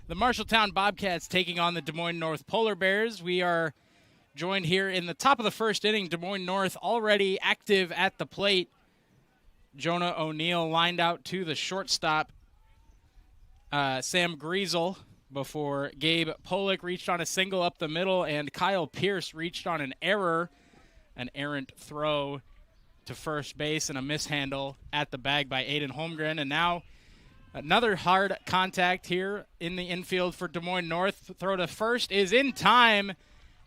The Marshalltown Bobcats taking on the Des Moines North Polar Bears. We are joined here in the top of the first inning. Des Moines North already active at the plate. Jonah O'Neill lined out to the shortstop. Sam Griesel before Gabe Polick reached on a single up the middle, and Kyle Pierce reached on an error, an errant throw to first base and a mishandle at the bag by Aiden Holmgren. And now another hard contact here in the infield for Des Moines North. Throw to first is in time,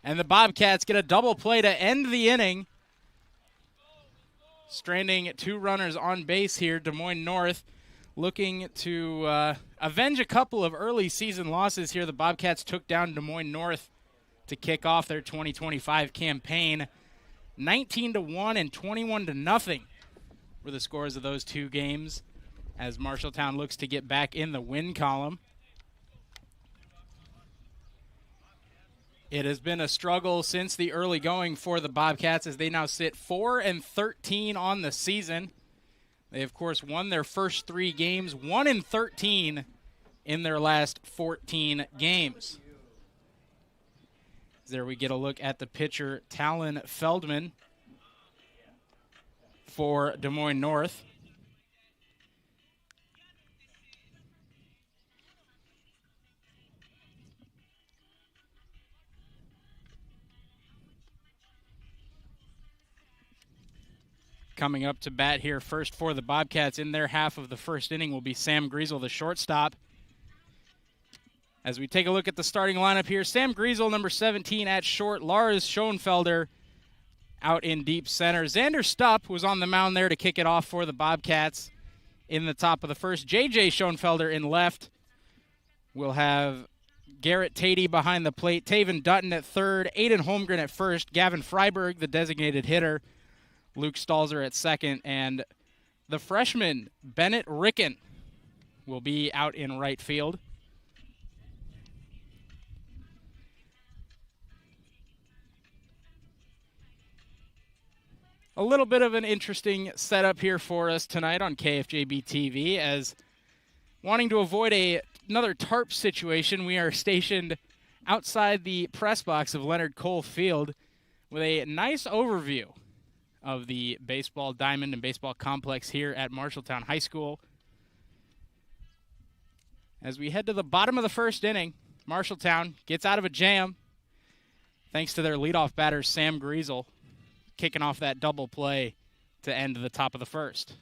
and the Bobcats get a double play to end the inning. Stranding two runners on base here. Des Moines North looking to avenge a couple of early season losses here. The Bobcats took down Des Moines North to kick off their 2025 campaign. 19-1 and 21-0 were the scores of those two games as Marshalltown looks to get back in the win column. It has been a struggle since the early going for the Bobcats as they now sit 4-13 on the season. They, of course, won their first three games, 1-13 in their last 14 games. There we get a look at the pitcher, Talon Feldman, for Des Moines North. Coming up to bat here first for the Bobcats in their half of the first inning will be Sam Griesel, the shortstop. As we take a look at the starting lineup here, Sam Griesel, number 17 at short. Lars Schoenfelder out in deep center. Xander Stupp was on the mound there to kick it off for the Bobcats in the top of the first. J.J. Schoenfelder in left. We'll have Garrett Tatey behind the plate. Taven Dutton at third. Aiden Holmgren at first. Gavin Freiberg, the designated hitter. Luke Stalzer at second. And the freshman, Bennett Ricken, will be out in right field. A little bit of an interesting setup here for us tonight on KFJB-TV, as wanting to avoid another tarp situation, we are stationed outside the press box of Leonard Cole Field with a nice overview of the baseball diamond and baseball complex here at Marshalltown High School. As we head to the bottom of the first inning, Marshalltown gets out of a jam thanks to their leadoff batter, Sam Griesel, kicking off that double play to end the top of the first.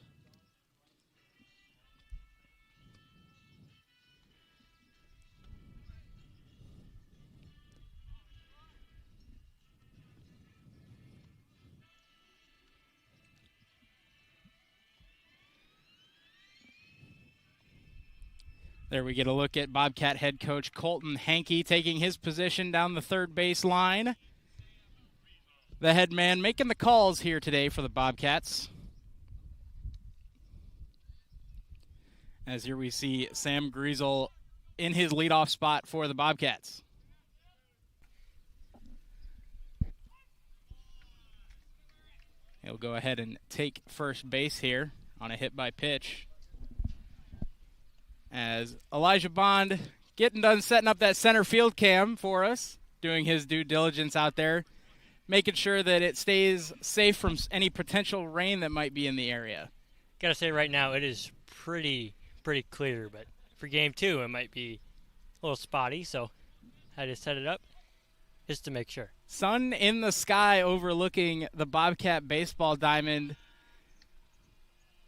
There we get a look at Bobcat head coach Colton Hankey taking his position down the third base line. The head man making the calls here today for the Bobcats. As here we see Sam Griesel in his leadoff spot for the Bobcats. He'll go ahead and take first base here on a hit by pitch. As Elijah Bond getting done setting up that center field cam for us, doing his due diligence out there, making sure that it stays safe from any potential rain that might be in the area. Gotta say right now it is pretty clear, but for game two it might be a little spotty, so I just set it up just to make sure. Sun in the sky overlooking the Bobcat baseball diamond,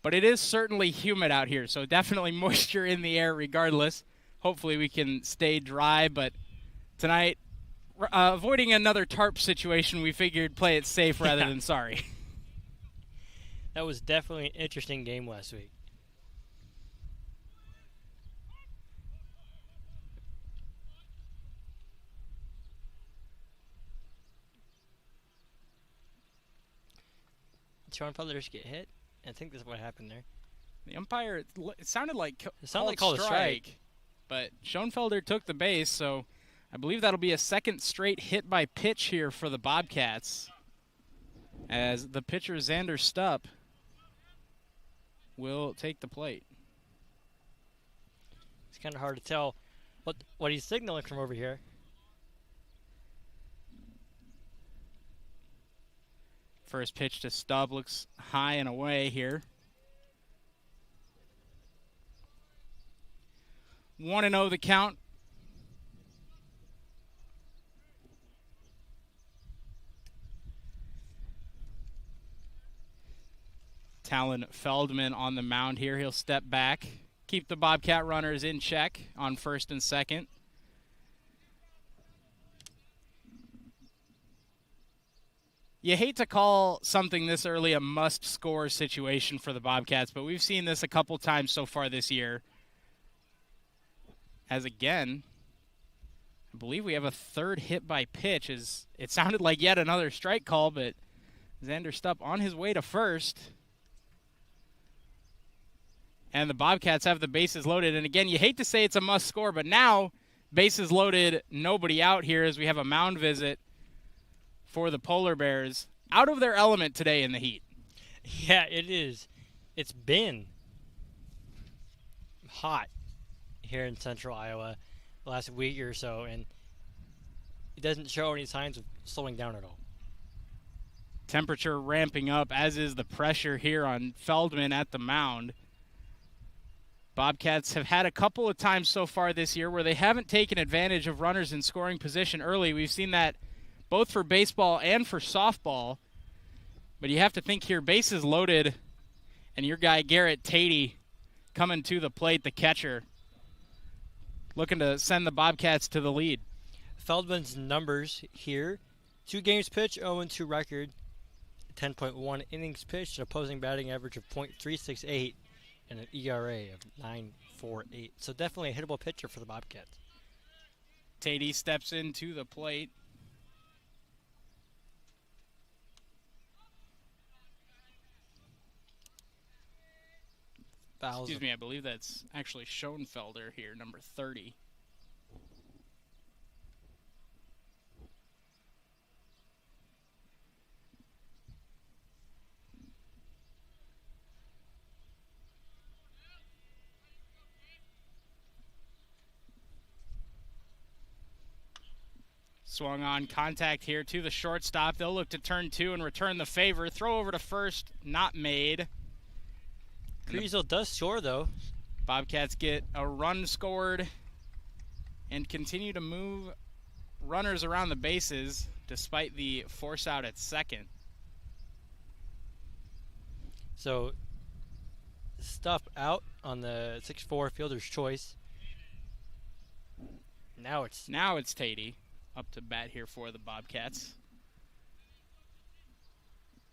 but it is certainly humid out here, so definitely moisture in the air regardless. Hopefully we can stay dry, but tonight, avoiding another tarp situation, we figured play it safe rather than sorry. That was definitely an interesting game last week. Did Schoenfelder just get hit? I think that's what happened there. The umpire, it sounded like called a strike. But Schoenfelder took the base, so I believe that'll be a second straight hit by pitch here for the Bobcats, as the pitcher Xander Stupp will take the plate. It's kind of hard to tell what he's signaling from over here. First pitch to Stubb looks high and away here. 1-0 the count. Talon Feldman on the mound here. He'll step back, keep the Bobcat runners in check on first and second. You hate to call something this early a must-score situation for the Bobcats, but we've seen this a couple times so far this year. As again, I believe we have a third hit by pitch. It sounded like yet another strike call, but Xander Stupp on his way to first. And the Bobcats have the bases loaded. And again, you hate to say it's a must score, but now bases loaded, nobody out here as we have a mound visit for the Polar Bears. Out of their element today in the heat. Yeah, it is. It's been hot here in central Iowa the last week or so, and it doesn't show any signs of slowing down at all. Temperature ramping up, as is the pressure here on Feldman at the mound. Bobcats have had a couple of times so far this year where they haven't taken advantage of runners in scoring position early. We've seen that both for baseball and for softball. But you have to think here, bases loaded, and your guy Garrett Tatey coming to the plate, the catcher, looking to send the Bobcats to the lead. Feldman's numbers here: 2 games pitched, 0-2 record, 10.1 innings pitched, an opposing batting average of .368, and an ERA of 9.48. So definitely a hittable pitcher for the Bobcats. Tatey steps into the plate. Excuse me, I believe that's actually Schoenfelder here, number 30. Swung on, contact here to the shortstop. They'll look to turn 2 and return the favor. Throw over to first, not made. Griesel does score, though. Bobcats get a run scored and continue to move runners around the bases despite the force out at second. So, stuff out on the 6-4 fielder's choice. Now it's Tatey up to bat here for the Bobcats.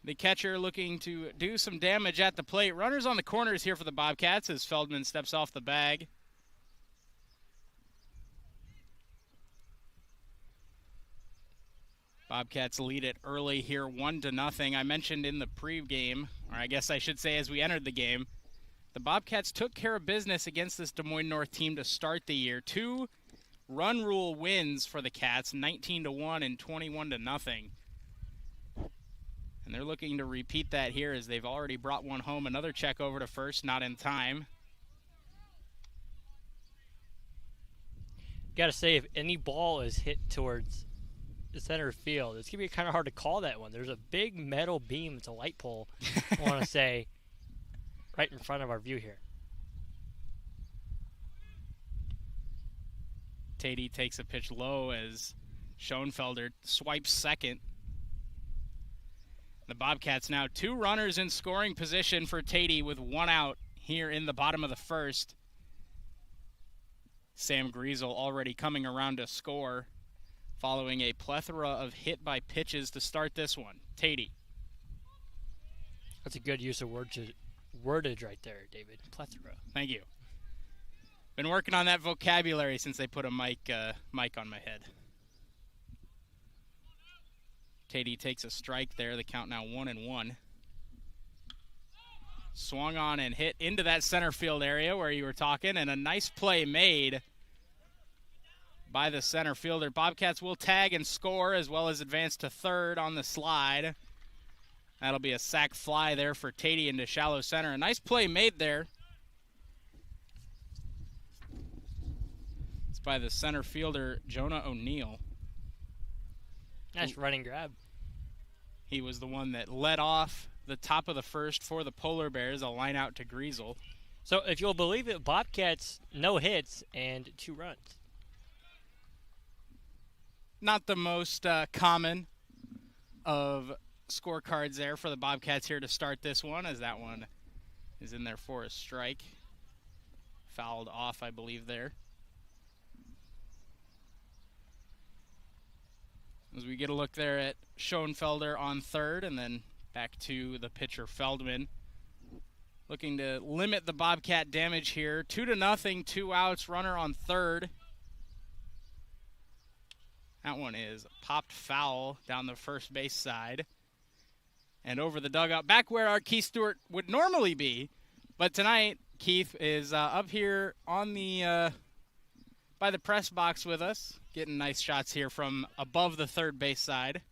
The catcher looking to do some damage at the plate. Runners on the corners here for the Bobcats as Feldman steps off the bag. Bobcats lead it early here, 1-0. I mentioned in the pre-game, or I guess I should say as we entered the game, the Bobcats took care of business against this Des Moines North team to start the year. 2 run rule wins for the Cats, 19-1 and 21-0. And they're looking to repeat that here as they've already brought one home. Another check over to first, not in time. Got to say, if any ball is hit towards the center field, it's going to be kind of hard to call that one. There's a big metal beam, it's a light pole, I want to say, right in front of our view here. Tatey takes a pitch low as Schoenfelder swipes second. The Bobcats now 2 runners in scoring position for Tatey with 1 out here in the bottom of the first. Sam Griesel already coming around to score following a plethora of hit by pitches to start this one. Tatey. That's a good use of wordage right there, David. Plethora. Thank you. Been working on that vocabulary since they put a mic on my head. Tatey takes a strike there. The count now 1-1. Swung on and hit into that center field area where you were talking, and a nice play made by the center fielder. Bobcats will tag and score as well as advance to third on the slide. That'll be a sac fly there for Tatey into shallow center. A nice play made there. by the center fielder, Jonah O'Neill. Nice running grab. He was the one that led off the top of the first for the Polar Bears, a line out to Griesel. So, if you'll believe it, Bobcats, no hits and 2 runs. Not the most common of scorecards there for the Bobcats here to start this one, as that one is in there for a strike. Fouled off, I believe, there. As we get a look there at Schoenfelder on third, and then back to the pitcher Feldman. Looking to limit the Bobcat damage here. 2-0, 2 outs, runner on third. That one is popped foul down the first base side. And over the dugout, back where our Keith Stewart would normally be. But tonight, Keith is up here on the by the press box with us, getting nice shots here from above the third base side.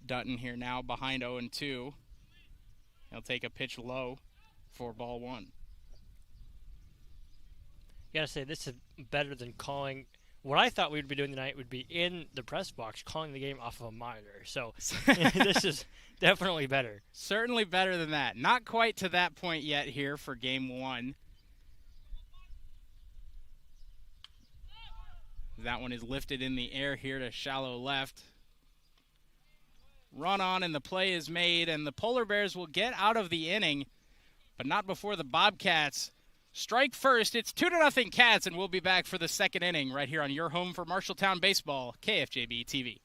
Dutton here now behind 0-2. He'll take a pitch low for ball 1. You gotta say, this is better than calling. What I thought we'd be doing tonight would be in the press box calling the game off of a monitor. So this is definitely better. Certainly better than that. Not quite to that point yet here for game 1. That one is lifted in the air here to shallow left. Run on and the play is made, and the Polar Bears will get out of the inning, but not before the Bobcats strike first. It's 2-0 Cats, and we'll be back for the second inning right here on your home for Marshalltown baseball, KFJB-TV.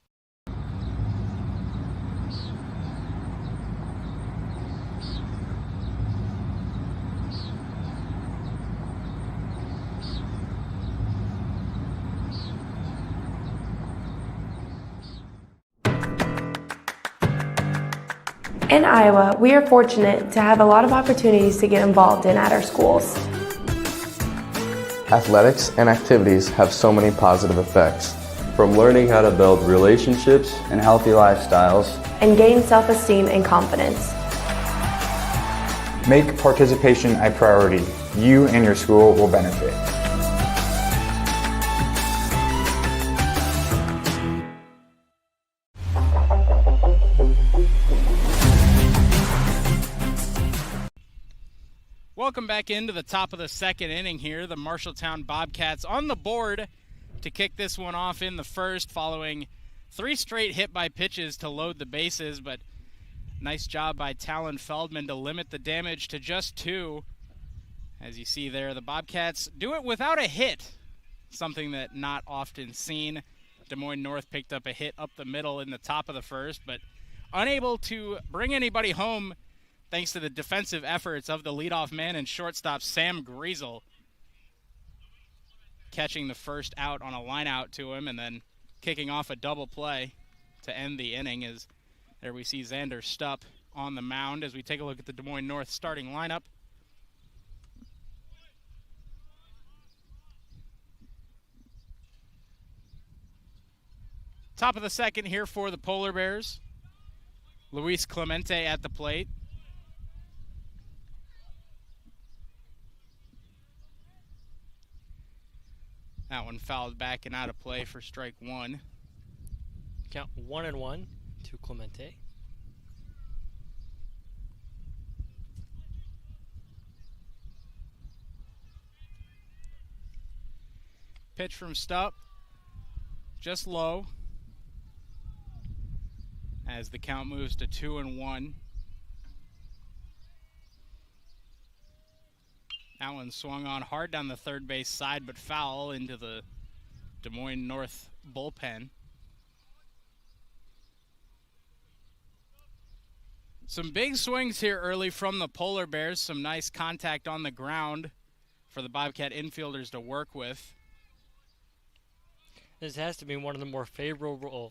In Iowa, we are fortunate to have a lot of opportunities to get involved in at our schools. Athletics and activities have so many positive effects. From learning how to build relationships and healthy lifestyles, and gain self-esteem and confidence. Make participation a priority. You and your school will benefit. Welcome back into the top of the second inning here. The Marshalltown Bobcats on the board to kick this one off in the first, following 3 straight hit by pitches to load the bases, but nice job by Talon Feldman to limit the damage to just 2. As you see there, the Bobcats do it without a hit, something that not often seen. Des Moines North picked up a hit up the middle in the top of the first, but unable to bring anybody home thanks to the defensive efforts of the leadoff man and shortstop Sam Griesel, catching the first out on a line out to him and then kicking off a double play to end the inning. As there we see Xander Stupp on the mound as we take a look at the Des Moines North starting lineup. Top of the second here for the Polar Bears. Luis Clemente at the plate. That one fouled back and out of play for strike 1. Count 1-1 to Clemente. Pitch from Stupp, just low, as the count moves to 2-1. That one swung on hard down the third base side, but foul into the Des Moines North bullpen. Some big swings here early from the Polar Bears. Some nice contact on the ground for the Bobcat infielders to work with. This has to be one of the more favorable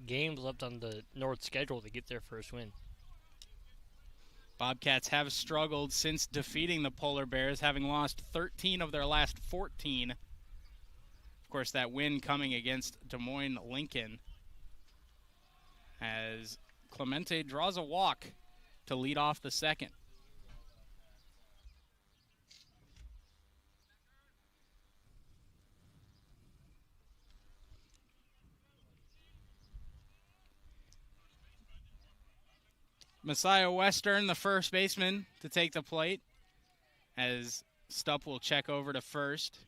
games left on the North schedule to get their first win. Bobcats have struggled since defeating the Polar Bears, having lost 13 of their last 14. Of course, that win coming against Des Moines Lincoln, as Clemente draws a walk to lead off the second. Messiah Western, the first baseman, to take the plate, as Stupp will check over to first.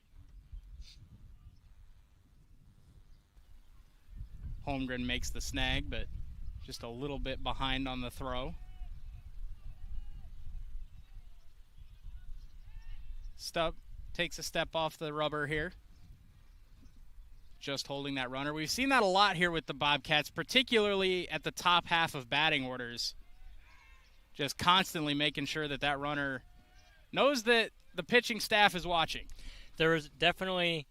Holmgren makes the snag, but just a little bit behind on the throw. Stupp takes a step off the rubber here. Just holding that runner. We've seen that a lot here with the Bobcats, particularly at the top half of batting orders. Just constantly making sure that that runner knows that the pitching staff is watching. There was definitely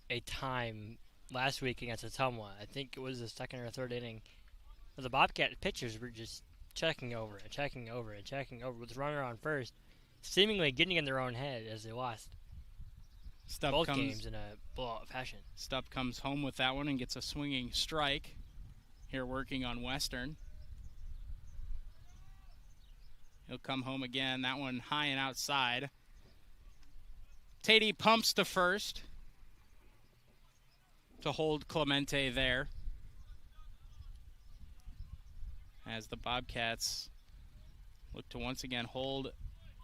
a time last week against Ottumwa, I think it was the second or third inning, where the Bobcat pitchers were just checking over and checking over and checking over with the runner on first, seemingly getting in their own head as they lost both games in a blowout fashion. Stupp comes home with that one and gets a swinging strike here working on Western. He'll come home again, that one high and outside. Tatey pumps to first to hold Clemente there, as the Bobcats look to once again hold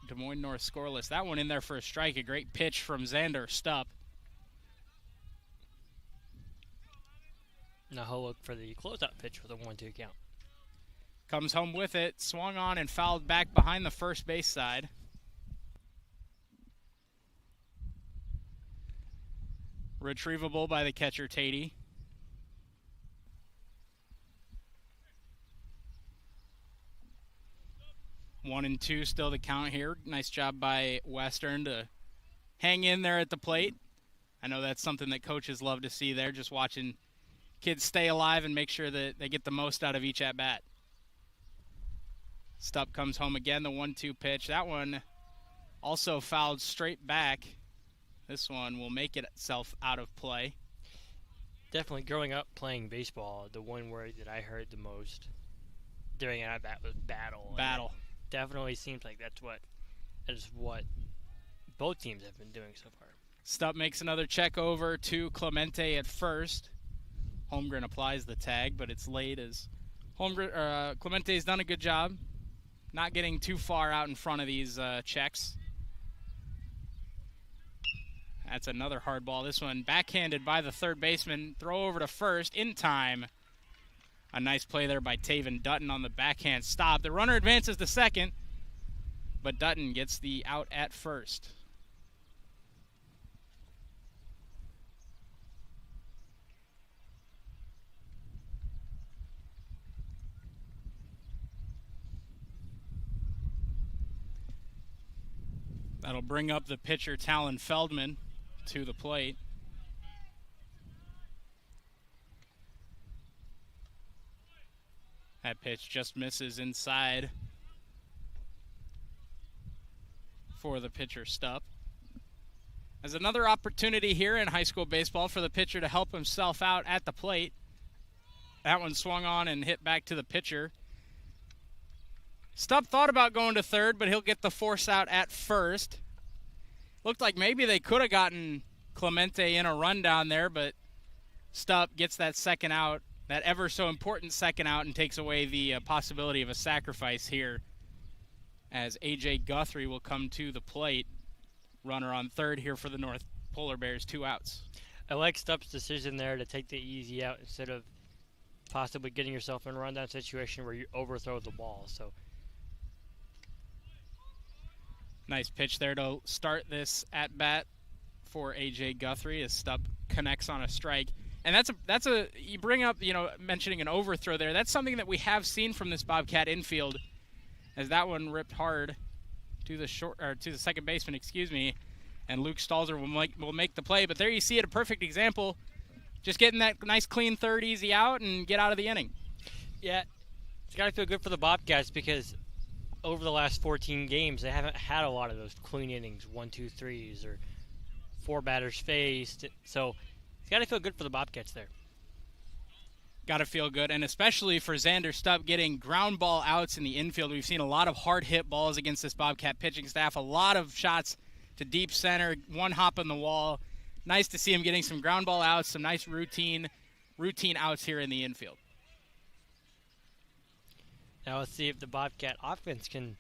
Des Moines North scoreless. That one in there for a strike. A great pitch from Xander Stupp. Now he'll look for the closeout pitch with a 1-2 count. Comes home with it, swung on and fouled back behind the first base side. Retrievable by the catcher, Tatey. One and two still the count here. Nice job by Western to hang in there at the plate. I know that's something that coaches love to see there, just watching kids stay alive and make sure that they get the most out of each at-bat. Stupp comes home again, the 1-2 pitch. That one also fouled straight back. This one will make itself out of play. Definitely growing up playing baseball, the one word that I heard the most during an at-bat was battle. Battle. Definitely seems like that is what both teams have been doing so far. Stupp makes another check over to Clemente at first. Holmgren applies the tag, but it's late as Clemente's done a good job not getting too far out in front of these checks. That's another hard ball. This one backhanded by the third baseman. Throw over to first in time. A nice play there by Taven Dutton on the backhand stop. The runner advances to second, but Dutton gets the out at first. That'll bring up the pitcher, Talon Feldman, to the plate. That pitch just misses inside for the pitcher, Stupp. There's another opportunity here in high school baseball for the pitcher to help himself out at the plate. That one swung on and hit back to the pitcher. Stupp thought about going to third, but he'll get the force out at first. Looked like maybe they could have gotten Clemente in a rundown there, but Stupp gets that second out, that ever so important second out, and takes away the possibility of a sacrifice here as A.J. Guthrie will come to the plate. Runner on third here for the North Polar Bears, 2 outs. I like Stupp's decision there to take the easy out instead of possibly getting yourself in a rundown situation where you overthrow the ball. So nice pitch there to start this at bat for A.J. Guthrie as Stupp connects on a strike. And that's a you bring up, mentioning an overthrow there. That's something that we have seen from this Bobcat infield, as that one ripped hard to the second baseman, and Luke Stalzer will make the play. But there you see it, a perfect example. Just getting that nice clean third easy out and get out of the inning. Yeah, it's got to feel good for the Bobcats because over the last 14 games, they haven't had a lot of those clean innings, 1-2-3s or 4 batters faced. So it's got to feel good for the Bobcats there. Got to feel good, and especially for Xander Stupp getting ground ball outs in the infield. We've seen a lot of hard hit balls against this Bobcat pitching staff, a lot of shots to deep center, one hop on the wall. Nice to see him getting some ground ball outs, some nice routine outs here in the infield. Now let's see if the Bobcat offense can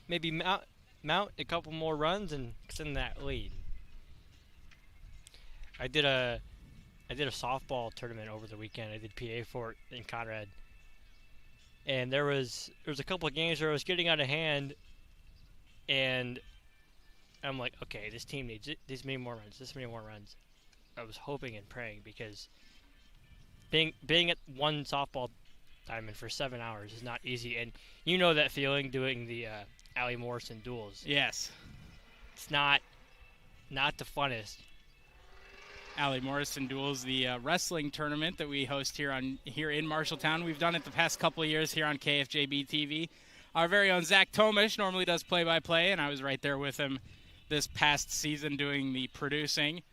maybe mount a couple more runs and extend that lead. I did a softball tournament over the weekend. I did PA for it in Conrad, and there was a couple of games where I was getting out of hand, and I'm like, okay, this team needs this many more runs, this many more runs. I was hoping and praying because being at one softball diamond for 7 hours is not easy, and you know that feeling doing the Allie Morrison duels. Yes. It's not the funnest. Allie Morrison duels, the wrestling tournament that we host here in Marshalltown. We've done it the past couple of years here on KFJB-TV. Our very own Zach Tomish normally does play-by-play, and I was right there with him this past season doing the producing.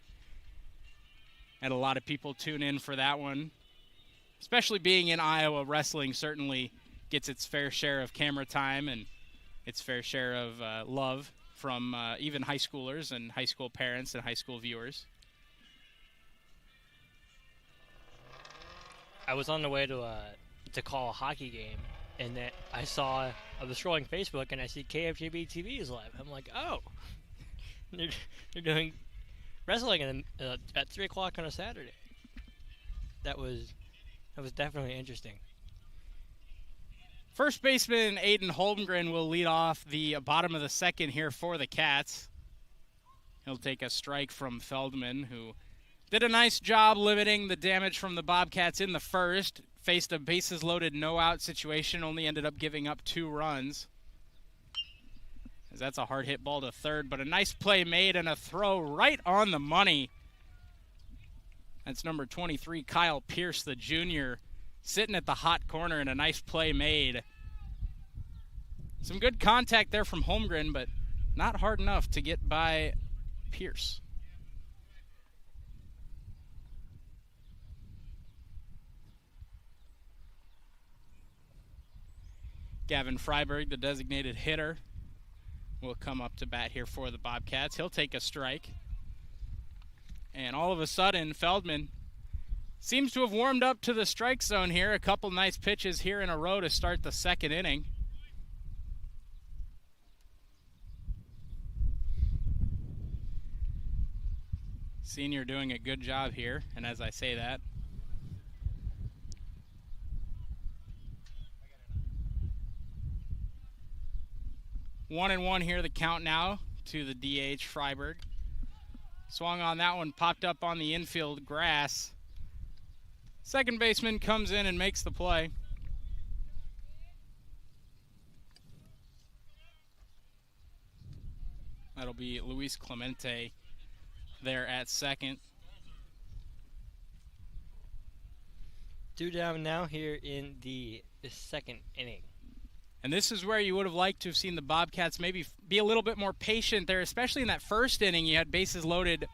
Had a lot of people tune in for that one. Especially being in Iowa, wrestling certainly gets its fair share of camera time and its fair share of love from even high schoolers and high school parents and high school viewers. I was on the way to call a hockey game, and then I was scrolling Facebook, and I see KFJB-TV is live. I'm like, oh, they're doing wrestling at 3 o'clock on a Saturday. That was definitely interesting. First baseman Aiden Holmgren will lead off the bottom of the second here for the Cats. He'll take a strike from Feldman, who did a nice job limiting the damage from the Bobcats in the first. Faced a bases-loaded no-out situation, only ended up giving up 2 runs. As that's a hard hit ball to third, but a nice play made and a throw right on the money. That's number 23, Kyle Pierce, the junior, sitting at the hot corner, and a nice play made. Some good contact there from Holmgren, but not hard enough to get by Pierce. Gavin Freiberg, the designated hitter, will come up to bat here for the Bobcats. He'll take a strike. And all of a sudden, Feldman seems to have warmed up to the strike zone here. A couple nice pitches here in a row to start the second inning. Senior doing a good job here, and as I say that, 1-1 here, the count now to the DH, Freiberg. Swung on that one, popped up on the infield grass. Second baseman comes in and makes the play. That'll be Luis Clemente there at second. 2 down now here in the second inning. And this is where you would have liked to have seen the Bobcats maybe be a little bit more patient there, especially in that first inning. You had bases loaded,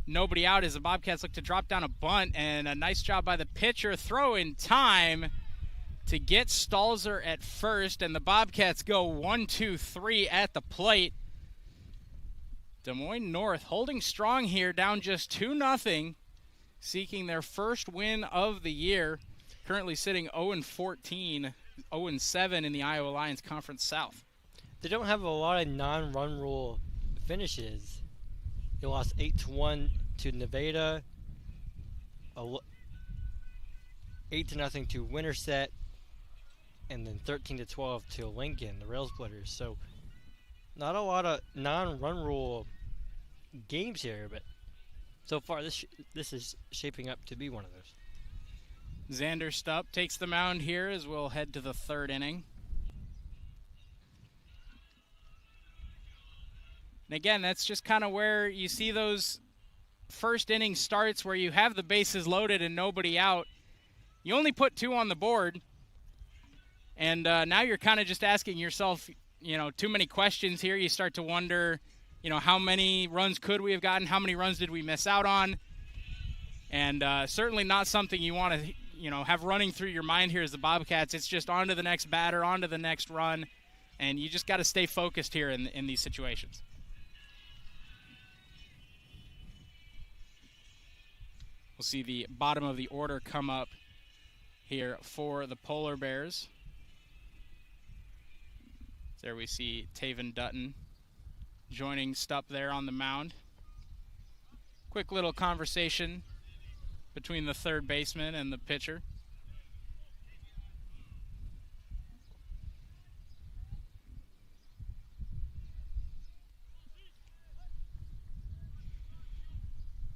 nobody out as the Bobcats look to drop down a bunt, and a nice job by the pitcher. Throw in time to get Stalzer at first, and the Bobcats go 1-2-3 at the plate. Des Moines North holding strong here, down just 2-0, seeking their first win of the year. Currently sitting 0-14. 0-7 in the Iowa Lions Conference South. They don't have a lot of non-run rule finishes. They lost 8-1 to Nevada, 8-0 to Winterset, and then 13-12 to Lincoln, the Rail Splitters. So not a lot of non-run rule games here, but so far this is shaping up to be one of those. Xander Stupp takes the mound here as we'll head to the third inning. And again, that's just kind of where you see those first inning starts where you have the bases loaded and nobody out. You only put 2 on the board, and now you're kind of just asking yourself, too many questions here. You start to wonder, how many runs could we have gotten? How many runs did we miss out on? And certainly not something you want to have running through your mind here as the Bobcats. It's just on to the next batter, on to the next run, and you just got to stay focused here in these situations. We'll see the bottom of the order come up here for the Polar Bears. There we see Taven Dutton joining Stupp there on the mound. Quick little conversation between the third baseman and the pitcher.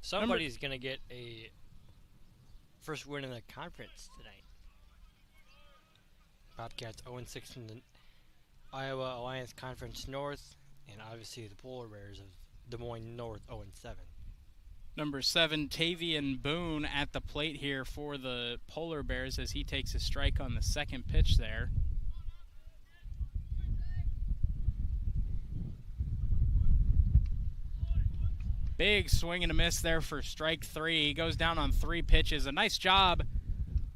Somebody's going to get a first win in the conference tonight. Bobcats 0-6 in the Iowa Alliance Conference North, and obviously the Polar Bears of Des Moines North 0-7. Number 7, Tavian Boone at the plate here for the Polar Bears as he takes a strike on the second pitch there. Big swing and a miss there for strike 3. He goes down on 3 pitches. A nice job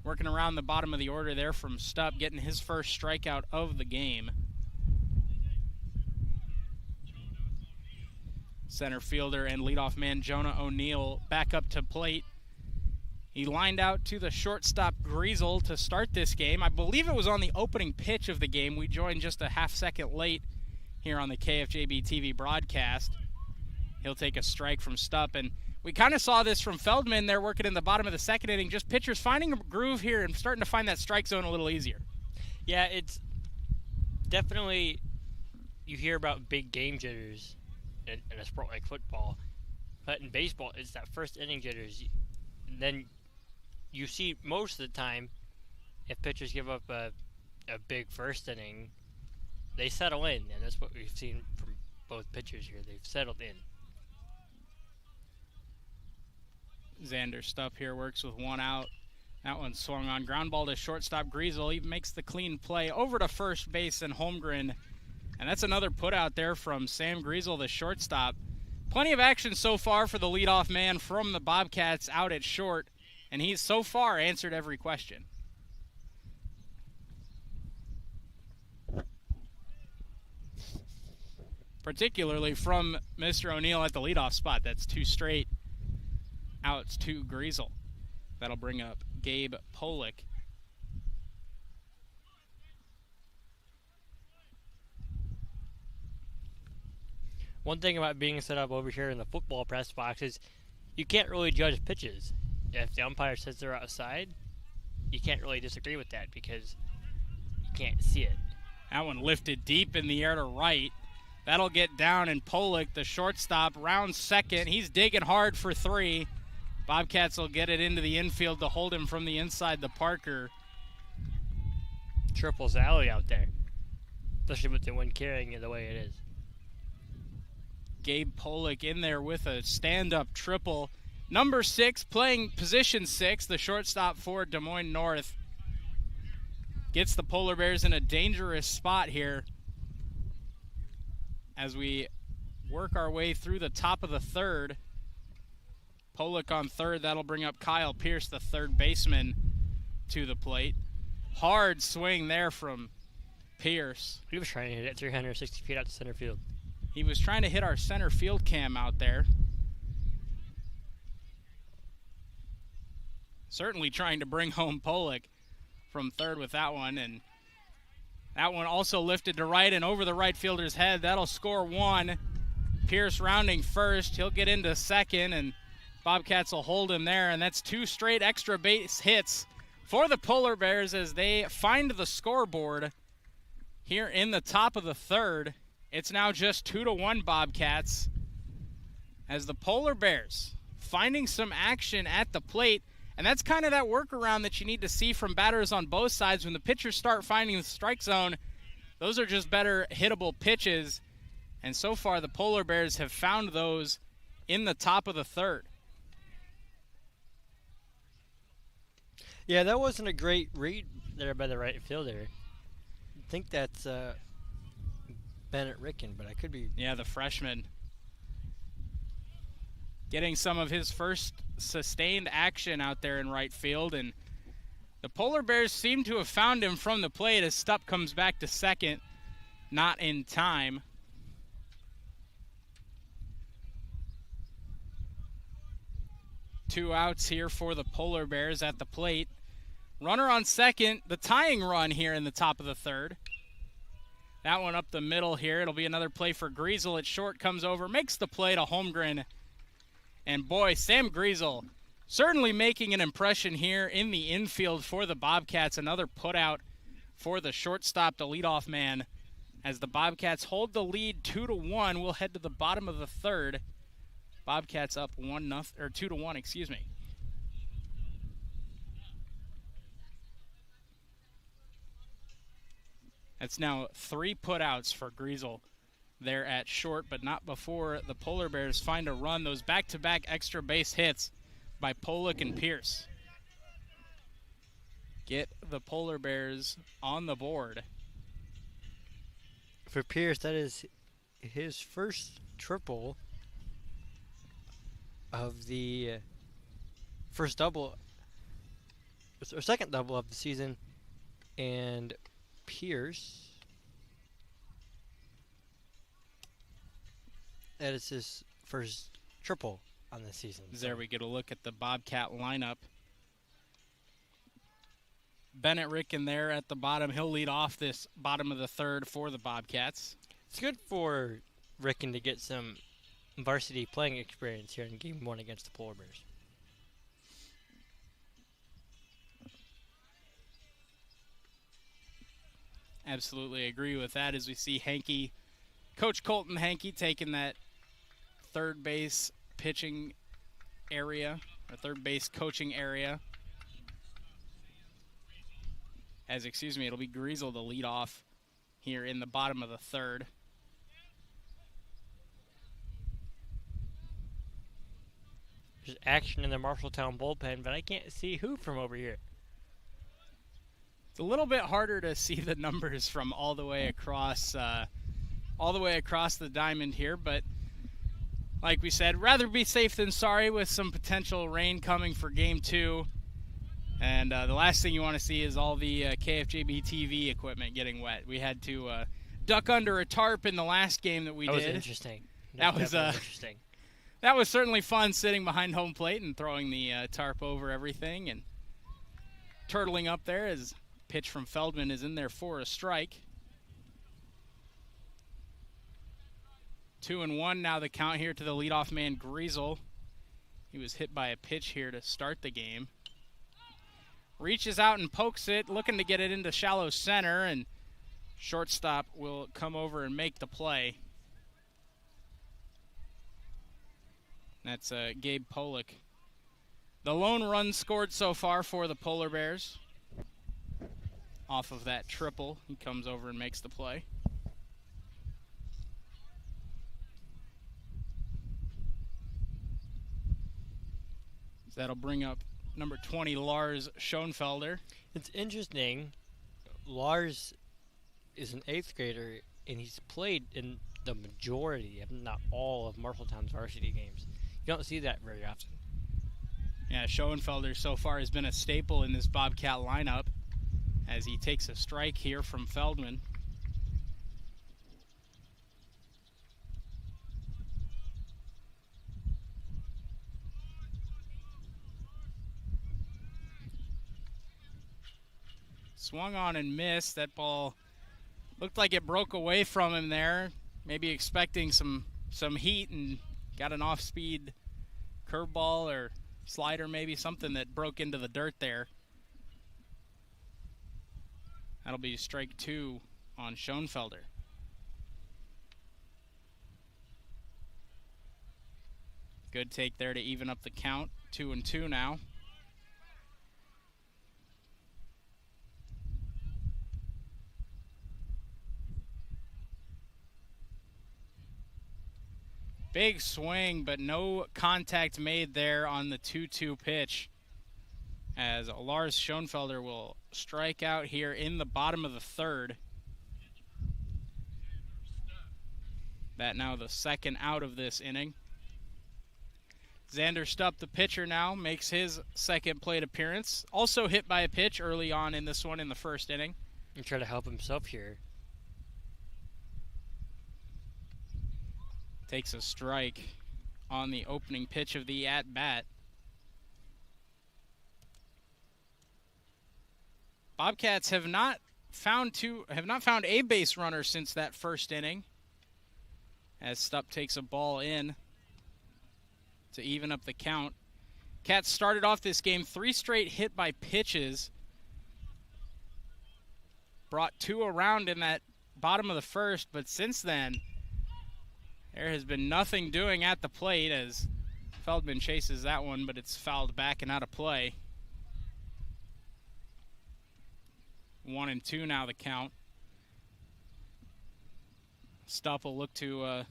working around the bottom of the order there from Stupp, getting his first strikeout of the game. Center fielder and leadoff man Jonah O'Neill back up to plate. He lined out to the shortstop Griesel to start this game. I believe it was on the opening pitch of the game. We joined just a half second late here on the KFJB-TV broadcast. He'll take a strike from Stupp, and we kind of saw this from Feldman there working in the bottom of the second inning. Just pitchers finding a groove here and starting to find that strike zone a little easier. Yeah, it's definitely, you hear about big game jitters in a sport like football, but in baseball, it's that first inning jitters. And then you see most of the time, if pitchers give up a big first inning, they settle in, and that's what we've seen from both pitchers here. They've settled in. Xander Stupp here works with 1 out. That one swung on. Ground ball to shortstop Griesel. He makes the clean play over to first base and Holmgren. And that's another put out there from Sam Griesel, the shortstop. Plenty of action so far for the leadoff man from the Bobcats out at short. And he's so far answered every question. Particularly from Mr. O'Neill at the leadoff spot. That's 2 straight outs to Griesel. That'll bring up Gabe Pollock. One thing about being set up over here in the football press box is you can't really judge pitches. If the umpire says they're outside, you can't really disagree with that because you can't see it. That one lifted deep in the air to right. That'll get down, and Pollock, the shortstop, rounds second. He's digging hard for 3. Bobcats will get it into the infield to hold him from the inside the Parker. Triples alley out there, especially with the wind carrying it the way it is. Gabe Pollock in there with a stand-up triple. Number 6, playing position 6, the shortstop for Des Moines North. Gets the Polar Bears in a dangerous spot here as we work our way through the top of the third. Pollock on third. That'll bring up Kyle Pierce, the third baseman, to the plate. Hard swing there from Pierce. He was trying to hit it 360 feet out to center field. He was trying to hit our center field cam out there. Certainly trying to bring home Pollock from third with that one. And that one also lifted to right and over the right fielder's head. That'll score 1. Pierce rounding first. He'll get into second, and Bobcats will hold him there. And that's 2 straight extra base hits for the Polar Bears as they find the scoreboard here in the top of the third. It's now just 2-1 Bobcats as the Polar Bears finding some action at the plate. And that's kind of that workaround that you need to see from batters on both sides. When the pitchers start finding the strike zone, those are just better hittable pitches. And so far, the Polar Bears have found those in the top of the third. Yeah, that wasn't a great read there by the right fielder. I think that's Bennett Ricken, but I could be... Yeah, the freshman. Getting some of his first sustained action out there in right field, and the Polar Bears seem to have found him from the plate as Stupp comes back to second, not in time. Two outs here for the Polar Bears at the plate. Runner on second, the tying run here in the top of the third. That one up the middle here. It'll be another play for Griesel. It's short, comes over, makes the play to Holmgren. And boy, Sam Griesel certainly making an impression here in the infield for the Bobcats. Another putout for the shortstop, the leadoff man. As the Bobcats hold the lead 2-1, we'll head to the bottom of the third. Bobcats up 2-1, excuse me. That's now 3 putouts for Griesel there at short, but not before the Polar Bears find a run. Those back-to-back extra base hits by Pollock and Pierce get the Polar Bears on the board. For Pierce, that is his first triple of the first double, or second double of the season, and Pierce, that is his first triple on the season. There we get a look at the Bobcat lineup. Bennett Ricken there at the bottom. He'll lead off this bottom of the third for the Bobcats. It's good for Ricken to get some varsity playing experience here in Game 1 against the Polar Bears. Absolutely agree with that as we see Hankey, Coach Colton Hankey taking that third base pitching area, or third base coaching area. It'll be Griesel to lead off here in the bottom of the third. There's action in the Marshalltown bullpen, but I can't see who from over here. It's a little bit harder to see the numbers from all the way across the diamond here, but like we said, rather be safe than sorry with some potential rain coming for Game 2. And the last thing you want to see is all the KFJB-TV equipment getting wet. We had to duck under a tarp in the last game that we did. That was interesting. That was interesting. That was certainly fun, sitting behind home plate and throwing the tarp over everything and turtling up there as pitch from Feldman is in there for a strike. 2-1 now the count here to the leadoff man, Griesel. He was hit by a pitch here to start the game. Reaches out and pokes it, looking to get it into shallow center, and shortstop will come over and make the play. That's Gabe Pollock. The lone run scored so far for the Polar Bears. Off of that triple, he comes over and makes the play. So that'll bring up number 20, Lars Schoenfelder. It's interesting. Lars is an 8th grader, and he's played in the majority, if not all, of Marshalltown's varsity games. You don't see that very often. Yeah, Schoenfelder so far has been a staple in this Bobcat lineup as he takes a strike here from Feldman. Swung on and missed. That ball looked like it broke away from him there. Maybe expecting some heat and got an off-speed curveball or slider, maybe something that broke into the dirt there. That'll be strike 2 on Schoenfelder. Good take there to even up the count. 2-2 now. Big swing, but no contact made there on the 2-2 pitch, as Lars Schoenfelder will strike out here in the bottom of the third. That now the second out of this inning. Xander Stupp, the pitcher, now makes his second plate appearance. Also hit by a pitch early on in this one in the first inning. And try to help himself here. Takes a strike on the opening pitch of the at-bat. Bobcats have not have not found a base runner since that first inning, as Stupp takes a ball in to even up the count. Cats started off this game 3 straight hit by pitches. Brought 2 around in that bottom of the first, but since then, there has been nothing doing at the plate as Feldman chases that one, but it's fouled back and out of play. 1-2 now the count. Stupp will look to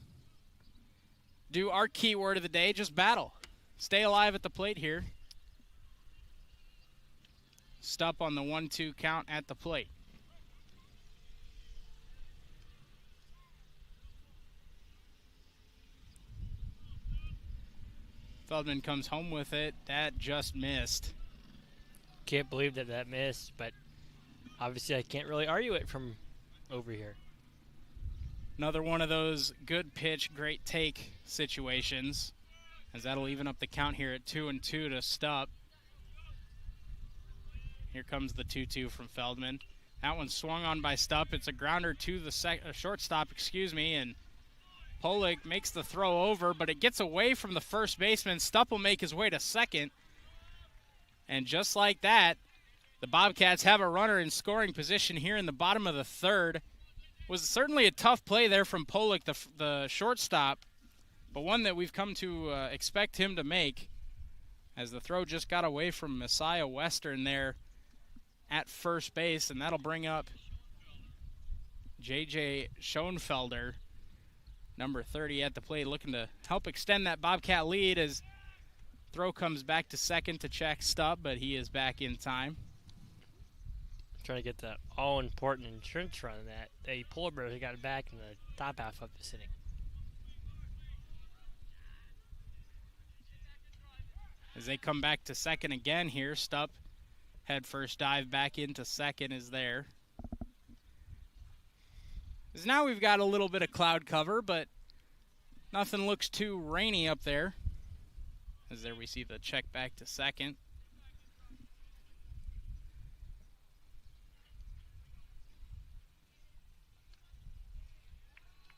do our key word of the day, just battle. Stay alive at the plate here. Stupp on the 1-2 count at the plate. Feldman comes home with it. That just missed. Can't believe that missed, but obviously I can't really argue it from over here. Another one of those good pitch, great take situations, as that'll even up the count here at 2-2 to Stupp. Here comes the 2-2 from Feldman. That one swung on by Stupp. It's a grounder to the shortstop, and Pollock makes the throw over, but it gets away from the first baseman. Stupp will make his way to second. And just like that, the Bobcats have a runner in scoring position here in the bottom of the third. Was certainly a tough play there from Pollock, the shortstop, but one that we've come to expect him to make, as the throw just got away from Messiah Western there at first base, and that'll bring up J.J. Schoenfelder, number 30 at the plate, looking to help extend that Bobcat lead as throw comes back to second to check Stupp, but he is back in time. Trying to get the all-important insurance run that the Polar Bears got back in the top half of this inning. As they come back to second again here, Stupp head first dive back into second is there. As now we've got a little bit of cloud cover, but nothing looks too rainy up there. As there we see the check back to second.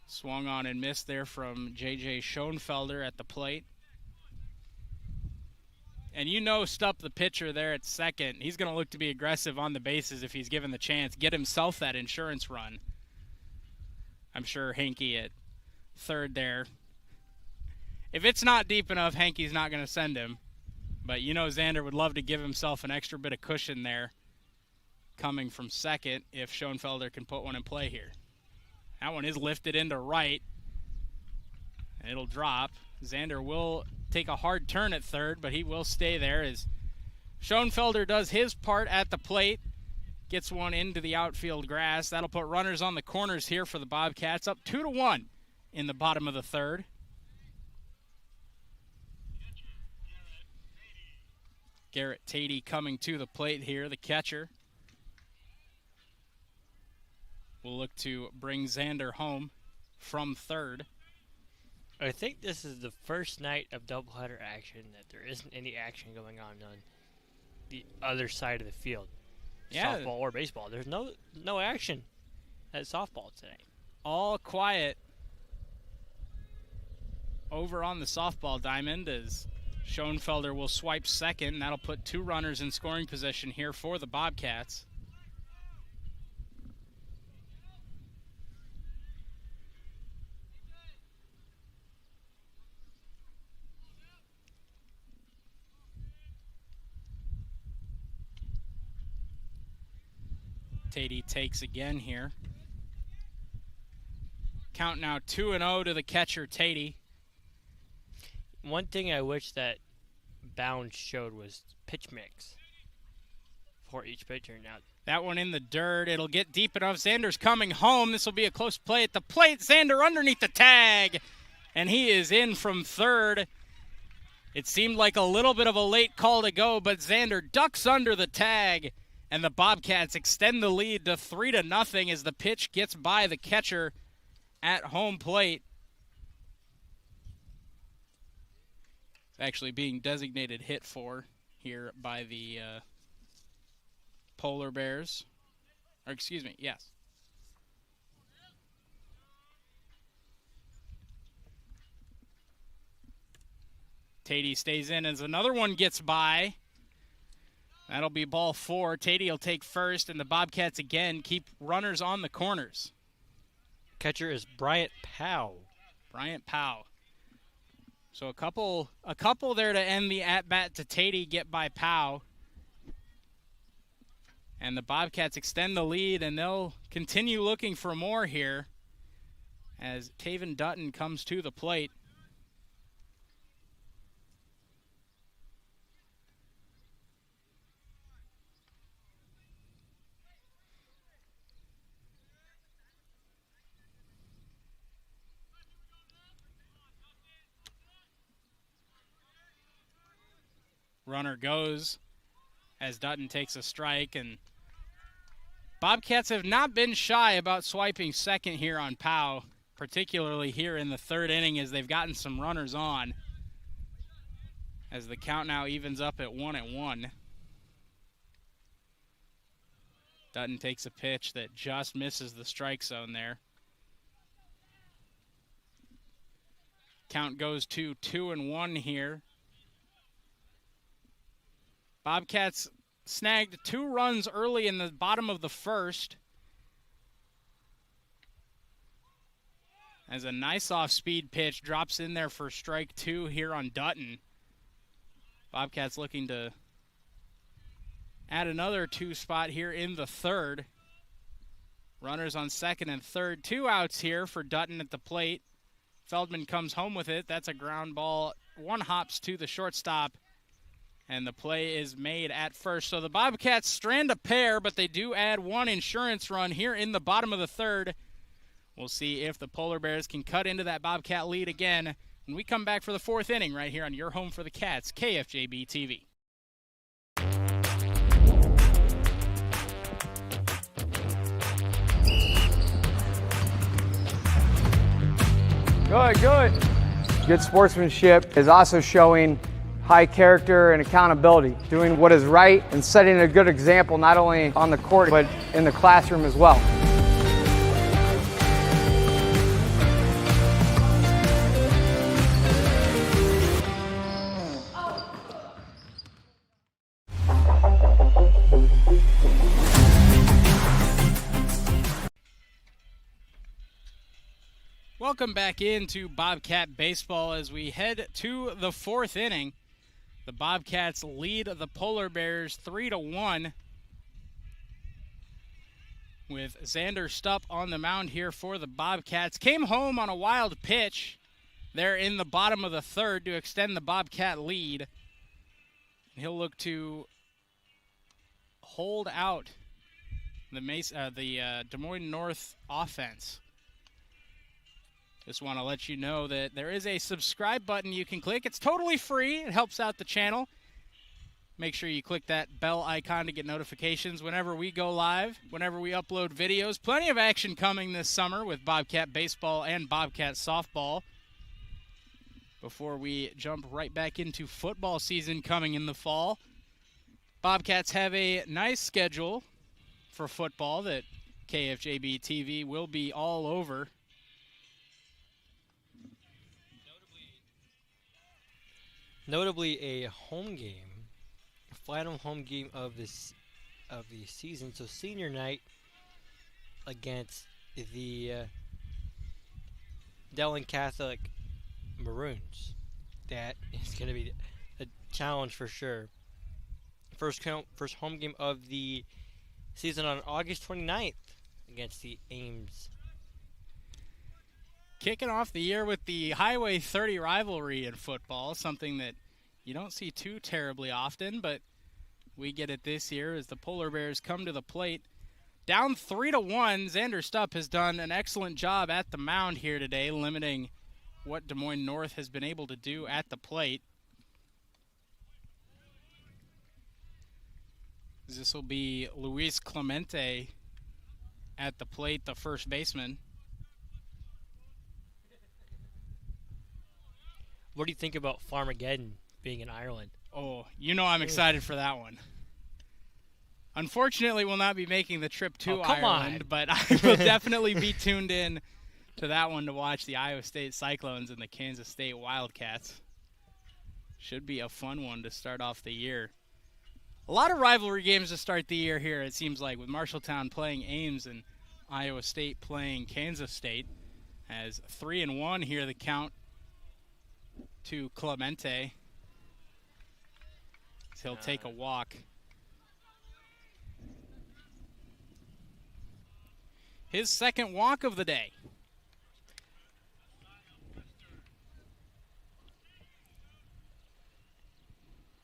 Swung on and missed there from J.J. Schoenfelder at the plate. And you know Stupp, the pitcher there at second, he's going to look to be aggressive on the bases if he's given the chance. Get himself that insurance run. I'm sure Hankey at third there. If it's not deep enough, Hankey's not going to send him. But you know Xander would love to give himself an extra bit of cushion there coming from second if Schoenfelder can put one in play here. That one is lifted into right. And it'll drop. Xander will take a hard turn at third, but he will stay there as Schoenfelder does his part at the plate. Gets one into the outfield grass. That'll put runners on the corners here for the Bobcats. Up 2-1 in the bottom of the third. Garrett Tatey coming to the plate here, the catcher. Will look to bring Xander home from third. I think this is the first night of doubleheader action that there isn't any action going on the other side of the field. Yeah. Softball or baseball. There's no action at softball today. All quiet over on the softball diamond as Schoenfelder will swipe second. That'll put 2 runners in scoring position here for the Bobcats. Tatey takes again here. Count now 2-0 to the catcher, Tatey. One thing I wish that Bounds showed was pitch mix for each pitcher. Now that one in the dirt. It'll get deep enough. Xander's coming home. This will be a close play at the plate. Xander underneath the tag, and he is in from third. It seemed like a little bit of a late call to go, but Xander ducks under the tag. And the Bobcats extend the lead to 3-0 as the pitch gets by the catcher at home plate. It's actually being designated hit for here by the Polar Bears. Or excuse me, yes. Tatey stays in as another one gets by. That'll be ball 4. Tatey will take first, and the Bobcats again keep runners on the corners. Catcher is Bryant Powell. Bryant Powell. So a couple there to end the at-bat to Tatey, get by Powell. And the Bobcats extend the lead, and they'll continue looking for more here as Taven Dutton comes to the plate. Runner goes as Dutton takes a strike, and Bobcats have not been shy about swiping second here on Powell, particularly here in the third inning as they've gotten some runners on, as the count now evens up at 1-1. Dutton takes a pitch that just misses the strike zone there. Count goes to 2-1 here. Bobcats snagged 2 runs early in the bottom of the first, as a nice off-speed pitch drops in there for strike 2 here on Dutton. Bobcats looking to add another 2 spot here in the third. Runners on second and third. 2 outs here for Dutton at the plate. Feldman comes home with it. That's a ground ball. 1 hops to the shortstop, and the play is made at first. So the Bobcats strand a pair, but they do add 1 insurance run here in the bottom of the third. We'll see if the Polar Bears can cut into that Bobcat lead again when we come back for the 4th inning right here on your home for the Cats, KFJB-TV. Good. Good sportsmanship is also showing high character and accountability, doing what is right and setting a good example not only on the court but in the classroom as well. Welcome back into Bobcat baseball as we head to the 4th inning. The Bobcats lead the Polar Bears 3-1 with Xander Stupp on the mound here for the Bobcats. Came home on a wild pitch there in the bottom of the third to extend the Bobcat lead. He'll look to hold out the Des Moines North offense. Just want to let you know that there is a subscribe button you can click. It's totally free. It helps out the channel. Make sure you click that bell icon to get notifications whenever we go live, whenever we upload videos. Plenty of action coming this summer with Bobcat baseball and Bobcat softball before we jump right back into football season coming in the fall. Bobcats have a nice schedule for football that KFJB-TV will be all over. Notably, a home game, a final home game of the season. So senior night against the Dellin Catholic Maroons. That is going to be a challenge for sure. First home game of the season on August 29th against the Ames. Kicking off the year with the Highway 30 rivalry in football, something that you don't see too terribly often, but we get it this year as the Polar Bears come to the plate. Down 3-1, Xander Stupp has done an excellent job at the mound here today, limiting what Des Moines North has been able to do at the plate. This will be Luis Clemente at the plate, the first baseman. What do you think about Farmageddon being in Ireland? Oh, you know I'm excited for that one. Unfortunately, will not be making the trip to come Ireland, on. but I will definitely be tuned in to that one to watch the Iowa State Cyclones and the Kansas State Wildcats. Should be a fun one to start off the year. A lot of rivalry games to start the year here, it seems like, with Marshalltown playing Ames and Iowa State playing Kansas State. As 3-1 here, the count to Clemente. So he'll take a walk. His second walk of the day.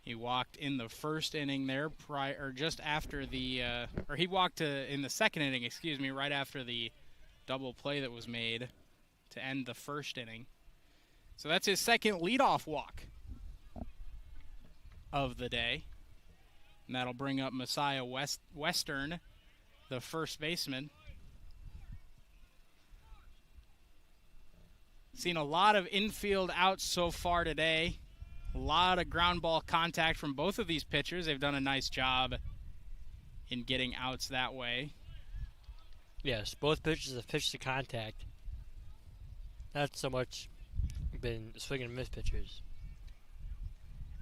He walked in the first inning there, just after the, or he walked in the second inning, excuse me, right after the double play that was made to end the first inning. So that's his second leadoff walk of the day. And that'll bring up Messiah Western, the first baseman. Seen a lot of infield outs so far today. A lot of ground ball contact from both of these pitchers. They've done a nice job in getting outs that way. Yes, both pitchers have pitched to contact. Not so much been swing and miss pitchers.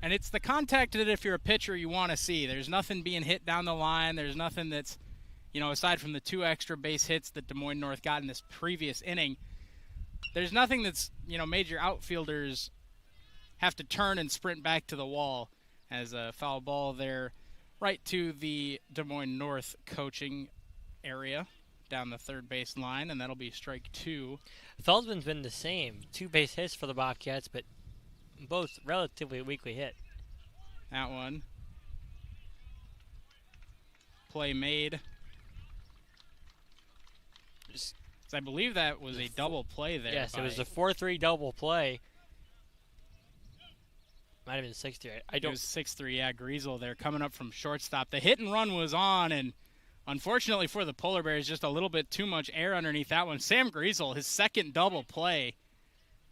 And it's the contact that if you're a pitcher you want to see. There's nothing being hit down the line. There's nothing that's, aside from the 2 extra base hits that Des Moines North got in this previous inning, there's nothing that's, made your outfielders have to turn and sprint back to the wall. As a foul ball there right to the Des Moines North coaching area down the third base line, and that'll be strike 2. Feldman's been the same. 2 base hits for the Bobcats, but both relatively weakly hit. That one. Play made. I believe that was a double play there. Yes, it was a 4-3 double play. Might have been 6-3. It was 6-3, yeah. Griesel there coming up from shortstop. The hit and run was on, and unfortunately for the Polar Bears, just a little bit too much air underneath that one. Sam Griesel, his second double play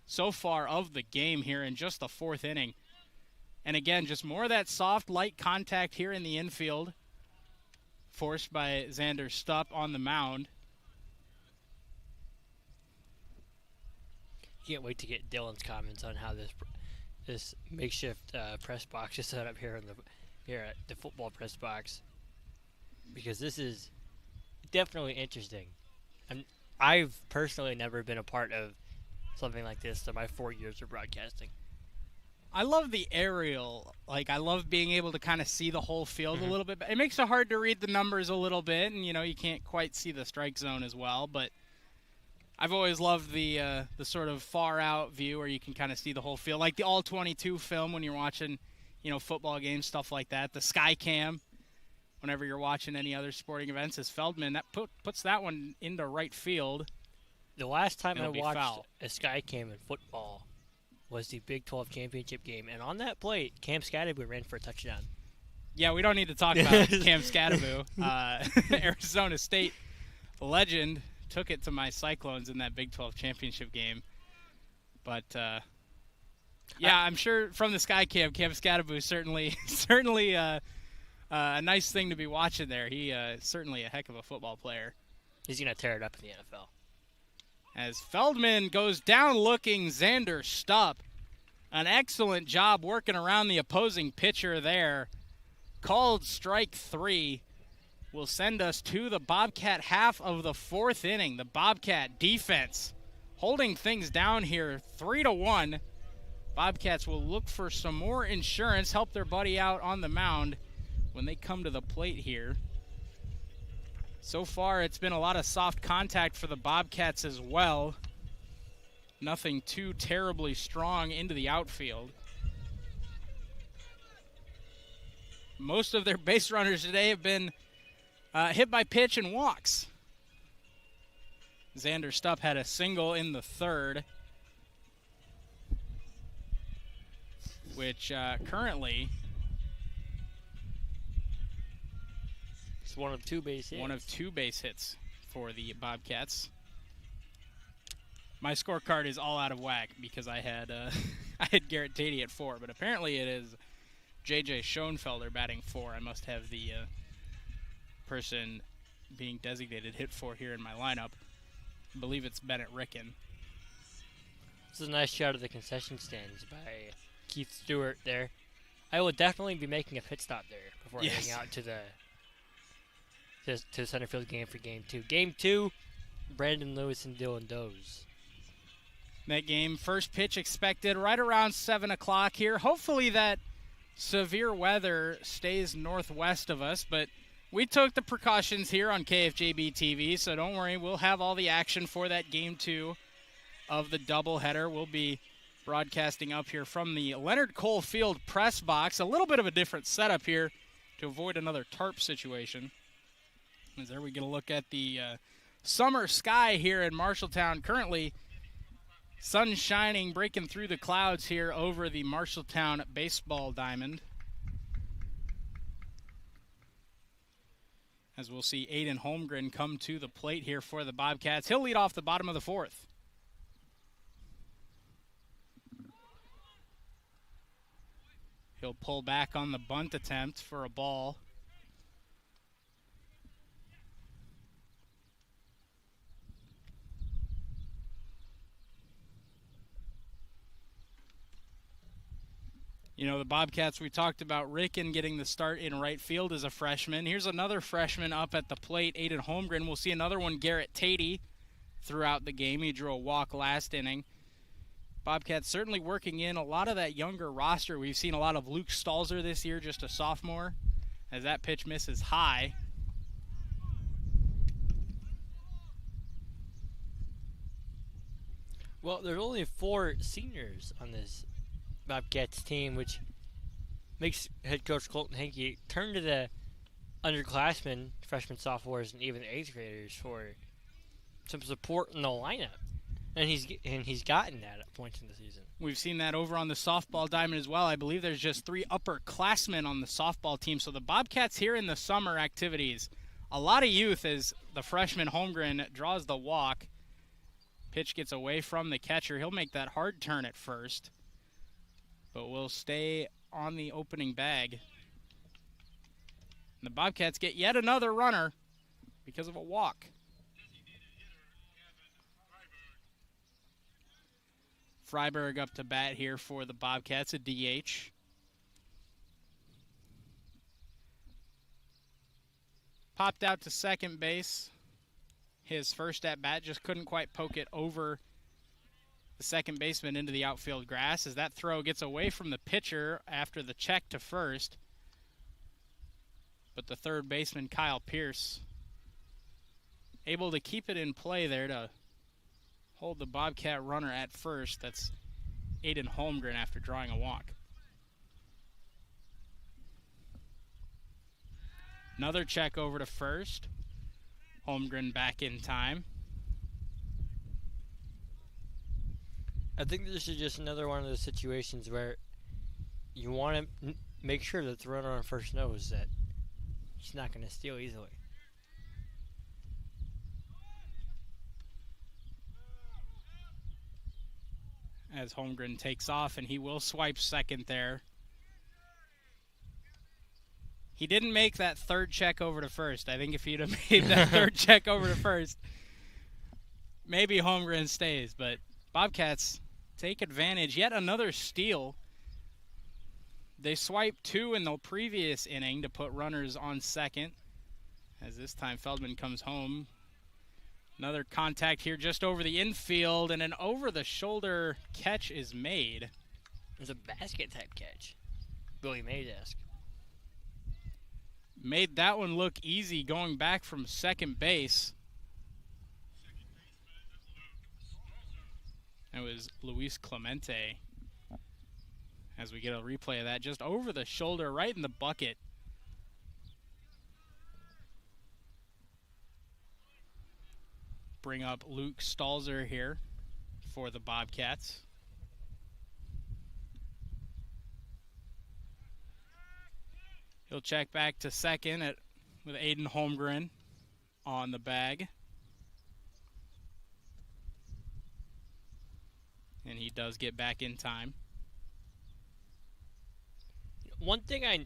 so far of the game here in just the 4th inning. And again, just more of that soft, light contact here in the infield, forced by Xander Stupp on the mound. Can't wait to get Dylan's comments on how this makeshift press box is set up here at the football press box, because this is definitely interesting. I've personally never been a part of something like this in my 4 years of broadcasting. I love the aerial. I love being able to kind of see the whole field a little bit. It makes it hard to read the numbers a little bit, and you can't quite see the strike zone as well, but I've always loved the sort of far out view where you can kind of see the whole field, like the all 22 film when you're watching, football games, stuff like that. The sky cam, whenever you're watching any other sporting events, as Feldman, that puts that one into right field. The last time I watched foul. a sky cam in football was the Big 12 championship game, and on that plate, Cam Scatterby ran for a touchdown. Yeah, we don't need to talk about Cam Scatterby, Arizona State legend. Took it to my Cyclones in that Big 12 championship game. But, I'm sure from the sky cam, Cam Scatterby certainly a nice thing to be watching there. He certainly a heck of a football player. He's going to tear it up in the NFL. As Feldman goes down looking, Xander Stupp. An excellent job working around the opposing pitcher there. Called strike 3. Will send us to the Bobcat half of the 4th inning. The Bobcat defense holding things down here 3-1. Bobcats will look for some more insurance, help their buddy out on the mound when they come to the plate here. So far, it's been a lot of soft contact for the Bobcats as well. Nothing too terribly strong into the outfield. Most of their base runners today have been hit by pitch and walks. Xander Stupp had a single in the 3rd, which currently It's one of 2 base hits. One of 2 base hits for the Bobcats. My scorecard is all out of whack because I had I had Garrett Tatey at 4, but apparently it is J.J. Schoenfelder batting 4. I must have the person being designated hit for here in my lineup. I believe it's Bennett Ricken. This is a nice shot of the concession stands by Keith Stewart there. I will definitely be making a pit stop there before heading out to the center field game for Game 2. Game 2, Brandon Lewis and Dylan Doze. That game, first pitch expected right around 7 o'clock here. Hopefully that severe weather stays northwest of us, but we took the precautions here on KFJB-TV, so don't worry. We'll have all the action for that Game 2 of the doubleheader. We'll be broadcasting up here from the Leonard Cole Field press box. A little bit of a different setup here to avoid another tarp situation. As there we get a look at the summer sky here in Marshalltown. Currently, sun shining, breaking through the clouds here over the Marshalltown baseball diamond. As we'll see Aiden Holmgren come to the plate here for the Bobcats. He'll lead off the bottom of the fourth. He'll pull back on the bunt attempt for a ball. You know, the Bobcats, we talked about Ricken getting the start in right field as a freshman. Here's another freshman up at the plate, Aiden Holmgren. We'll see another one, Garrett Tatey, throughout the game. He drew a walk last inning. Bobcats certainly working in a lot of that younger roster. We've seen a lot of Luke Stalzer this year, just a sophomore, as that pitch misses high. Well, there's only 4 seniors on this Bobcats team, which makes head coach Colton Hankey turn to the underclassmen, freshmen, sophomores, and even 8th graders for some support in the lineup. And he's gotten that at points in the season. We've seen that over on the softball diamond as well. I believe there's just 3 upperclassmen on the softball team. So the Bobcats here in the summer activities, a lot of youth as the freshman Holmgren draws the walk. Pitch gets away from the catcher. He'll make that hard turn at first, but will stay on the opening bag. And the Bobcats get yet another runner because of a walk. Freiberg up to bat here for the Bobcats, a DH. Popped out to second base. His first at bat just couldn't quite poke it over the second baseman into the outfield grass as that throw gets away from the pitcher after the check to first. But the third baseman, Kyle Pierce, able to keep it in play there to hold the Bobcat runner at first. That's Aiden Holmgren after drawing a walk. Another check over to first. Holmgren back in time. I think this is just another one of those situations where you want to make sure that the runner on first knows that he's not going to steal easily. As Holmgren takes off, and he will swipe second there. He didn't make that third check over to first. I think if he'd have made that third check over to first, maybe Holmgren stays. But Bobcats take advantage. Yet another steal. They swiped 2 in the previous inning to put runners on second, as this time Feldman comes home. Another contact here just over the infield, and an over-the-shoulder catch is made. It was a basket-type catch. Billy Mays-esque. Made that one look easy going back from second base. That was Luis Clemente. As we get a replay of that, just over the shoulder, right in the bucket. Bring up Luke Stalzer here for the Bobcats. He'll check back to second with Aiden Holmgren on the bag. And he does get back in time. One thing I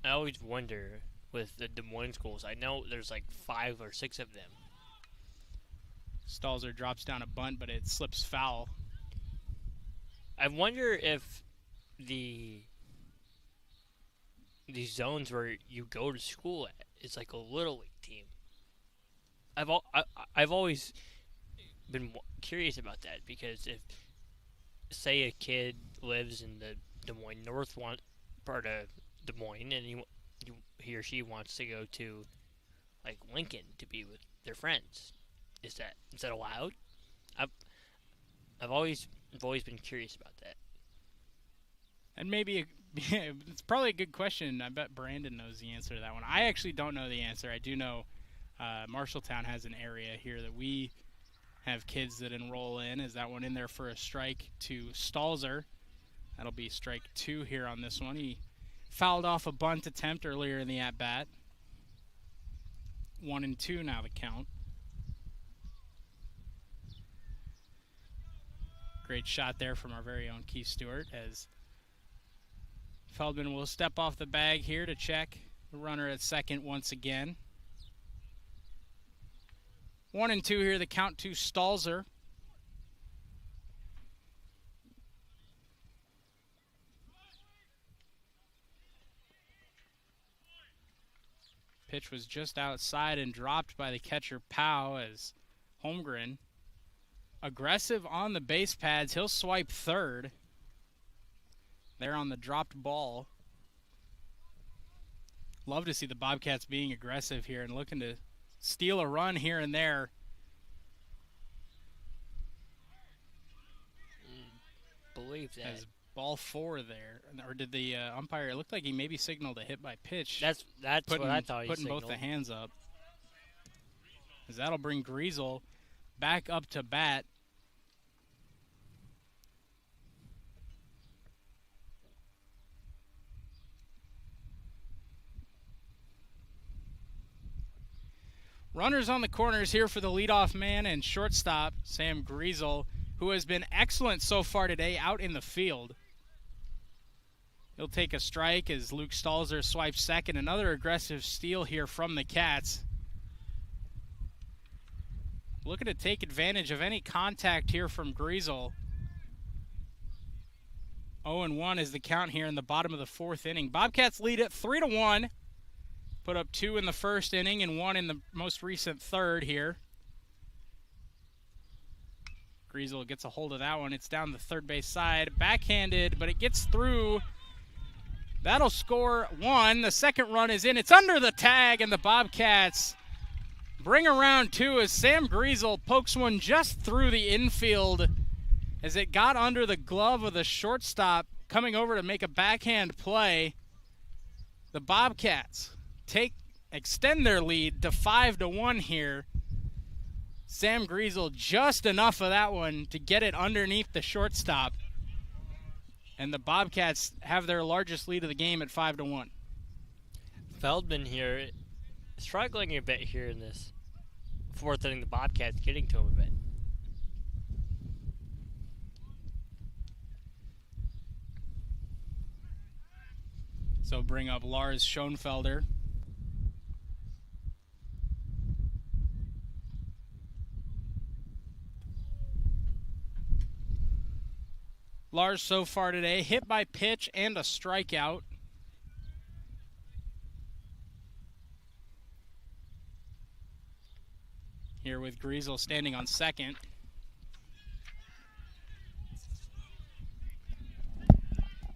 always wonder with the Des Moines schools. I know there's like 5 or 6 of them. Stalzer drops down a bunt, but it slips foul. I wonder if the zones where you go to school at is like a little league team. I've always been curious about that, because if, say, a kid lives in the Des Moines North part of Des Moines, and he or she wants to go to like Lincoln to be with their friends, is that allowed? I've always been curious about that. And maybe it's probably a good question. I bet Brandon knows the answer to that one. I actually don't know the answer. I do know Marshalltown has an area here that we have kids that enroll in. Is that one in there for a strike to Stalzer? That'll be strike 2 here on this one. He fouled off a bunt attempt earlier in the at-bat. 1-2 now the count. Great shot there from our very own Keith Stewart, as Feldman will step off the bag here to check the runner at second once again. 1-2 here, the count to Stalzer. Pitch was just outside and dropped by the catcher Powell, as Holmgren, aggressive on the base pads. He'll swipe third there on the dropped ball. Love to see the Bobcats being aggressive here and looking to steal a run here and there. Believe that. As ball 4 there, or did the umpire? It looked like he maybe signaled a hit by pitch. That's what I thought he putting signaled. both the hands up. As that'll bring Griesel back up to bat. Runners on the corners here for the leadoff man and shortstop, Sam Griesel, who has been excellent so far today out in the field. He'll take a strike as Luke Stalzer swipes second. Another aggressive steal here from the Cats. Looking to take advantage of any contact here from Griesel. 0-1 is the count here in the bottom of the 4th inning. Bobcats lead it 3-1. Put up 2 in the first inning and 1 in the most recent third here. Griesel gets a hold of that one. It's down the third base side. Backhanded, but it gets through. That'll score 1. The second run is in. It's under the tag, and the Bobcats bring around 2 as Sam Griesel pokes one just through the infield as it got under the glove of the shortstop coming over to make a backhand play. The Bobcats extend their lead to 5-1 here. Sam Griesel just enough of that one to get it underneath the shortstop. And the Bobcats have their largest lead of the game at 5-1. Feldman here struggling a bit here in this 4th inning. The Bobcats getting to him a bit. So bring up Lars Schoenfelder. Lars so far today, hit by pitch and a strikeout. Here with Griesel standing on second.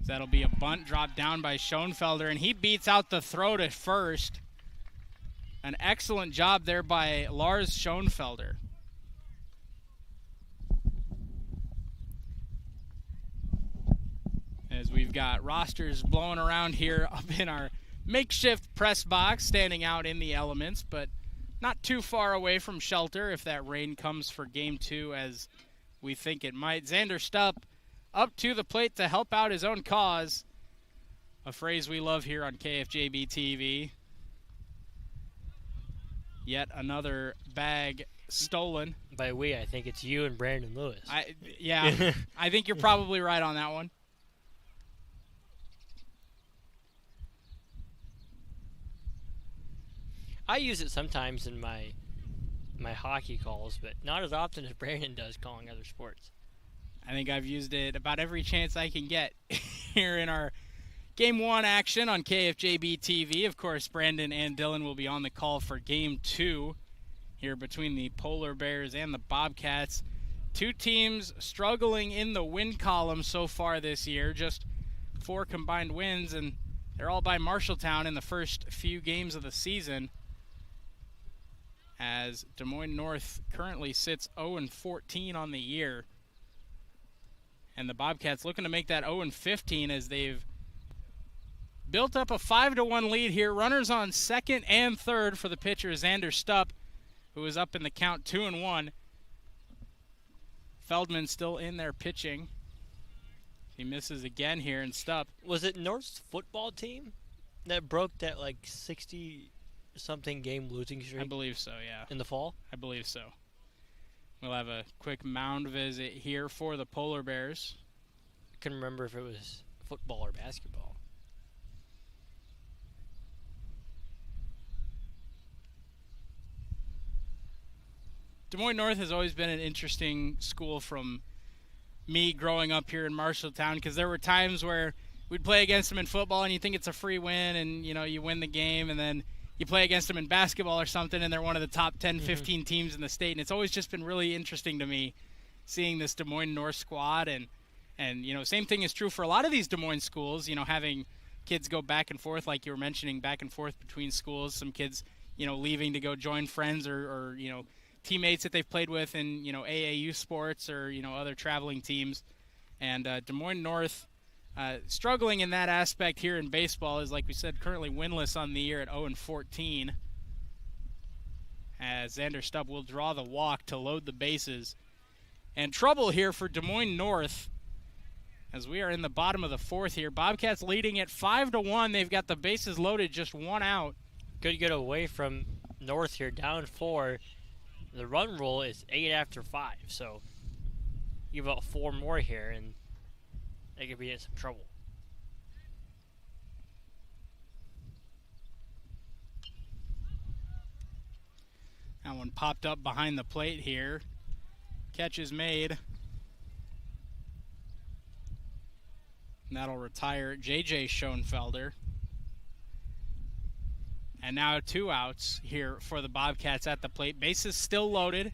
That'll be a bunt dropped down by Schoenfelder, and he beats out the throw to first. An excellent job there by Lars Schoenfelder. As we've got rosters blowing around here up in our makeshift press box, standing out in the elements, but not too far away from shelter if that rain comes for Game 2 as we think it might. Xander Stupp up to the plate to help out his own cause, a phrase we love here on KFJB-TV. Yet another bag stolen. By we, I think it's you and Brandon Lewis. Yeah, I think you're probably right on that one. I use it sometimes in my hockey calls, but not as often as Brandon does calling other sports. I think I've used it about every chance I can get here in our Game 1 action on KFJB-TV. Of course, Brandon and Dylan will be on the call for Game 2 here between the Polar Bears and the Bobcats. Two teams struggling in the win column so far this year. Just 4 combined wins, and they're all by Marshalltown in the first few games of the season, as Des Moines North currently sits 0-14 on the year. And the Bobcats looking to make that 0-15 as they've built up a 5-1 lead here. Runners on second and third for the pitcher, Xander Stupp, who is up in the count 2-1. Feldman still in there pitching. He misses again here, and Stupp. Was it North's football team that broke that 60-something game losing streak? I believe so, yeah. In the fall? I believe so. We'll have a quick mound visit here for the Polar Bears. I couldn't remember if it was football or basketball. Des Moines North has always been an interesting school from me growing up here in Marshalltown, because there were times where we'd play against them in football and you think it's a free win and you win the game, and then you play against them in basketball or something and they're one of the top 10, 15 teams in the state. And it's always just been really interesting to me seeing this Des Moines North squad. And same thing is true for a lot of these Des Moines schools, having kids go back and forth, like you were mentioning, back and forth between schools. Some kids, leaving to go join friends or teammates that they've played with in, AAU sports or, other traveling teams. And Des Moines North struggling in that aspect here in baseball is, like we said, currently winless on the year at 0-14. As Xander Stupp will draw the walk to load the bases. And trouble here for Des Moines North as we are in the bottom of the fourth here. Bobcats leading at 5-1. They've got the bases loaded, just 1 out. Good get away from North here, down 4. The run rule is 8 after 5, so give about 4 more here, and they could be in some trouble. That one popped up behind the plate here. Catch is made. And that'll retire J.J. Schoenfelder. And now 2 outs here for the Bobcats at the plate. Bases still loaded.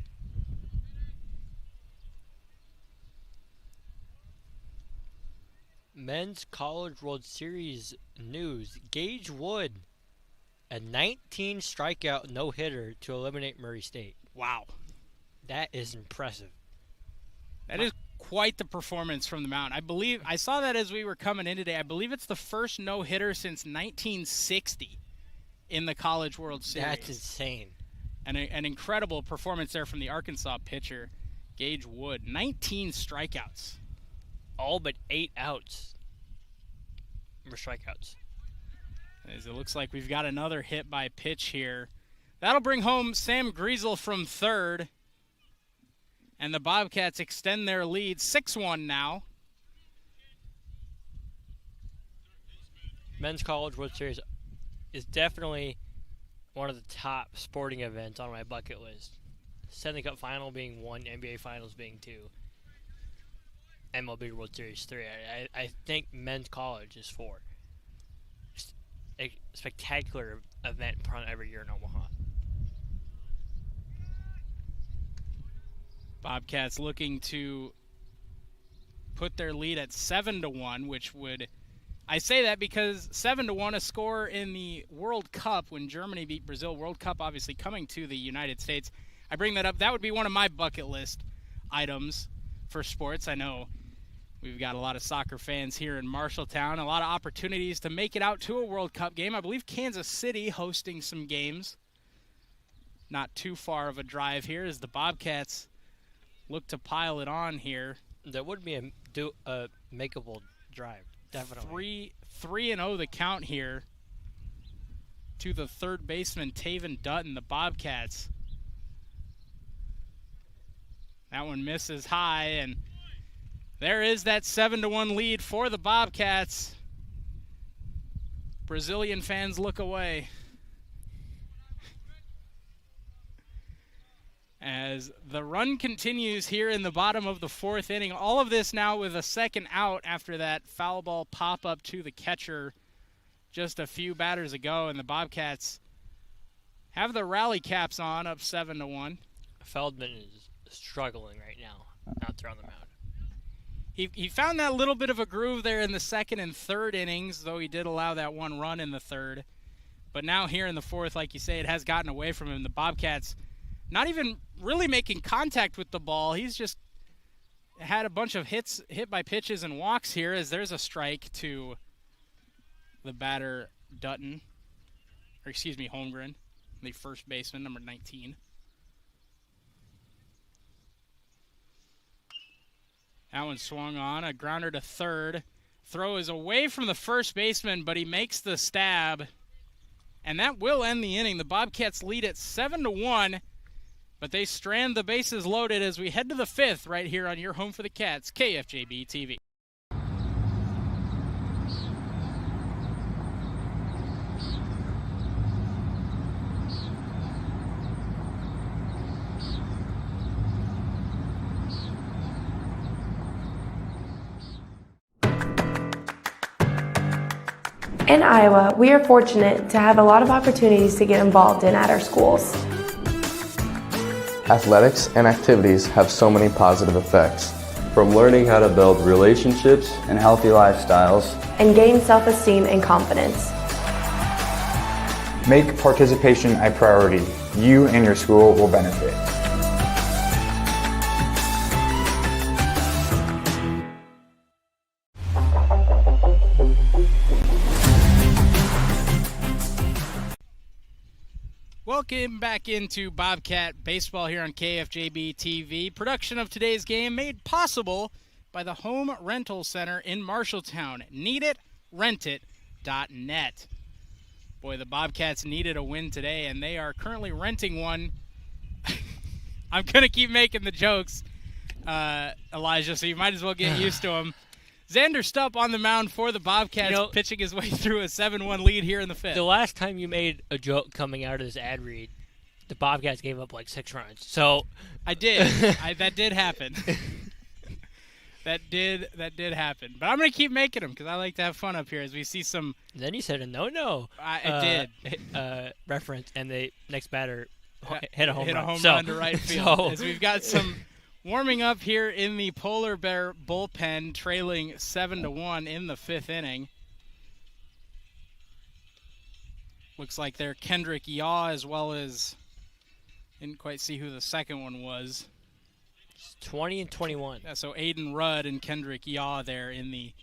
Men's College World Series news. Gage Wood, a 19 strikeout no-hitter to eliminate Murray State. Wow. That is impressive. That is quite the performance from the mound. I saw that as we were coming in today. I believe it's the first no-hitter since 1960 in the College World Series. That's insane. And an incredible performance there from the Arkansas pitcher, Gage Wood. 19 strikeouts. All but 8 outs were strikeouts. As it looks like we've got another hit by pitch here. That'll bring home Sam Griesel from third. And the Bobcats extend their lead 6-1 now. Men's College World Series is definitely one of the top sporting events on my bucket list. Stanley Cup Final being 1, NBA Finals being 2. MLB World Series 3. I think men's college is 4. Just a spectacular event put on every year in Omaha. Bobcats looking to put their lead at 7-1, which would, I say that because 7-1, a score in the World Cup when Germany beat Brazil. World Cup obviously coming to the United States. I bring that up. That would be one of my bucket list items for sports. I know we've got a lot of soccer fans here in Marshalltown, a lot of opportunities to make it out to a World Cup game. I believe Kansas City hosting some games. Not too far of a drive here as the Bobcats look to pile it on here. That would be a makeable drive, definitely. 3-0 the count here to the third baseman, Taven Dutton, the Bobcats. That one misses high, and there is that 7-1 lead for the Bobcats. Brazilian fans look away. as the run continues here in the bottom of the 4th inning. All of this now with a second out after that foul ball pop-up to the catcher just a few batters ago, and the Bobcats have the rally caps on, up 7-1. Feldman is struggling right now out there on the mound. He found that little bit of a groove there in the 2nd and 3rd innings, though he did allow that one run in the 3rd. But now here in the 4th, like you say, it has gotten away from him. The Bobcats not even really making contact with the ball. He's just had a bunch of hit by pitches and walks here, as there's a strike to the batter Holmgren, the first baseman, number 19. That one swung on, a grounder to 3rd. Throw is away from the first baseman, but he makes the stab, and that will end the inning. The Bobcats lead at 7-1, but they strand the bases loaded as we head to the 5th right here on your home for the Cats, KFJB-TV. In Iowa, we are fortunate to have a lot of opportunities to get involved in at our schools. Athletics and activities have so many positive effects. From learning how to build relationships and healthy lifestyles. And gain self-esteem and confidence. Make participation a priority. You and your school will benefit. Welcome back into Bobcat Baseball here on KFJB-TV. Production of today's game made possible by the Home Rental Center in Marshalltown. NeedItRentIt.net. Boy, the Bobcats needed a win today, and they are currently renting one. I'm going to keep making the jokes, Elijah, so you might as well get used to them. Xander Stupp on the mound for the Bobcats, pitching his way through a 7-1 lead here in the 5th. The last time you made a joke coming out of this ad read, the Bobcats gave up like 6 runs. So I did. That did happen. That did happen. But I'm going to keep making them because I like to have fun up here as we see some. Then you said a no-no. I did. Reference, and the next batter hit a home run. Run to right field. As we've got some warming up here in the Polar Bear bullpen, trailing 7-1 in the 5th inning. Looks like they're Kendrick Yaw, as well as, didn't quite see who the second one was. 20 and 21. Yeah, so Aiden Rudd and Kendrick Yaw there in the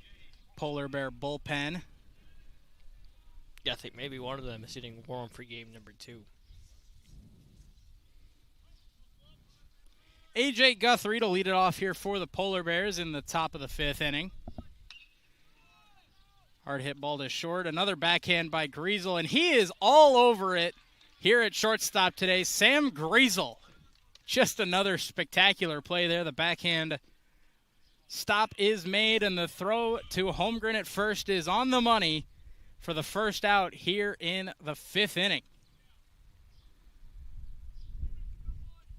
Polar Bear bullpen. Yeah, I think maybe one of them is hitting warm for game number 2. A.J. Guthrie to lead it off here for the Polar Bears in the top of the 5th inning. Hard hit ball to short. Another backhand by Griesel, and he is all over it here at shortstop today. Sam Griesel. Just another spectacular play there. The backhand stop is made, and the throw to Holmgren at first is on the money for the first out here in the 5th inning.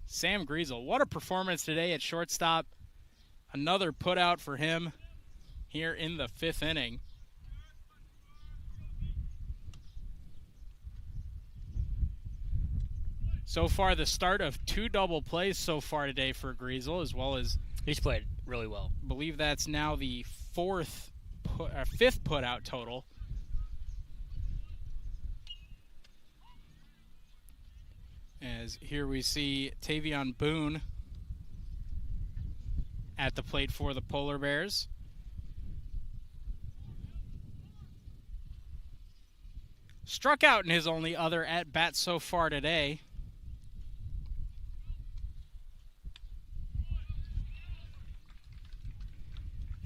Sam Griesel, what a performance today at shortstop. Another put out for him here in the 5th inning. So far, the start of 2 double plays so far today for Griesel, as well as he's played really well. I believe that's now the 5th put out total. As here we see Tavion Boone at the plate for the Polar Bears. Struck out in his only other at-bat so far today.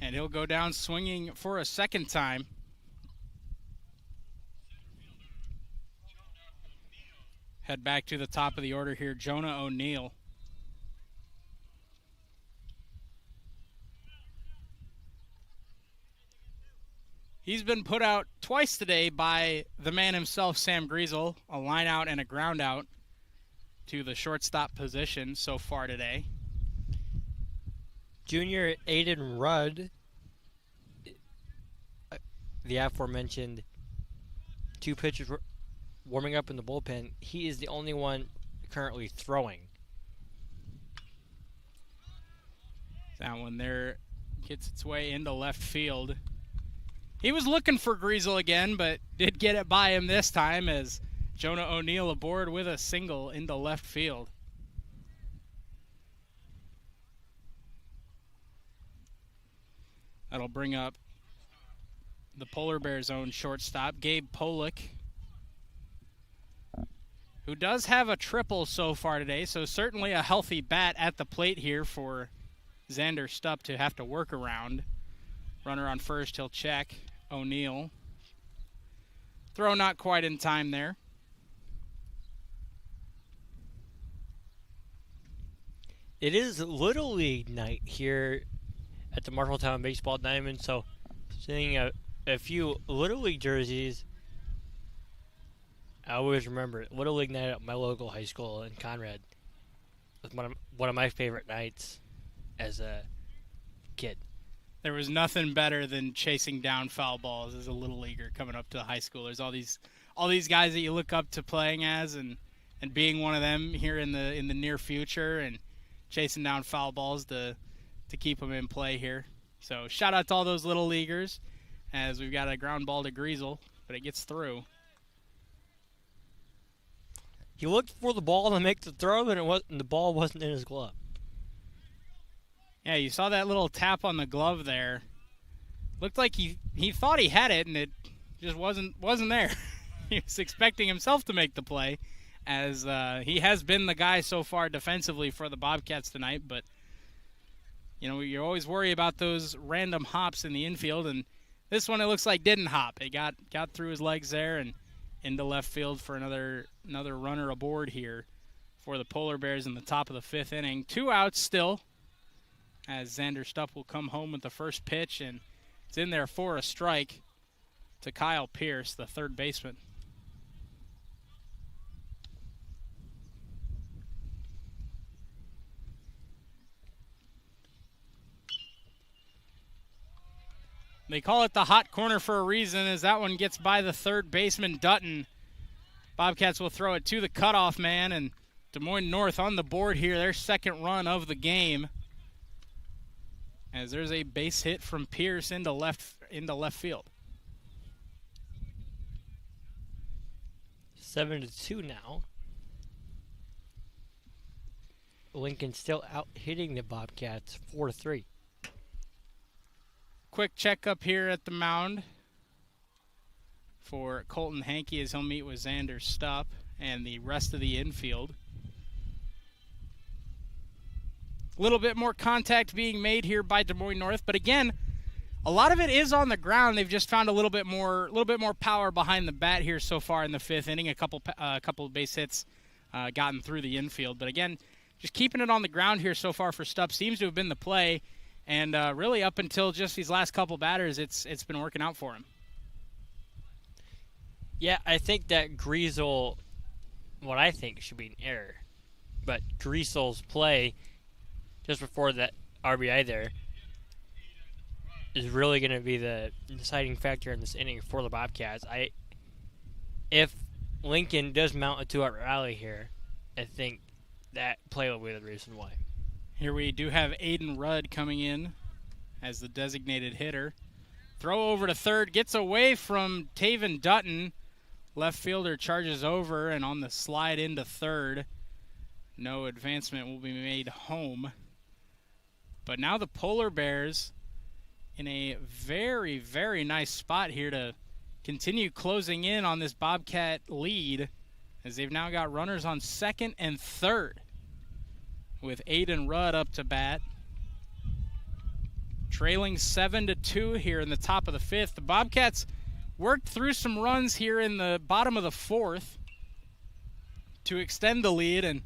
And he'll go down swinging for a second time. Head back to the top of the order here, Jonah O'Neill. He's been put out twice today by the man himself, Sam Griesel, a line out and a ground out. to the shortstop position so far today. Junior Aiden Rudd, the aforementioned 2 pitchers warming up in the bullpen, he is the only one currently throwing. That one there gets its way into left field. He was looking for Griesel again, but did get it by him this time as Jonah O'Neill aboard with a single into left field. That'll bring up the Polar Bears' own shortstop, Gabe Polick, who does have a triple so far today, so certainly a healthy bat at the plate here for Xander Stupp to have to work around. Runner on first, he'll check. O'Neill. Throw not quite in time there. It is Little League night here at the Marshalltown Baseball Diamond, so seeing a few Little League jerseys. I always remember it. Little League night at my local high school in Conrad was one of my favorite nights as a kid. There was nothing better than chasing down foul balls as a little leaguer coming up to the high school. There's all these guys that you look up to playing as, and being one of them here in the near future, and chasing down foul balls to keep them in play here. So shout out to all those little leaguers, as we've got a ground ball to Griesel, but it gets through. He looked for the ball to make the throw, and the ball wasn't in his glove. Yeah, you saw that little tap on the glove there. Looked like he thought he had it, and it just wasn't there. He was expecting himself to make the play, as he has been the guy so far defensively for the Bobcats tonight. But you know, you always worry about those random hops in the infield, and this one it looks like didn't hop. It got through his legs there and into left field for another runner aboard here for the Polar Bears in the top of the 5th inning. 2 outs still, as Xander Stupp will come home with the first pitch, and it's in there for a strike to Kyle Pierce, the third baseman. They call it the hot corner for a reason, as that one gets by the third baseman, Dutton. Bobcats will throw it to the cutoff man, and Des Moines North on the board here, their second run of the game, as there's a base hit from Pierce into left field. 7-2 now. Lincoln still out hitting the Bobcats 4-3. Quick checkup here at the mound for Colton Hankey as he'll meet with Xander Stupp and the rest of the infield. A little bit more contact being made here by Des Moines North, but again, a lot of it is on the ground. They've just found a little bit more power behind the bat here so far in the 5th inning. A couple of base hits gotten through the infield, but again, just keeping it on the ground here so far for Stupp seems to have been the play. And really up until just these last couple batters, it's been working out for him. Yeah, I think that Griesel, what I think should be an error, but Griesel's play just before that RBI there is really going to be the deciding factor in this inning for the Bobcats. If Lincoln does mount a 2-out rally here, I think that play will be the reason why. Here we do have Aiden Rudd coming in as the designated hitter. Throw over to third, gets away from Taven Dutton. Left fielder charges over, and on the slide into third, no advancement will be made home. But now the Polar Bears in a very, very nice spot here to continue closing in on this Bobcat lead, as they've now got runners on second and third, with Aiden Rudd up to bat. Trailing 7-2 here in the top of the 5th. The Bobcats worked through some runs here in the bottom of the 4th to extend the lead, and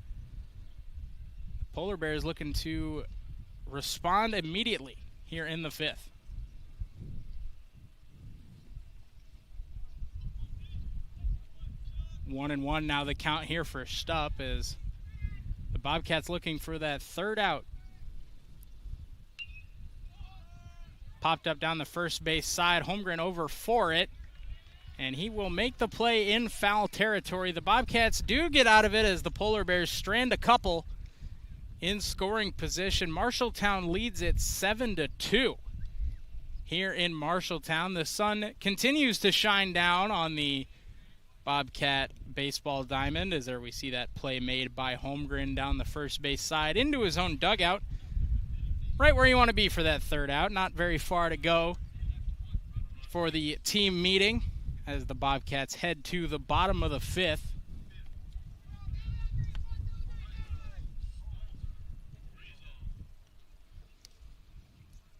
the Polar Bears looking to respond immediately here in the 5th. 1-1 now the count here for Stupp, as Bobcats looking for that third out. Popped up down the first base side. Holmgren over for it. And he will make the play in foul territory. The Bobcats do get out of it as the Polar Bears strand a couple in scoring position. Marshalltown leads it 7-2. Here in Marshalltown, the sun continues to shine down on the Bobcat baseball diamond as there we see that play made by Holmgren down the first base side into his own dugout. Right where you want to be for that third out. Not very far to go for the team meeting as the Bobcats head to the bottom of the fifth.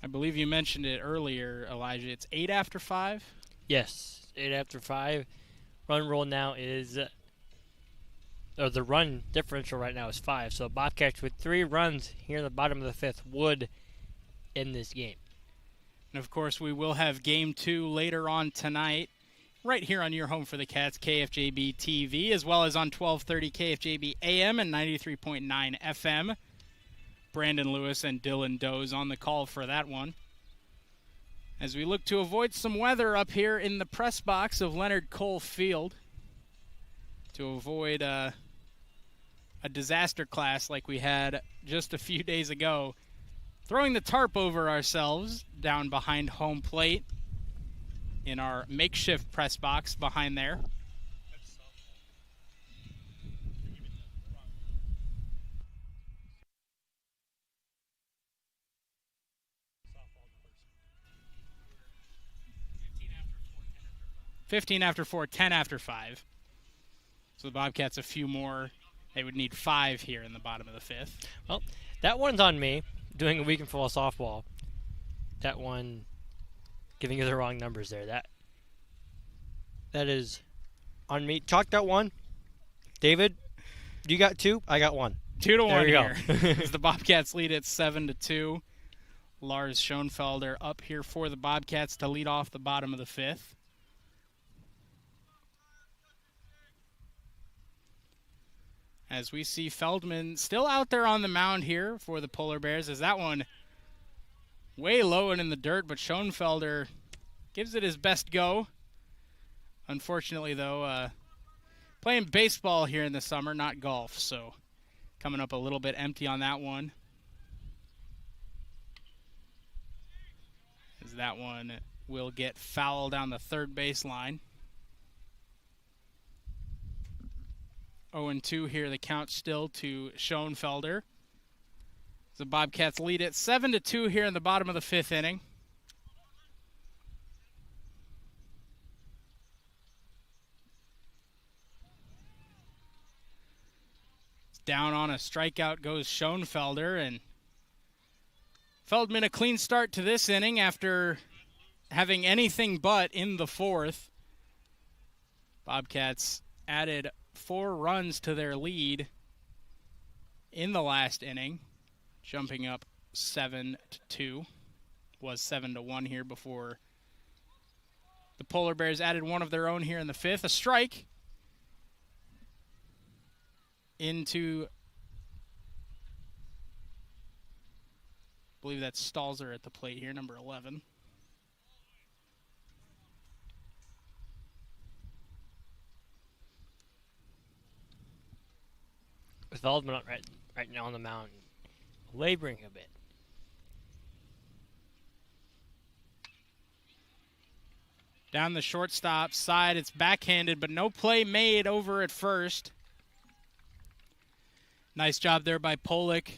I believe you mentioned it earlier, Elijah. It's 8 after 5? Yes, 8 after 5. Run roll now is, or the run differential right now is 5. So Bobcats with 3 runs here in the bottom of the fifth would end this game. And of course, we will have game 2 later on tonight, right here on your home for the Cats, KFJB-TV, as well as on 1230 KFJB AM and 93.9 FM. Brandon Lewis and Dylan Doze on the call for that one. As we look to avoid some weather up here in the press box of Leonard Cole Field, to avoid a disaster class like we had just a few days ago, throwing the tarp over ourselves down behind home plate in our makeshift press box behind there. 15 after 4, 10 after 5. So the Bobcats a few more. They would need 5 here in the bottom of the fifth. Well, that one's on me, doing a weekend full of softball. That one, giving you the wrong numbers there. That is on me. Chalk that one. David, you got 2? I got 1. 2-1 here. As the Bobcats lead at 7-2. Lars Schoenfelder up here for the Bobcats to lead off the bottom of the fifth. As we see Feldman still out there on the mound here for the Polar Bears, as that one way low and in the dirt, but Schoenfelder gives it his best go. Unfortunately, though, playing baseball here in the summer, not golf, so coming up a little bit empty on that one. As that one will get foul down the third baseline. 0-2 here, the count still to Schoenfelder. The Bobcats lead it 7-2 here in the bottom of the fifth inning. Down on a strikeout goes Schoenfelder, and Feldman a clean start to this inning after having anything but in the fourth. Bobcats added 4 runs to their lead in the last inning, jumping up 7-2. Was 7-1 here before the Polar Bears added one of their own here in the fifth. A strike into, I believe that's Stalzer at the plate here, number 11. With Feldman right now on the mound, laboring a bit. Down the shortstop side, it's backhanded, but no play made over at first. Nice job there by Pollock.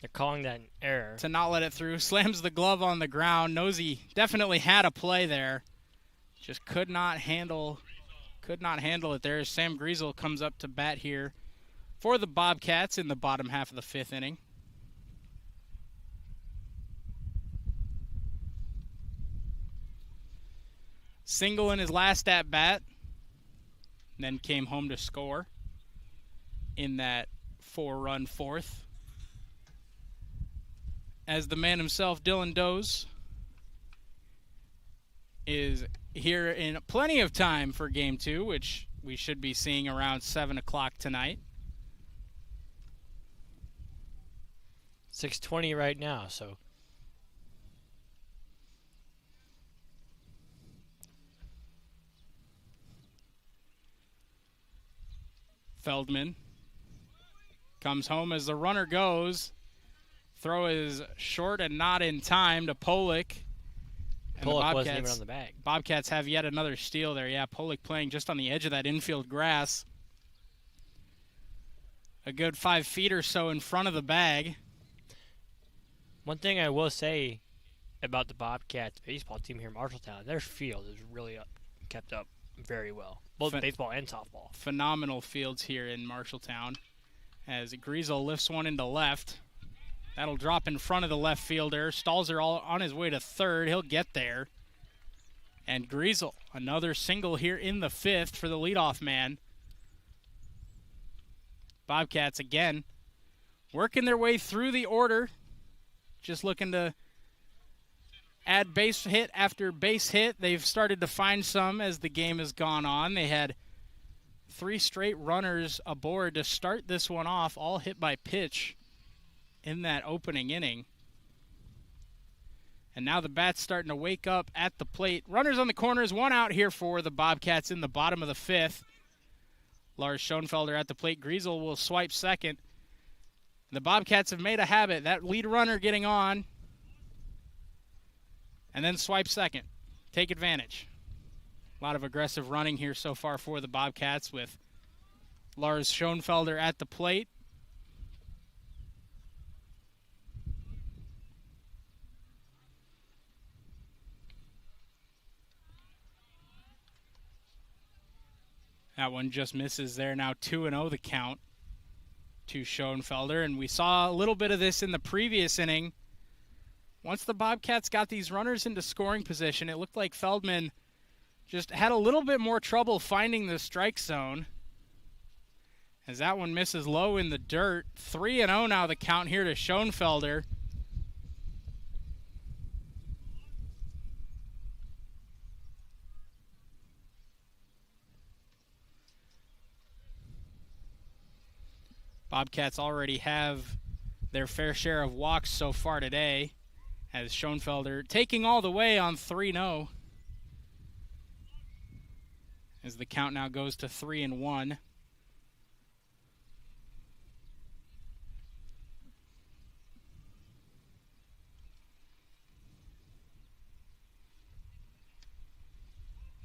They're calling that an error. To not let it through. Slams the glove on the ground. Knows he definitely had a play there. Just could not handle it there. Sam Griesel comes up to bat here for the Bobcats in the bottom half of the fifth inning. Single in his last at-bat, then came home to score in that 4-run fourth. As the man himself, Dylan Doze, is here in plenty of time for Game 2, which we should be seeing around 7 o'clock tonight. 6:20 right now, so Feldman comes home as the runner goes. Throw is short and not in time to Pollock. And Pollock wasn't even on the bag. Bobcats have yet another steal there. Yeah, Pollock playing just on the edge of that infield grass. A good 5 feet or so in front of the bag. One thing I will say about the Bobcats baseball team here in Marshalltown, their field is really kept up very well, both baseball and softball. Phenomenal fields here in Marshalltown. As Griesel lifts one into left. That'll drop in front of the left fielder. Stalzer all on his way to third. He'll get there. And Griesel, another single here in the 5th for the leadoff man. Bobcats again working their way through the order. Just looking to add base hit after base hit. They've started to find some as the game has gone on. They had 3 straight runners aboard to start this one off, all hit by pitch in that opening inning. And now the bat's starting to wake up at the plate. Runners on the corners, 1 out here for the Bobcats in the bottom of the 5th. Lars Schoenfelder at the plate. Griesel will swipe second. The Bobcats have made a habit, that lead runner getting on, and then swipe second. Take advantage. A lot of aggressive running here so far for the Bobcats with Lars Schoenfelder at the plate. That one just misses there. Now 2-0 the count to Schoenfelder. And we saw a little bit of this in the previous inning. Once the Bobcats got these runners into scoring position, it looked like Feldman just had a little bit more trouble finding the strike zone. As that one misses low in the dirt. 3-0 now the count here to Schoenfelder. Bobcats already have their fair share of walks so far today, as Schoenfelder taking all the way on 3-0. As the count now goes to 3-1.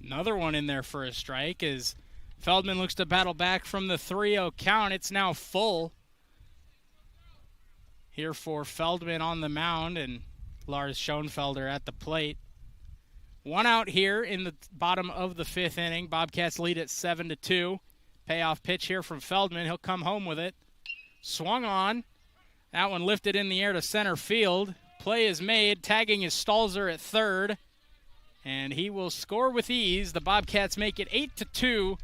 Another one in there for a strike as Feldman looks to battle back from the 3-0 count. It's now full here for Feldman on the mound and Lars Schoenfelder at the plate. 1 out here in the bottom of the 5th inning. Bobcats lead at 7-2. Payoff pitch here from Feldman. He'll come home with it. Swung on. That one lifted in the air to center field. Play is made. Tagging is Stalzer at third. And he will score with ease. The Bobcats make it 8-2.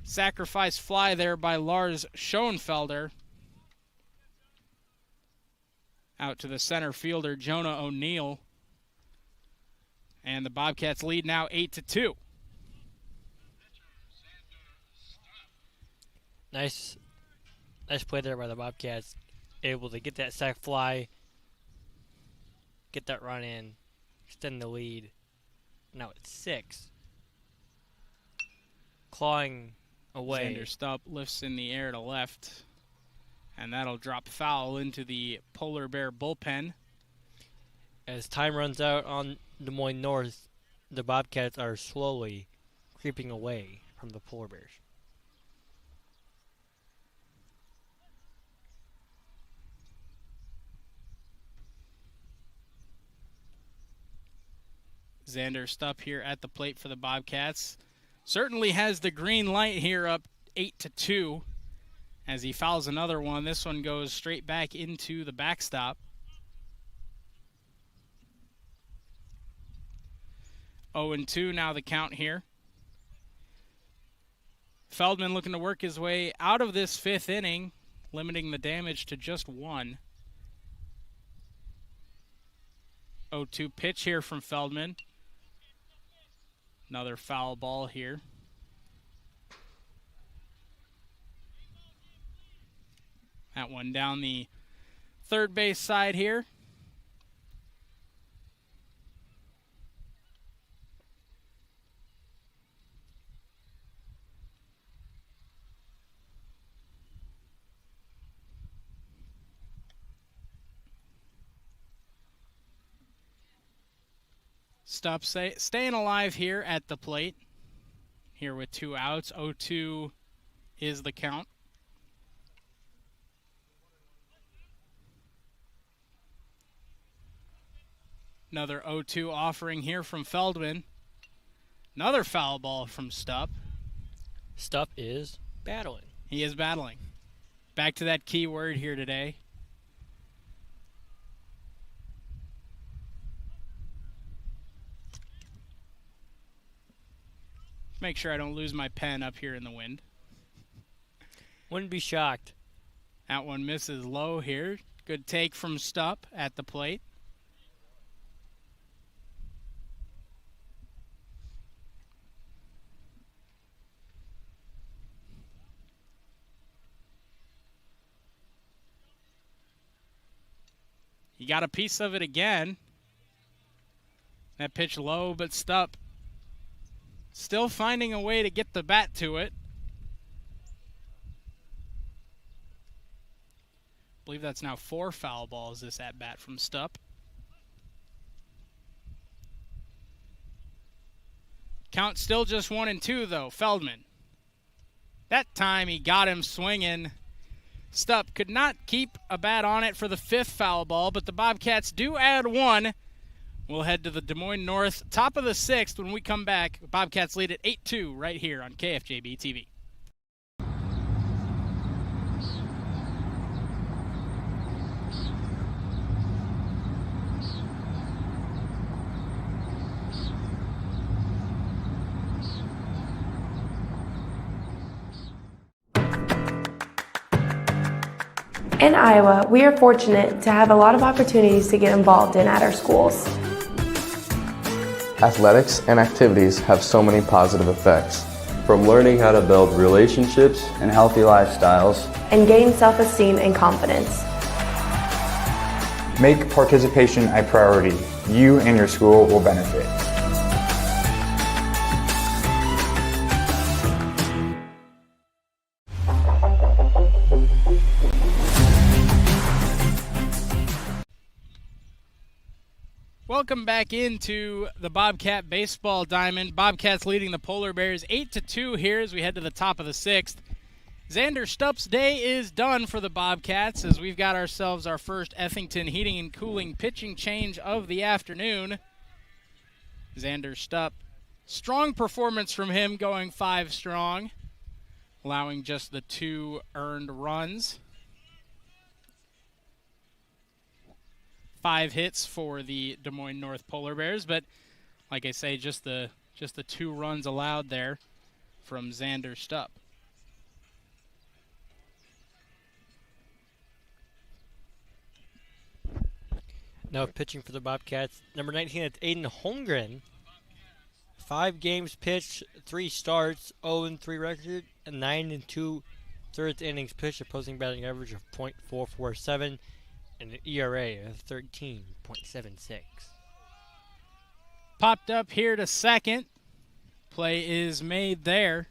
Sacrifice fly there by Lars Schoenfelder. Out to the center fielder, Jonah O'Neill. And the Bobcats lead now 8-2. Nice play there by the Bobcats. Able to get that sac fly, get that run in, extend the lead. Now it's 6. Clawing away. Xander Stupp lifts in the air to left. And that'll drop foul into the Polar Bear bullpen. As time runs out on Des Moines North, the Bobcats are slowly creeping away from the Polar Bears. Xander Stupp here at the plate for the Bobcats. Certainly has the green light here, up 8-2 as he fouls another one. This one goes straight back into the backstop. 0-2 now the count here. Feldman looking to work his way out of this 5th inning, limiting the damage to just 1. 0-2 pitch here from Feldman. Another foul ball here. That one down the third base side here. Stupp staying alive here at the plate. Here with 2 outs. 0-2 is the count. Another 0-2 offering here from Feldman. Another foul ball from Stupp. Stupp is battling. He is battling. Back to that key word here today. Make sure I don't lose my pen up here in the wind. Wouldn't be shocked. That one misses low here. Good take from Stupp at the plate. He got a piece of it again. That pitch low, but Stupp still finding a way to get the bat to it. I believe that's now 4 foul balls this at bat from Stupp. Count still just 1-2 though. Feldman. That time he got him swinging. Stupp could not keep a bat on it for the 5th foul ball, but the Bobcats do add 1. We'll head to the Des Moines North, top of the 6th when we come back. Bobcats lead at 8-2 right here on KFJB-TV. In Iowa, we are fortunate to have a lot of opportunities to get involved in at our schools. Athletics and activities have so many positive effects. From learning how to build relationships And healthy lifestyles. And gain self-esteem and confidence. Make participation a priority. You and your school will benefit. Welcome back into the Bobcat baseball diamond. Bobcats leading the Polar Bears 8-2 here as we head to the top of the 6th. Xander Stupp's day is done for the Bobcats as we've got ourselves our first Effington Heating and Cooling pitching change of the afternoon. Xander Stupp, strong performance from him, going 5 strong, allowing just the 2 earned runs. 5 hits for the Des Moines North Polar Bears, but like I say, just the 2 runs allowed there from Xander Stupp. Now pitching for the Bobcats, number 19, it's Aiden Holmgren. 5 games pitched, 3 starts, 0-3 record, and 9-2 third innings pitched, opposing batting average of .447. And an ERA of 13.76. Popped up here to second. Play is made there.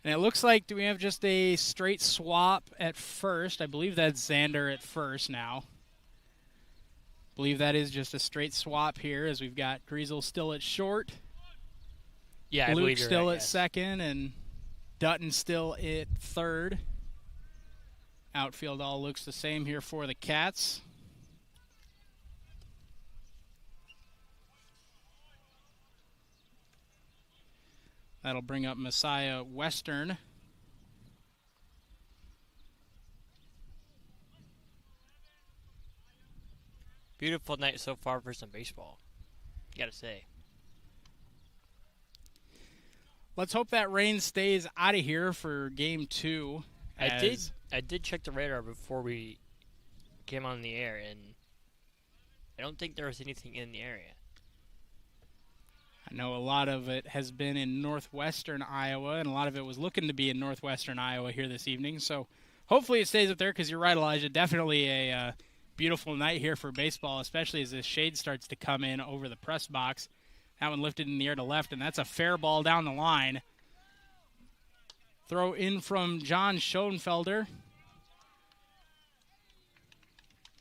And it looks like, do we have just a straight swap at first? I believe that's Xander at first now. I believe that is just a straight swap here as we've got Griesel still at short. Yeah, I Luke believe you're still right, at yes. second and Dutton still at third. Outfield all looks the same here for the Cats. That'll bring up Messiah Western. Beautiful night so far for some baseball, gotta say. Let's hope that rain stays out of here for game 2. I did check the radar before we came on the air, and I don't think there was anything in the area. I know a lot of it has been in northwestern Iowa, and a lot of it was looking to be in northwestern Iowa here this evening. So hopefully it stays up there because you're right, Elijah. Definitely a beautiful night here for baseball, especially as this shade starts to come in over the press box. That one lifted in the air to left, and that's a fair ball down the line. Throw in from John Schoenfelder.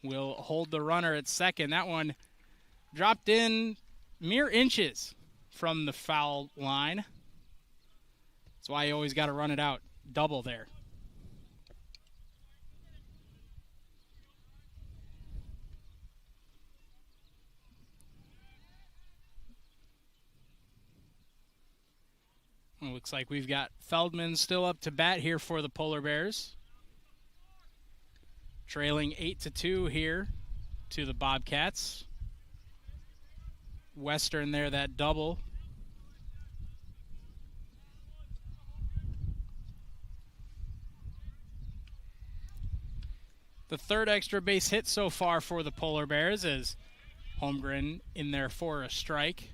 Will hold the runner at second. That one dropped in mere inches from the foul line. That's why you always got to run it out. Double there. It looks like we've got Feldman still up to bat here for the Polar Bears. Trailing 8-2 here to the Bobcats. Western there, that double. The third extra base hit so far for the Polar Bears as Holmgren in there for a strike.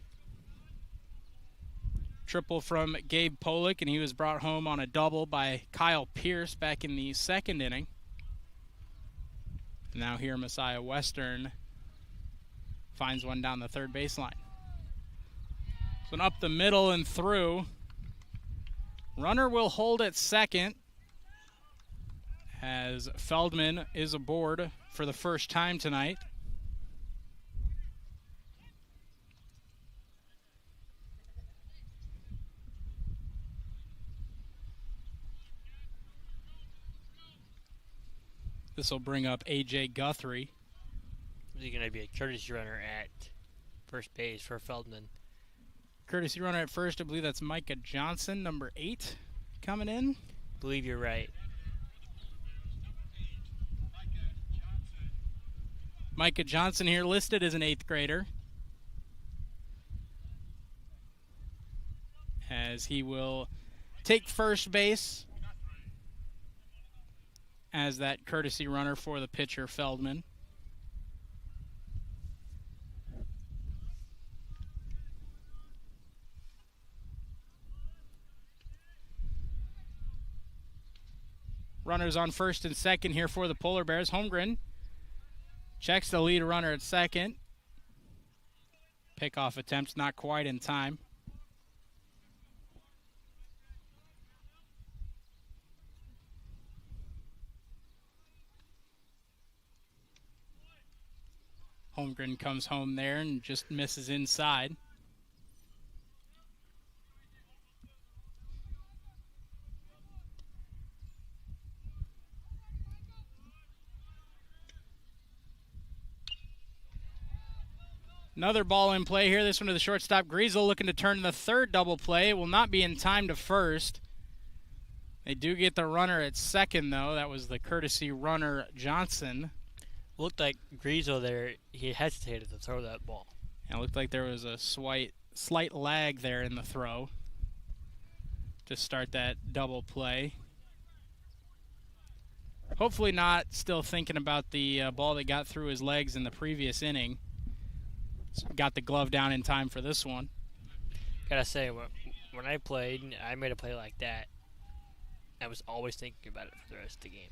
Triple from Gabe Polick, and he was brought home on a double by Kyle Pierce back in the second inning. Now here Messiah Western finds one down the third baseline. So up the middle and through. Runner will hold at second as Feldman is aboard for the first time tonight. This will bring up A.J. Guthrie. Is he going to be a courtesy runner at first base for Feldman? Courtesy runner at first, I believe that's Micah Johnson, number 8, coming in. Believe you're right. Micah Johnson here listed as an 8th grader, as he will take first base as that courtesy runner for the pitcher Feldman. Runners on first and second here for the Polar Bears. Holmgren checks the lead runner at second. Pickoff attempts not quite in time. Holmgren comes home there and just misses inside. Another ball in play here. This one to the shortstop. Griesel looking to turn the third double play. It will not be in time to first. They do get the runner at second, though. That was the courtesy runner Johnson. Looked like Griesel there, he hesitated to throw that ball. And it looked like there was a slight lag there in the throw to start that double play. Hopefully not still thinking about the ball that got through his legs in the previous inning. Got the glove down in time for this one. Gotta say, when I played, I made a play like that. I was always thinking about it for the rest of the game.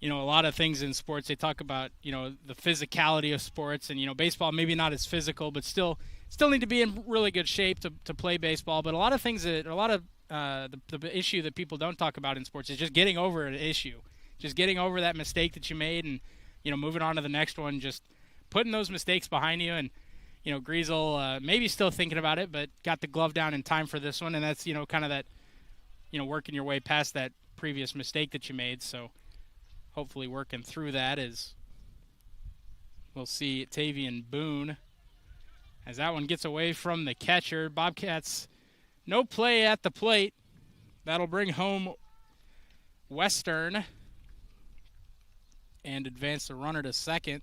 You know, a lot of things in sports, they talk about, you know, the physicality of sports. And, you know, baseball maybe not as physical, but still need to be in really good shape to play baseball. But a lot of things, the issue that people don't talk about in sports is just getting over an issue. Just getting over that mistake that you made and, you know, moving on to the next one, just putting those mistakes behind you. And, you know, Griesel maybe still thinking about it, but got the glove down in time for this one. And that's, you know, kind of that, you know, working your way past that previous mistake that you made. So hopefully working through that as we'll see Tavian Boone as that one gets away from the catcher. Bobcats, no play at the plate. That'll bring home Western and advance the runner to second.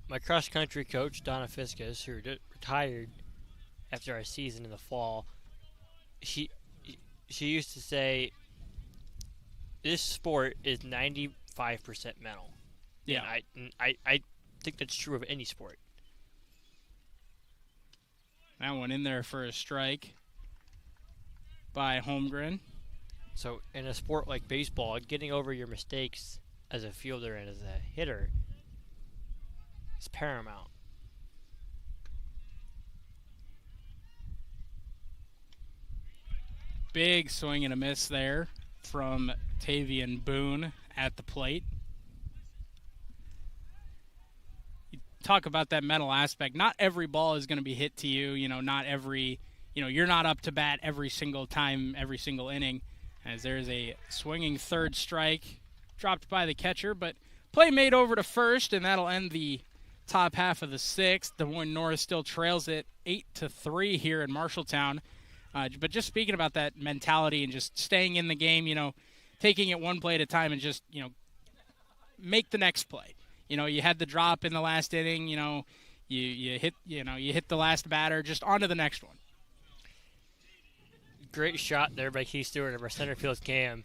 My cross-country coach, Donna Fiskus, who retired after our season in the fall, she used to say, this sport is 95% mental. Yeah. And I think that's true of any sport. That one in there for a strike. by Holmgren. So in a sport like baseball, getting over your mistakes as a fielder and as a hitter is paramount. Big swing and a miss there from Tavian Boone at the plate. You talk about that mental aspect. Not every ball is going to be hit to you. Not every, you're not up to bat every single time, every single inning. As there's a swinging third strike dropped by the catcher, but play made over to first, and that'll end the top half of the sixth. Des Moines North still trails it 8-3 here in Marshalltown. But just speaking about that mentality and just staying in the game, taking it one play at a time and just, make the next play. You had the drop in the last inning, you hit the last batter, just on to the next one. Great shot there by Keith Stewart of our center field cam.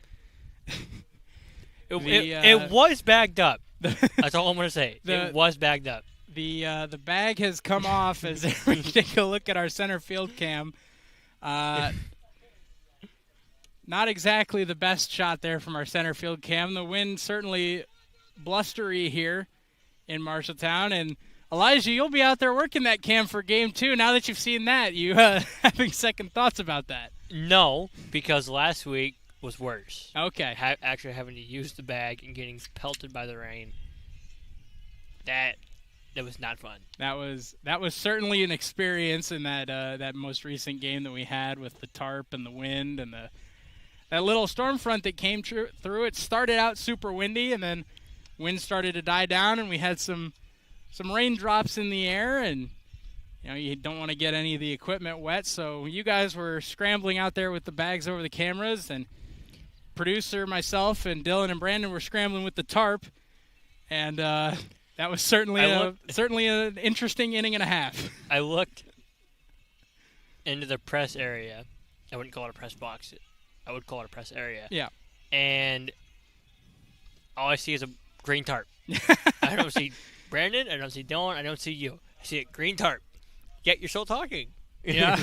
It was bagged up. That's all I'm going to say. It was bagged up. The bag has come off as we take a look at our center field cam. Not exactly the best shot there from our center field cam. The wind certainly blustery here in Marshalltown. And Elijah, you'll be out there working that cam for game 2. Now that you've seen that, you having second thoughts about that? No, because last week was worse. Okay. Actually having to use the bag and getting pelted by the rain. That was not fun. That was certainly an experience in that most recent game that we had with the tarp and the wind and that little storm front that came through. It started out super windy, and then wind started to die down, and we had some raindrops in the air, and you don't want to get any of the equipment wet, so you guys were scrambling out there with the bags over the cameras, and producer, myself, and Dylan and Brandon were scrambling with the tarp, and that was certainly an interesting inning and a half. I looked into the press area. I wouldn't call it a press box. I would call it a press area. Yeah. And all I see is a green tarp. I don't see Brandon. I don't see Dylan. I don't see you. I see a green tarp. Yet you're still talking. Yeah.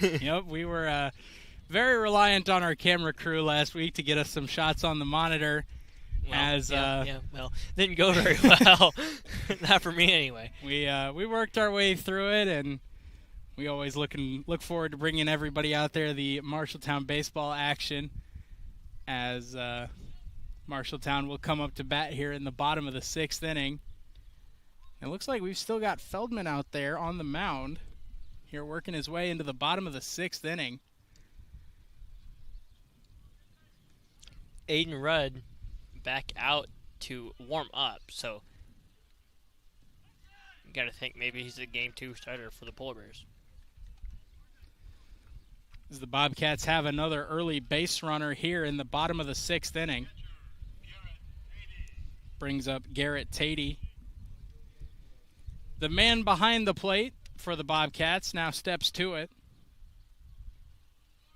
Yep. We were very reliant on our camera crew last week to get us some shots on the monitor. Well, didn't go very well. Not for me anyway. We worked our way through it, and we always look forward to bringing everybody out there the Marshalltown baseball action, as Marshalltown will come up to bat here in the bottom of the 6th inning. It looks like we've still got Feldman out there on the mound here, working his way into the bottom of the 6th inning. Aiden Rudd back out to warm up, so you got to think maybe he's a game 2 starter for the Polar Bears. As the Bobcats have another early base runner here in the bottom of the 6th inning. Brings up Garrett Tatey. The man behind the plate for the Bobcats now steps to it.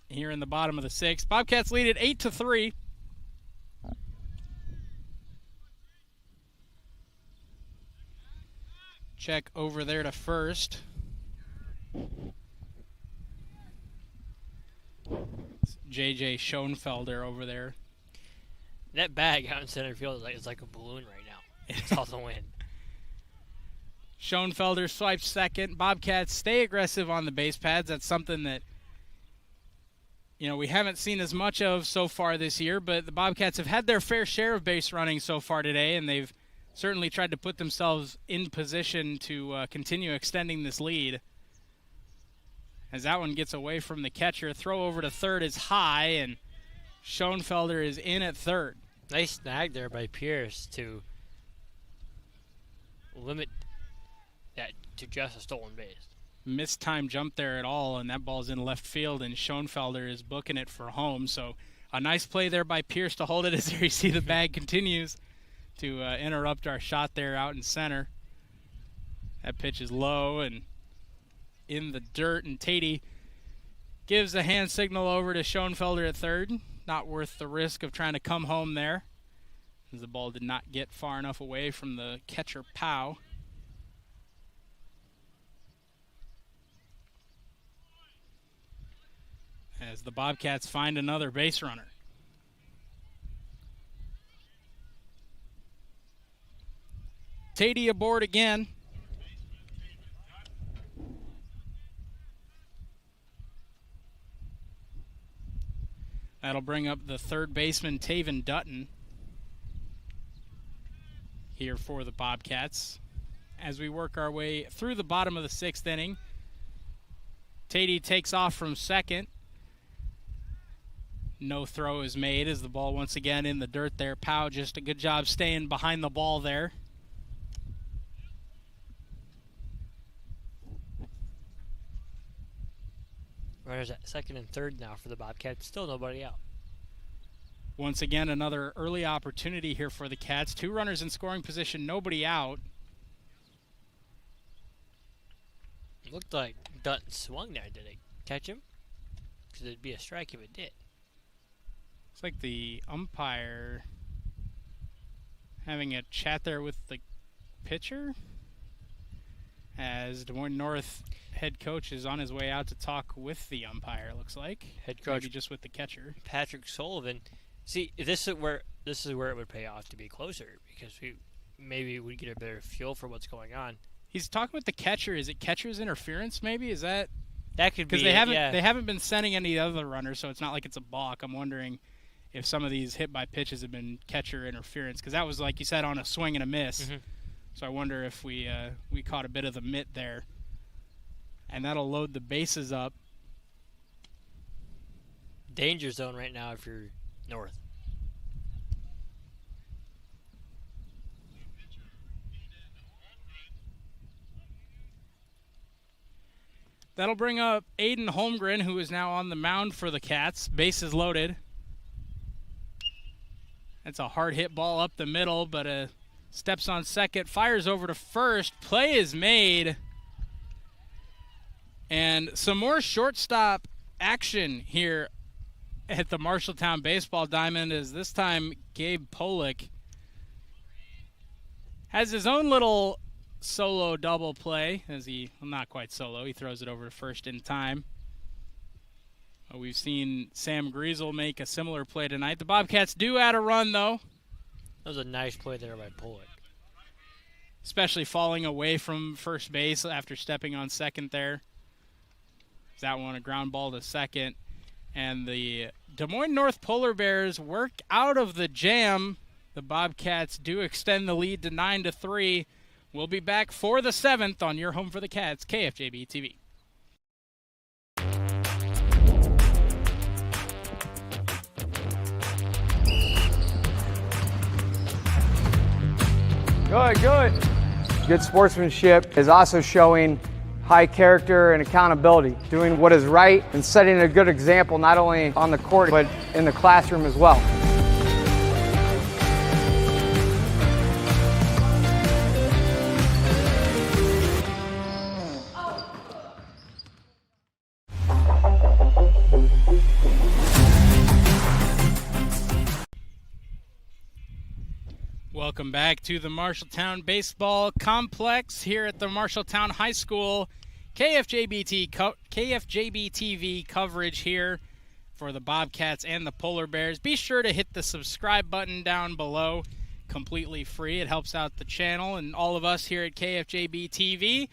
Here in the bottom of the 6th. Bobcats lead it 8-3. Check over there to first. It's J.J. Schoenfelder over there. That bag out in center field is like a balloon right now. It's all the wind. Schoenfelder swipes second. Bobcats stay aggressive on the base pads. That's something that we haven't seen as much of so far this year, but the Bobcats have had their fair share of base running so far today, and they've certainly tried to put themselves in position to continue extending this lead. As that one gets away from the catcher, throw over to third is high, and Schoenfelder is in at third. Nice snag there by Pierce to limit that to just a stolen base. Missed time jump there at all, and that ball's in left field, and Schoenfelder is booking it for home. So a nice play there by Pierce to hold it as there you see the bag continues to interrupt our shot there out in center. That pitch is low and in the dirt, and Tatey gives a hand signal over to Schoenfelder at third. Not worth the risk of trying to come home there, as the ball did not get far enough away from the catcher Powell. as the Bobcats find another base runner. Tatey aboard again. That'll bring up the third baseman, Taven Dutton, here for the Bobcats. As we work our way through the bottom of the sixth inning, Tatey takes off from second. No throw is made as the ball once again in the dirt there. Powell just a good job staying behind the ball there. Runners at second and third now for the Bobcats. Still nobody out. Once again, another early opportunity here for the Cats. 2 runners in scoring position, nobody out. It looked like Dutton swung there. Did it catch him? Because it'd be a strike if it did. It's like the umpire having a chat there with the pitcher, as Des Moines North head coach is on his way out to talk with the umpire, it looks like. Head coach, maybe just with the catcher. Patrick Sullivan. See, this is where it would pay off to be closer, because maybe we'd get a better feel for what's going on. He's talking with the catcher. Is it catcher's interference maybe? Is that could be, because they haven't been sending any other runners, so it's not like it's a balk. I'm wondering if some of these hit by pitches have been catcher interference, because that was, like you said, on a swing and a miss. Mm-hmm. So I wonder if we caught a bit of the mitt there. And that'll load the bases up. Danger zone right now if you're North. That'll bring up Aiden Holmgren, who is now on the mound for the Cats. Bases loaded. That's a hard hit ball up the middle, but steps on second, fires over to first. Play is made. And some more shortstop action here at the Marshalltown Baseball Diamond, as this time Gabe Polick has his own little solo double play, as not quite solo, he throws it over to first in time. We've seen Sam Griesel make a similar play tonight. The Bobcats do add a run, though. That was a nice play there by Polick. Especially falling away from first base after stepping on second there. That one, a ground ball to second. And the Des Moines North Polar Bears work out of the jam. The Bobcats do extend the lead to 9-3. We'll be back for the 7th on your home for the Cats, KFJB-TV. Good. Good sportsmanship is also showing high character and accountability, doing what is right and setting a good example not only on the court but in the classroom as well. Welcome back to the Marshalltown Baseball Complex here at the Marshalltown High School. KFJB-TV coverage here for the Bobcats and the Polar Bears. Be sure to hit the subscribe button down below, completely free. It helps out the channel and all of us here at KFJB-TV.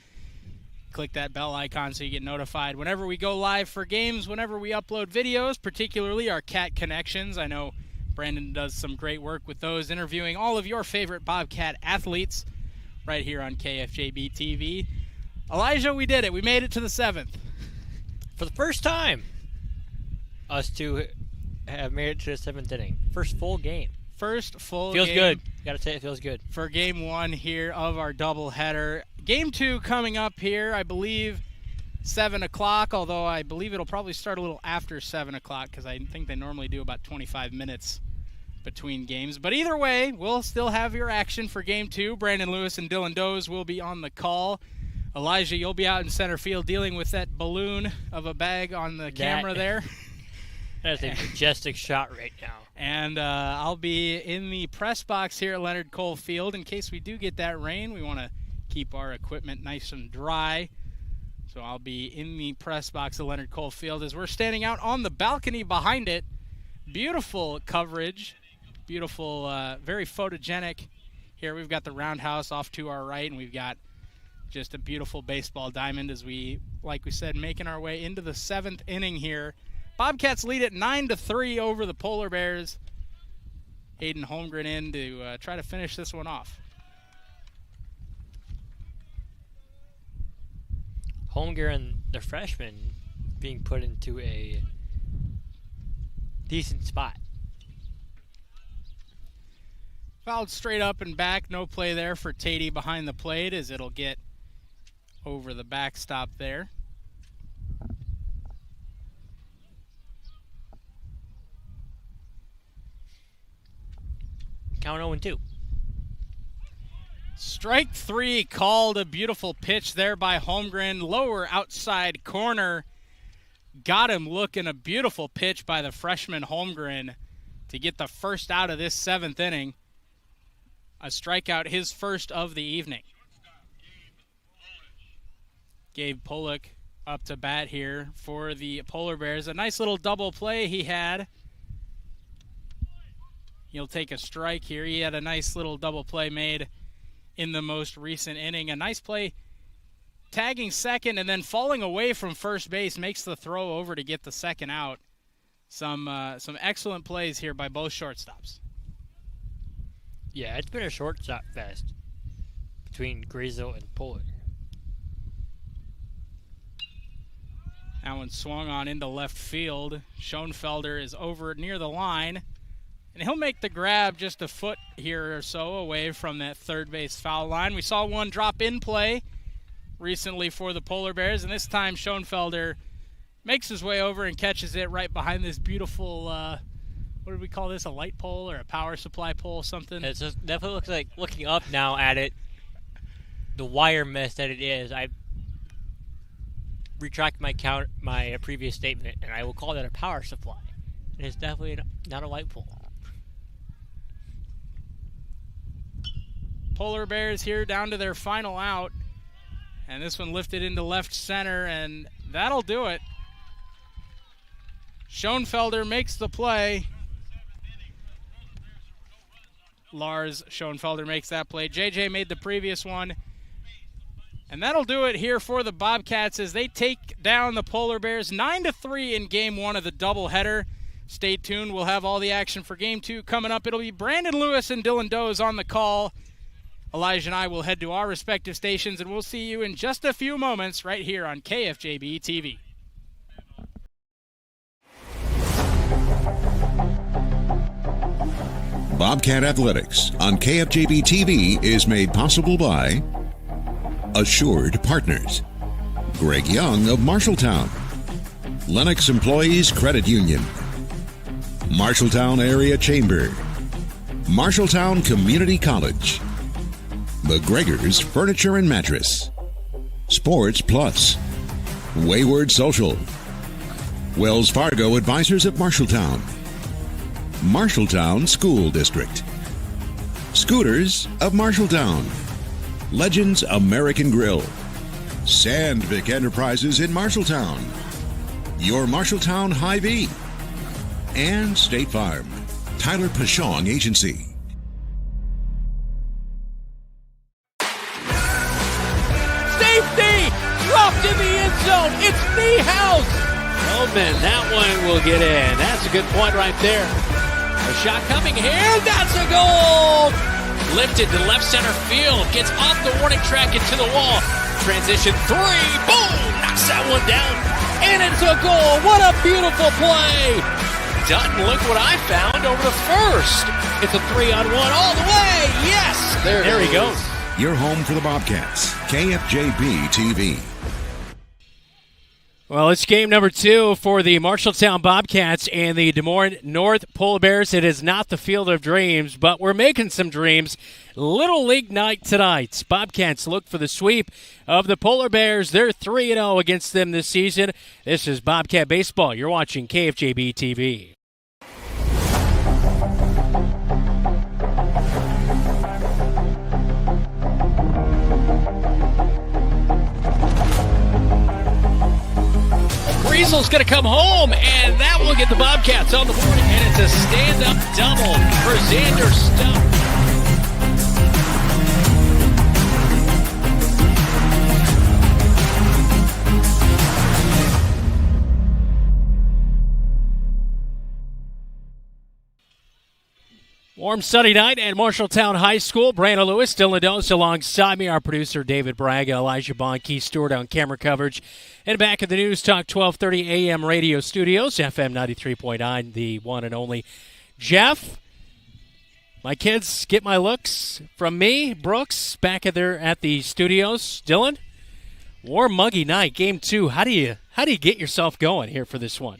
Click that bell icon so you get notified whenever we go live for games, whenever we upload videos, particularly our Cat Connections. I know Brandon does some great work with those, interviewing all of your favorite Bobcat athletes right here on KFJB-TV. Elijah, we did it. We made it to the 7th. For the first time, us two have made it to the 7th inning. First full game. First full feels game. Feels good. Gotta say it feels good. For game 1 here of our doubleheader. Game 2 coming up here, I believe 7 o'clock, although I believe it'll probably start a little after 7 o'clock because I think they normally do about 25 minutes between games. But either way, we'll still have your action for game 2. Brandon Lewis and Dylan Doze will be on the call. Elijah, you'll be out in center field dealing with that balloon of a bag on the camera there. That's a majestic shot right now. And I'll be in the press box here at Leonard Cole Field in case we do get that rain. We want to keep our equipment nice and dry So I'll be in the press box of Leonard Cole Field as we're standing out on the balcony behind it. Beautiful coverage, beautiful, very photogenic. Here we've got the roundhouse off to our right, and we've got just a beautiful baseball diamond as we, like we said, making our way into the 7th inning here. Bobcats lead it 9-3 over the Polar Bears. Aiden Holmgren in to try to finish this one off. Holmgren, the freshman, being put into a decent spot. Fouled straight up and back. No play there for Tatey behind the plate as it'll get over the backstop there. Count 0-2. Strike 3 called. A beautiful pitch there by Holmgren. Lower outside corner. Got him looking. A beautiful pitch by the freshman Holmgren to get the first out of this 7th inning. A strikeout, his first of the evening. Gabe Pollock up to bat here for the Polar Bears. A nice little double play he had. He'll take a strike here. He had a nice little double play made in the most recent inning. A nice play tagging second and then falling away from first base, makes the throw over to get the second out. Some excellent plays here by both shortstops. Yeah, it's been a shortstop fest between Griesel and Pollock. That one swung on into left field. Schoenfelder is over near the line. And he'll make the grab just a foot here or so away from that third base foul line. We saw one drop in play recently for the Polar Bears, and this time Schoenfelder makes his way over and catches it right behind this beautiful, what did we call this, a light pole or a power supply pole, something? It just definitely looks like, looking up now at it, the wire mess that it is. I retract my previous statement, and I will call that a power supply. It is definitely not a light pole. Polar Bears here down to their final out. And this one lifted into left center, and that'll do it. Schoenfelder makes the play. Lars Schoenfelder makes that play. JJ made the previous one. And that'll do it here for the Bobcats as they take down the Polar Bears 9-3 in Game 1 of the doubleheader. Stay tuned. We'll have all the action for Game 2 coming up. It'll be Brandon Lewis and Dylan Does on the call. Elijah and I will head to our respective stations, and we'll see you in just a few moments right here on KFJB-TV. Bobcat Athletics on KFJB-TV is made possible by Assured Partners, Greg Young of Marshalltown, Lennox Employees Credit Union, Marshalltown Area Chamber, Marshalltown Community College, McGregor's Furniture and Mattress, Sports Plus, Wayward Social, Wells Fargo Advisors of Marshalltown, Marshalltown School District, Scooters of Marshalltown, Legends American Grill, Sandvik Enterprises in Marshalltown, Your Marshalltown Hy-Vee, and State Farm, Tyler Pashong Agency. Safety! Dropped in the end zone. It's Niehaus. Feldman, that one will get in. That's a good point right there. A shot coming here. That's a goal. Lifted to left center field. Gets off the warning track into the wall. Transition three. Boom! Knocks that one down. And it's a goal. What a beautiful play. Dutton, look what I found over the first. It's a 3-on-1 all the way. Yes. There he goes. Your home for the Bobcats, KFJB-TV. Well, it's game number 2 for the Marshalltown Bobcats and the Des Moines North Polar Bears. It is not the field of dreams, but we're making some dreams. Little League night tonight. Bobcats look for the sweep of the Polar Bears. They're 3-0 against them this season. This is Bobcat Baseball. You're watching KFJB-TV. Griesel's going to come home, and that will get the Bobcats on the board. And it's a stand-up double for Xander Stubb. Warm sunny night at Marshalltown High School. Brandon Lewis, Dylan Dose alongside me, our producer David Braga, Elijah Bond, Keith Stewart on camera coverage. And back at the News Talk 1230 AM radio studios, FM 93.9, the one and only Jeff. My kids get my looks from me, Brooks, back at the studios. Dylan, warm, muggy night, game 2. How do you get yourself going here for this one?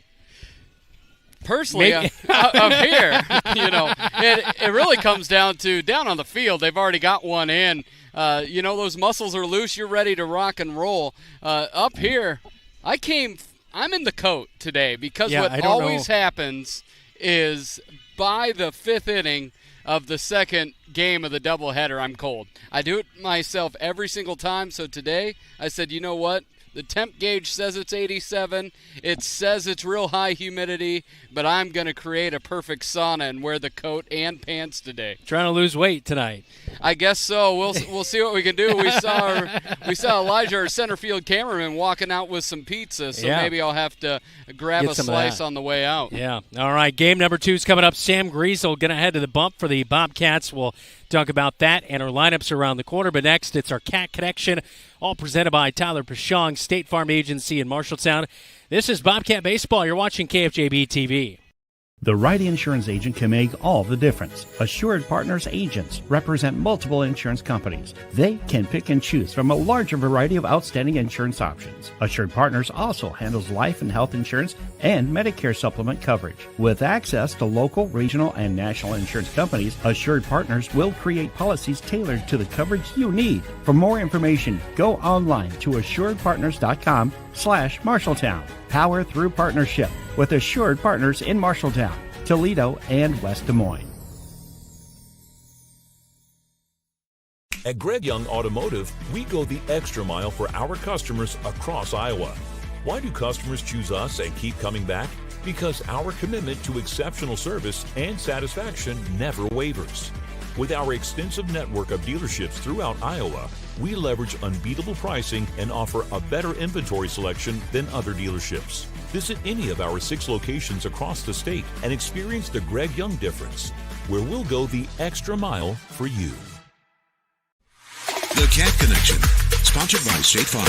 Personally, up here, it really comes down on the field. They've already got one in. Those muscles are loose. You're ready to rock and roll. Up here, I'm in the coat today because what always happens is by the 5th inning of the second game of the doubleheader, I'm cold. I do it myself every single time. So today, I said, you know what? The temp gauge says it's 87. It says it's real high humidity, but I'm going to create a perfect sauna and wear the coat and pants today. Trying to lose weight tonight. I guess so. We'll see what we can do. We saw Elijah, our center field cameraman, walking out with some pizza, so maybe I'll have to grab a slice on the way out. Yeah. All right, game number 2 is coming up. Sam Griesel going to head to the bump for the Bobcats. We'll talk about that and our lineups around the corner. But next, it's our Cat Connection, all presented by Tyler Pashong, State Farm Agency in Marshalltown. This is Bobcat Baseball. You're watching KFJB-TV. The right insurance agent can make all the difference. Assured Partners agents represent multiple insurance companies. They can pick and choose from a larger variety of outstanding insurance options. Assured Partners also handles life and health insurance and Medicare supplement coverage. With access to local, regional, and national insurance companies, Assured Partners will create policies tailored to the coverage you need. For more information, go online to assuredpartners.com/Marshalltown. Power through partnership with Assured Partners in Marshalltown, Toledo, and West Des Moines. At Greg Young Automotive, we go the extra mile for our customers across Iowa. Why do customers choose us and keep coming back? Because our commitment to exceptional service and satisfaction never wavers. With our extensive network of dealerships throughout Iowa, we leverage unbeatable pricing and offer a better inventory selection than other dealerships. Visit any of our 6 locations across the state and experience the Greg Young difference, where we'll go the extra mile for you. The Cat Connection, sponsored by State Farm,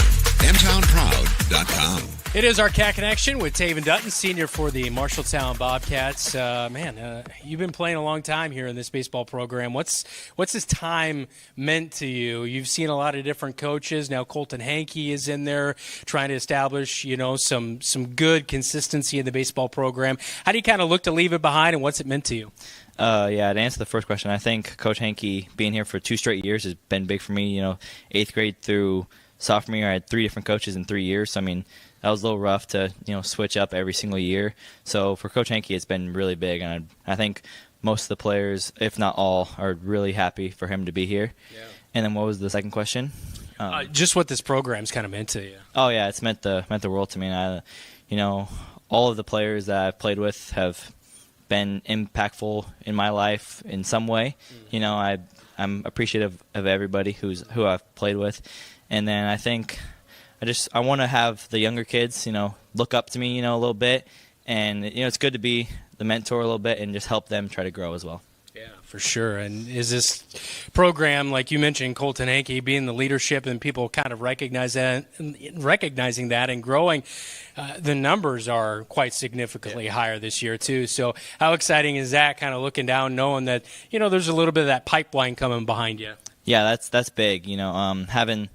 mtownproud.com. It is our Cat Connection with Taven Dutton, senior for the Marshalltown Bobcats. You've been playing a long time here in this baseball program. What's this time meant to you? You've seen a lot of different coaches. Now Colton Hankey is in there trying to establish, some good consistency in the baseball program. How do you kind of look to leave it behind, and what's it meant to you? To answer the first question, I think Coach Hankey being here for 2 straight years has been big for me. 8th grade through sophomore year, I had 3 different coaches in 3 years. So, that was a little rough to, switch up every single year. So for Coach Hankey, it's been really big. And I think most of the players, if not all, are really happy for him to be here. Yeah. And then what was the second question? Just what this program's kind of meant to you. Oh, yeah, it's meant the world to me. And all of the players that I've played with have been impactful in my life in some way. Mm-hmm. I'm appreciative of everybody who I've played with. And then I think I want to have the younger kids, look up to me, a little bit. And, it's good to be the mentor a little bit and just help them try to grow as well. Yeah, for sure. And is this program, like you mentioned, Colton Hankey, being the leadership and people kind of recognizing that and growing, the numbers are quite significantly higher this year too. So how exciting is that, kind of looking down, knowing that, there's a little bit of that pipeline coming behind you? Yeah, that's big. Having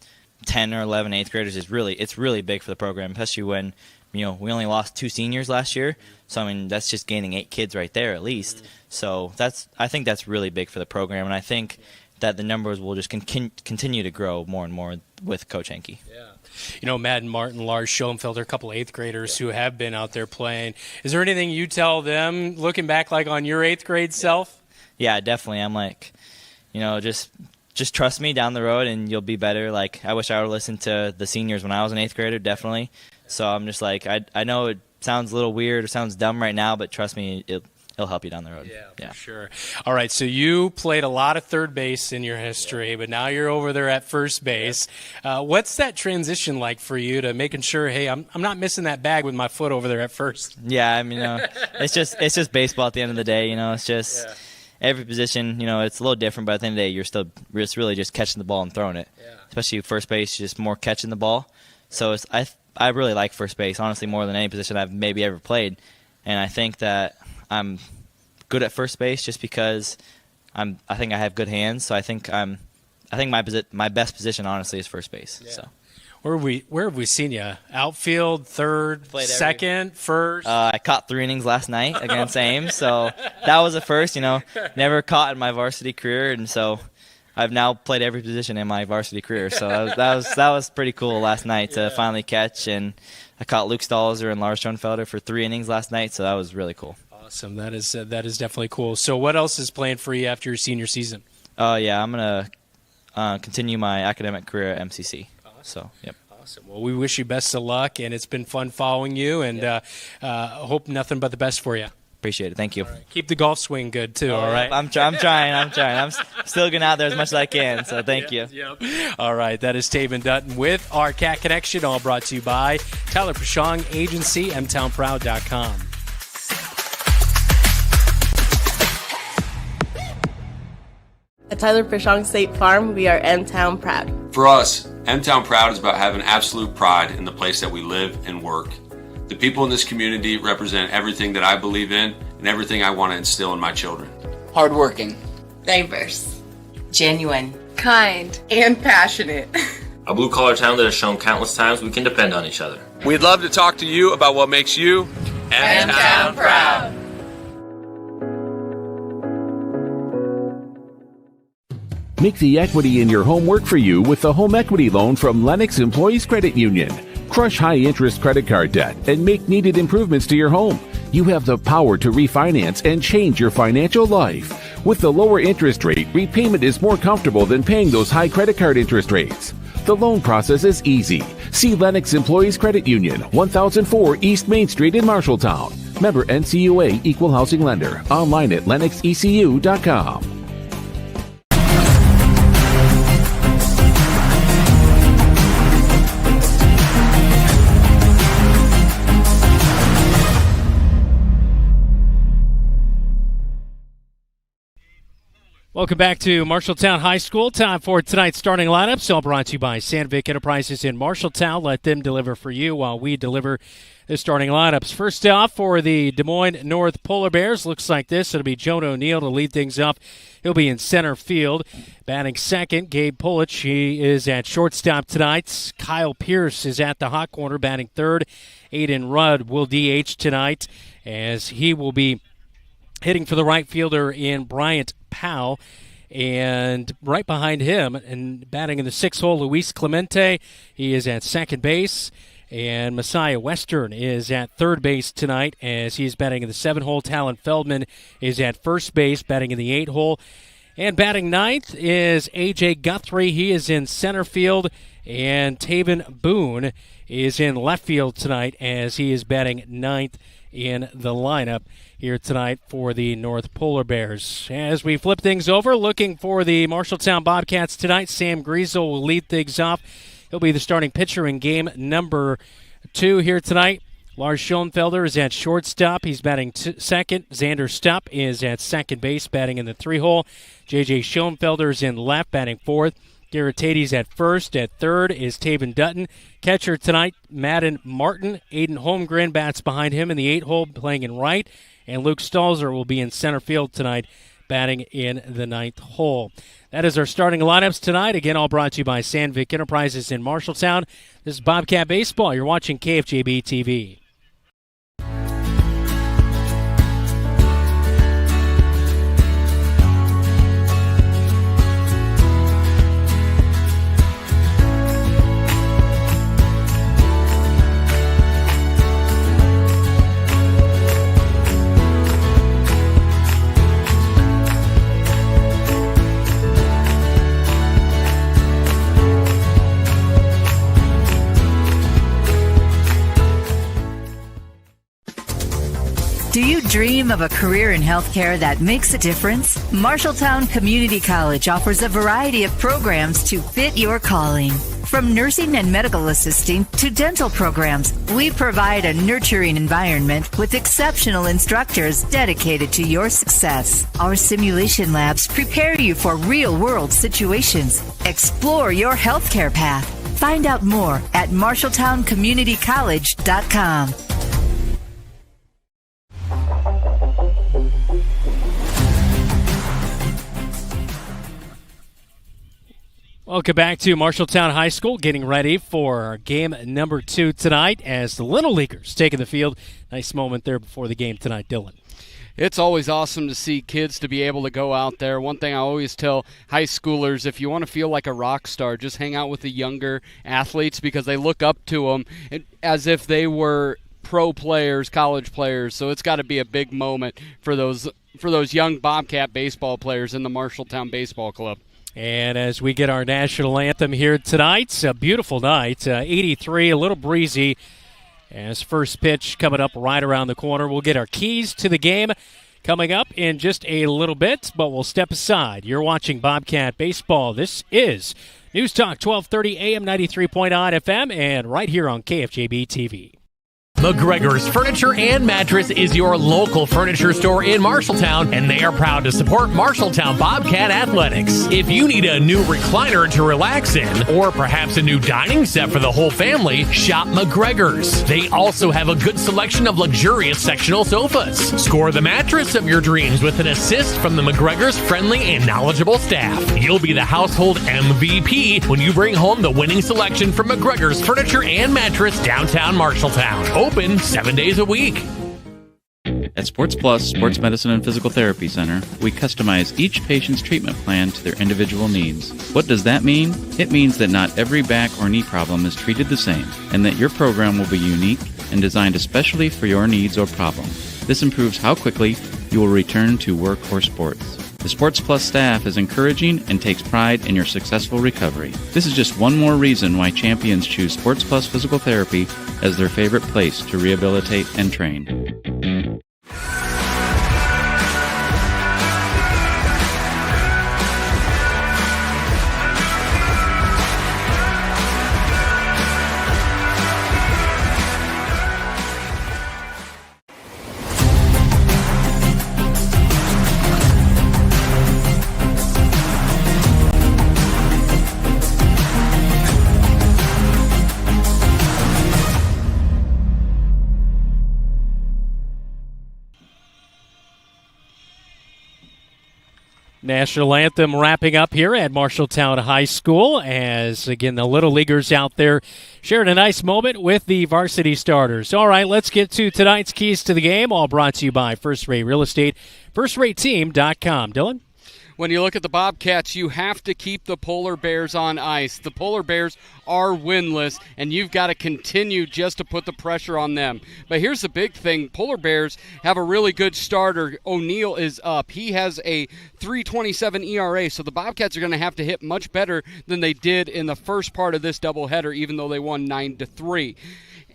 10 or 11 8th graders it's really big for the program, especially when we only lost 2 seniors last year. So that's just gaining 8 kids right there at least. Mm-hmm. So I think that's really big for the program, and I think that the numbers will just continue to grow more and more with Coach Hankey. Yeah. Madden Martin, Lars Schoenfelder, a couple 8th graders who have been out there playing. Is there anything you tell them looking back, like on your 8th grade self? Yeah, definitely. I'm like, just just trust me down the road and you'll be better. Like, I wish I would have listened to the seniors when I was an 8th grader, definitely. So I'm just like, I know it sounds a little weird or sounds dumb right now, but trust me, it'll help you down the road. Yeah, for sure. All right, so you played a lot of third base in your history, but now you're over there at first base. What's that transition like for you to making sure, hey, I'm not missing that bag with my foot over there at first? Yeah, I mean, it's just baseball at the end of the day. It's just every position. It's a little different, but at the end of the day, it's really just catching the ball and throwing it. Yeah. Especially first base, just more catching the ball. So I really like first base, honestly, more than any position I've maybe ever played, and I think that I'm good at first base just because I think I have good hands. So I think my best position, honestly, is first base. Yeah. So where have we seen you? Outfield, third, second, first. I caught 3 innings last night against Ames, so that was a first. Never caught in my varsity career, and so I've now played every position in my varsity career. So that was pretty cool last night to finally catch. And I caught Luke Stalzer and Lars Schoenfelder for 3 innings last night, so that was really cool. Awesome. That is definitely cool. So what else is planned for you after your senior season? Yeah, I'm going to continue my academic career at MCC. Awesome. So, yep. Awesome. Well, we wish you best of luck, and it's been fun following you, and hope nothing but the best for you. Appreciate it. Thank you. All right. Keep the golf swing good, too, all right? I'm trying. I'm still getting out there as much as I can, so thank you. Yep. All right. That is Taven Dutton with our Cat Connection, all brought to you by Tyler Prashong Agency, mtownproud.com. At Tyler Prashong State Farm, we are M-Town Proud. For us, M-Town Proud is about having absolute pride in the place that we live and work. The people in this community represent everything that I believe in and everything I want to instill in my children. Hardworking, Diverse, genuine, kind, and passionate. A blue-collar town that has shown countless times we can depend on each other. We'd love to talk to you about what makes you M-Town Proud. Make the equity in your home work for you with the home equity loan from Lennox Employees Credit Union. Crush high-interest credit card debt and make needed improvements to your home. You have the power to refinance and change your financial life. With the lower interest rate, repayment is more comfortable than paying those high credit card interest rates. The loan process is easy. See Lennox Employees Credit Union, 1004 East Main Street in Marshalltown. Member NCUA Equal Housing Lender. Online at lennoxecu.com. Welcome back to Marshalltown High School. Time for tonight's starting lineups. All brought to you by Sandvik Enterprises in Marshalltown. Let them deliver for you while we deliver the starting lineups. First off, for the Des Moines North Polar Bears, looks like this. It'll be Jonah O'Neill to lead things up. He'll be in center field. Batting second, Gabe Pulich. He is at shortstop tonight. Kyle Pierce is at the hot corner, batting third. Aiden Rudd will DH tonight, as he will be hitting for the right fielder in Bryant Powell. And right behind him, and batting in the sixth hole, Luis Clemente. He is at second base. And Messiah Western is at third base tonight, as he's batting in the 7-hole. Talon Feldman is at first base, batting in the 8-hole. And batting ninth is A.J. Guthrie. He is in center field. And Taven Boone is in left field tonight, as he is batting ninth in the lineup here tonight for the North Polar Bears. As we flip things over, looking for the Marshalltown Bobcats tonight, Sam Griesel will lead things off. He'll be the starting pitcher in game number 2 here tonight. Lars Schoenfelder is at shortstop. He's batting second. Xander Stupp is at second base, batting in the 3-hole. J.J. Schoenfelder is in left, batting fourth. Garrett Tady's at first. At third is Taven Dutton. Catcher tonight, Madden Martin. Aiden Holmgren bats behind him in the 8-hole, playing in right. And Luke Stalzer will be in center field tonight, batting in the 9th hole. That is our starting lineups tonight. Again, all brought to you by Sandvik Enterprises in Marshalltown. This is Bobcat Baseball. You're watching KFJB-TV. you dream of a career in healthcare that makes a difference? Marshalltown Community College offers a variety of programs to fit your calling. From nursing and medical assisting to dental programs, we provide a nurturing environment with exceptional instructors dedicated to your success. Our simulation labs prepare you for real-world situations. Explore your healthcare path. Find out more at MarshalltownCommunityCollege.com. Welcome back to Marshalltown High School, getting ready for game number 2 tonight as the Little Leaguers taking the field. Nice moment there before the game tonight, Dylan. It's always awesome to see kids to be able to go out there. One thing I always tell high schoolers, if you want to feel like a rock star, just hang out with the younger athletes because they look up to them as if they were pro players, college players. So it's got to be a big moment for those young Bobcat baseball players in the Marshalltown Baseball Club. And as we get our national anthem here tonight, it's a beautiful night, 83, a little breezy. As first pitch coming up right around the corner, we'll get our keys to the game coming up in just a little bit, but we'll step aside. You're watching Bobcat Baseball. This is News Talk 1230 AM 93.9 FM and right here on KFJB-TV. McGregor's Furniture and Mattress is your local furniture store in Marshalltown, and they are proud to support Marshalltown Bobcat Athletics. If you need a new recliner to relax in, or perhaps a new dining set for the whole family, shop McGregor's. They also have a good selection of luxurious sectional sofas. Score the mattress of your dreams with an assist from the McGregor's friendly and knowledgeable staff. You'll be the household MVP when you bring home the winning selection from McGregor's Furniture and Mattress, downtown Marshalltown. Open 7 days a week. At Sports Plus Sports Medicine and Physical Therapy Center, we customize each patient's treatment plan to their individual needs. What does that mean? It means that not every back or knee problem is treated the same, and that your program will be unique and designed especially for your needs or problem. This improves how quickly you will return to work or sports. The Sports Plus staff is encouraging and takes pride in your successful recovery. This is just one more reason why champions choose Sports Plus Physical Therapy as their favorite place to rehabilitate and train. National anthem wrapping up here at Marshalltown High School as, again, the Little Leaguers out there sharing a nice moment with the varsity starters. All right, let's get to tonight's keys to the game, all brought to you by First Rate Real Estate, FirstRateTeam.com. Dylan? When you look at the Bobcats, you have to keep the Polar Bears on ice. The Polar Bears are winless, and you've got to continue just to put the pressure on them. But here's the big thing. Polar Bears have a really good starter. O'Neill is up. He has a 3.27 ERA, so the Bobcats are going to have to hit much better than they did in the first part of this doubleheader, even though they won 9-3.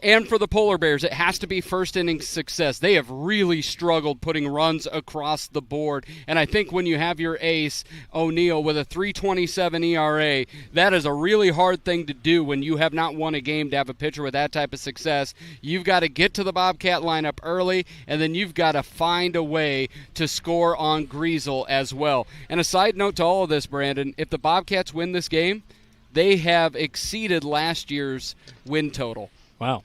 And for the Polar Bears, it has to be first inning success. They have really struggled putting runs across the board. And I think when you have your ace, O'Neill, with a 3.27 ERA, that is a really hard thing to do when you have not won a game to have a pitcher with that type of success. You've got to get to the Bobcat lineup early, and then you've got to find a way to score on Griesel as well. And a side note to all of this, Brandon, if the Bobcats win this game, they have exceeded last year's win total. Wow.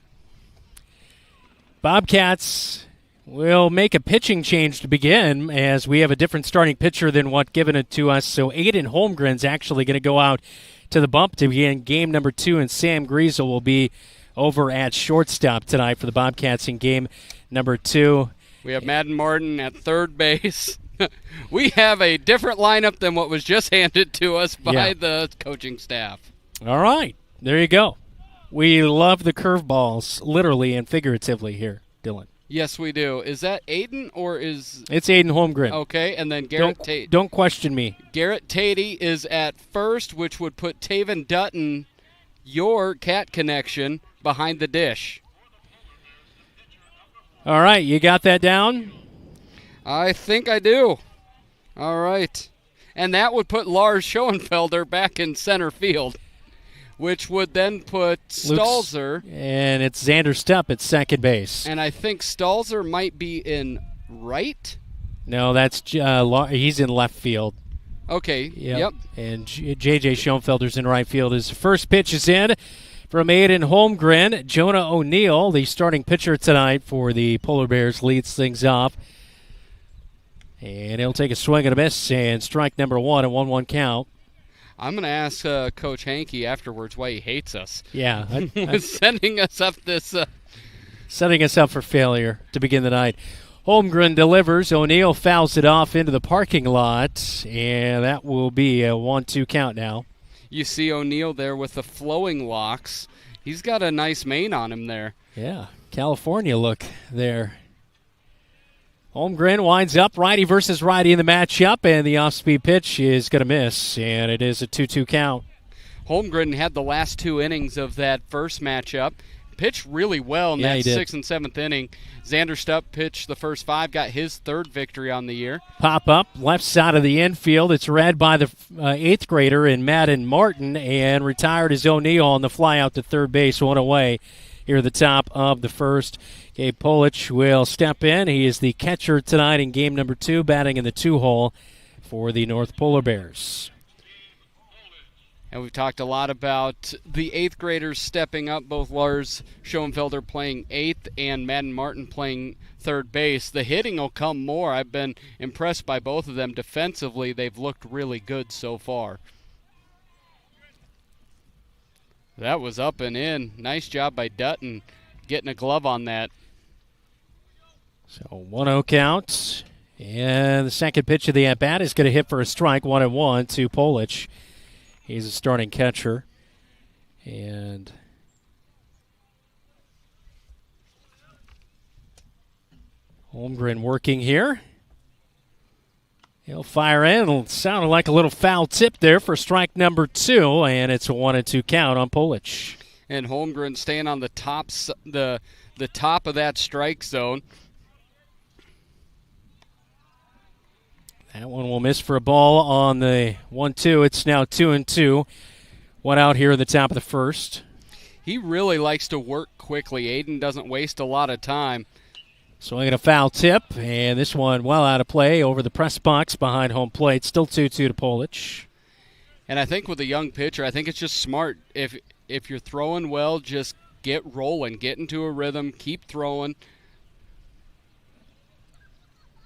Bobcats will make a pitching change to begin as we have a different starting pitcher than what given it to us. So Aiden Holmgren's actually going to go out to the bump to begin game number 2, and Sam Griesel will be over at shortstop tonight for the Bobcats in game number 2. We have Madden Martin at third base. We have a different lineup than what was just handed to us by the coaching staff. All right, there you go. We love the curveballs, literally and figuratively here, Dylan. Yes, we do. Is that Aiden or is... It's Aiden Holmgren. Okay, and then Garrett Tate. Don't question me. Garrett Tatey is at first, which would put Taven Dutton, your cat connection, behind the dish. All right, you got that down? I think I do. All right. And that would put Lars Schoenfelder back in center field, which would then put Stalzer. And it's Xander Stupp at second base. And I think Stalzer might be in right? No, that's he's in left field. Okay, yep. And J.J. Schoenfelder's in right field. His first pitch is in from Aiden Holmgren. Jonah O'Neill, the starting pitcher tonight for the Polar Bears, leads things off. And he'll take a swing and a miss, and strike number one, a 1-1 count. I'm going to ask Coach Hankey afterwards why he hates us. Yeah. Sending us up this. Setting us up for failure to begin the night. Holmgren delivers. O'Neill fouls it off into the parking lot, and that will be a 1-2 count now. You see O'Neill there with the flowing locks. He's got a nice mane on him there. Yeah, California look there. Holmgren winds up, righty versus righty in the matchup, and the off-speed pitch is going to miss, and it is a 2-2 count. Holmgren had the last 2 innings of that first matchup. Pitched really well in that 6th and 7th inning. Xander Stupp pitched the first 5, got his 3rd victory on the year. Pop up, left side of the infield. It's read by the 8th grader in Madden Martin, and retired is O'Neill on the fly out to third base, 1 away here at the top of the first. Gabe Polich will step in. He is the catcher tonight in game number 2, batting in the 2-hole for the North Polar Bears. And we've talked a lot about the 8th graders stepping up, both Lars Schoenfelder playing 8th and Madden Martin playing third base. The hitting will come more. I've been impressed by both of them defensively. They've looked really good so far. That was up and in. Nice job by Dutton getting a glove on that. So 1-0 count. And the second pitch of the at-bat is going to hit for a strike, 1-1 to Polich. He's a starting catcher. And Holmgren working here. He'll fire in. It sounded like a little foul tip there for strike number 2, and it's a 1-2 count on Polich. And Holmgren staying on the top of that strike zone. That one will miss for a ball on the 1-2. It's now 2-2. 1 out here at the top of the first. He really likes to work quickly. Aiden doesn't waste a lot of time. Swinging a foul tip, and this one well out of play over the press box behind home plate. Still 2-2 to Polich. And I think with a young pitcher, I think it's just smart. If you're throwing well, just get rolling, get into a rhythm, keep throwing.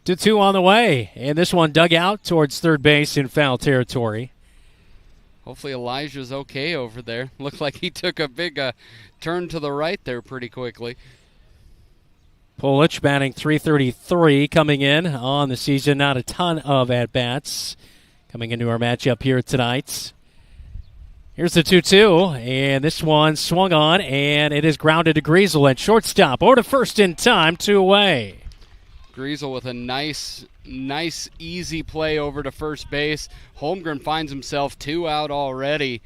2-2 on the way, and this one dug out towards third base in foul territory. Hopefully Elijah's okay over there. Looked like he took a big turn to the right there pretty quickly. Polich batting .333 coming in on the season. Not a ton of at-bats coming into our matchup here tonight. Here's the 2-2, and this one swung on, and it is grounded to Griesel at shortstop. Over to first in time, 2 away. Griesel with a nice, easy play over to first base. Holmgren finds himself 2 out already.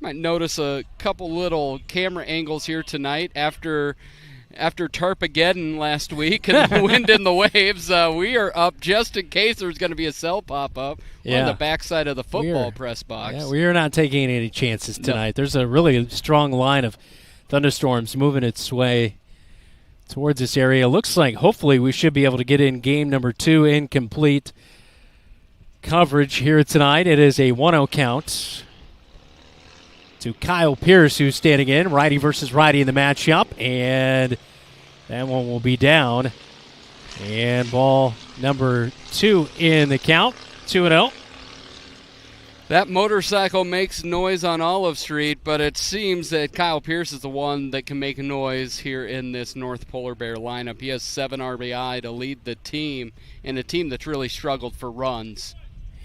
Might notice a couple little camera angles here tonight after Tarpageddon last week and the wind and the waves. We are up just in case there's going to be a cell pop-up on the backside of the football press box. Yeah, we are not taking any chances tonight. No. There's a really strong line of thunderstorms moving its way towards this area. Looks like hopefully we should be able to get in game number 2 in complete coverage here tonight. It is a 1-0 count to Kyle Pierce, who's standing in, righty versus righty in the matchup, and that one will be down. And ball number 2 in the count, 2-0. That motorcycle makes noise on Olive Street, but it seems that Kyle Pierce is the one that can make a noise here in this North Polar Bear lineup. He has 7 RBI to lead the team, and a team that's really struggled for runs.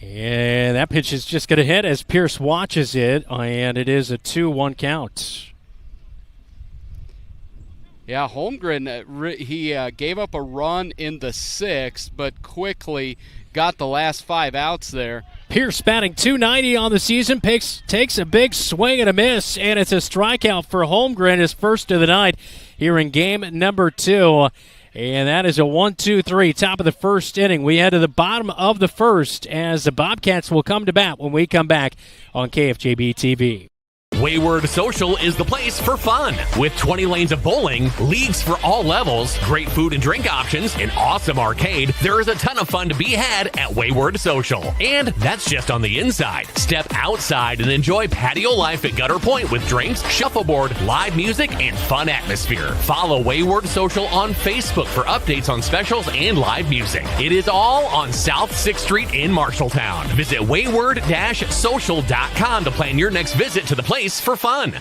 And that pitch is just going to hit as Pierce watches it, and it is a 2-1 count. Yeah, Holmgren, he gave up a run in the 6th, but quickly got the last 5 outs there. Pierce batting .290 on the season, takes a big swing and a miss, and it's a strikeout for Holmgren, his first of the night. here in game number 2. And that is a 1-2-3, top of the first inning. We head to the bottom of the first as the Bobcats will come to bat when we come back on KFJB-TV. Wayward Social is the place for fun. With 20 lanes of bowling, leagues for all levels, great food and drink options, an awesome arcade, there is a ton of fun to be had at Wayward Social. And that's just on the inside. Step outside and enjoy patio life at Gutter Point with drinks, shuffleboard, live music, and fun atmosphere. Follow Wayward Social on Facebook for updates on specials and live music. It is all on South 6th Street in Marshalltown. Visit wayward-social.com to plan your next visit to the place for fun.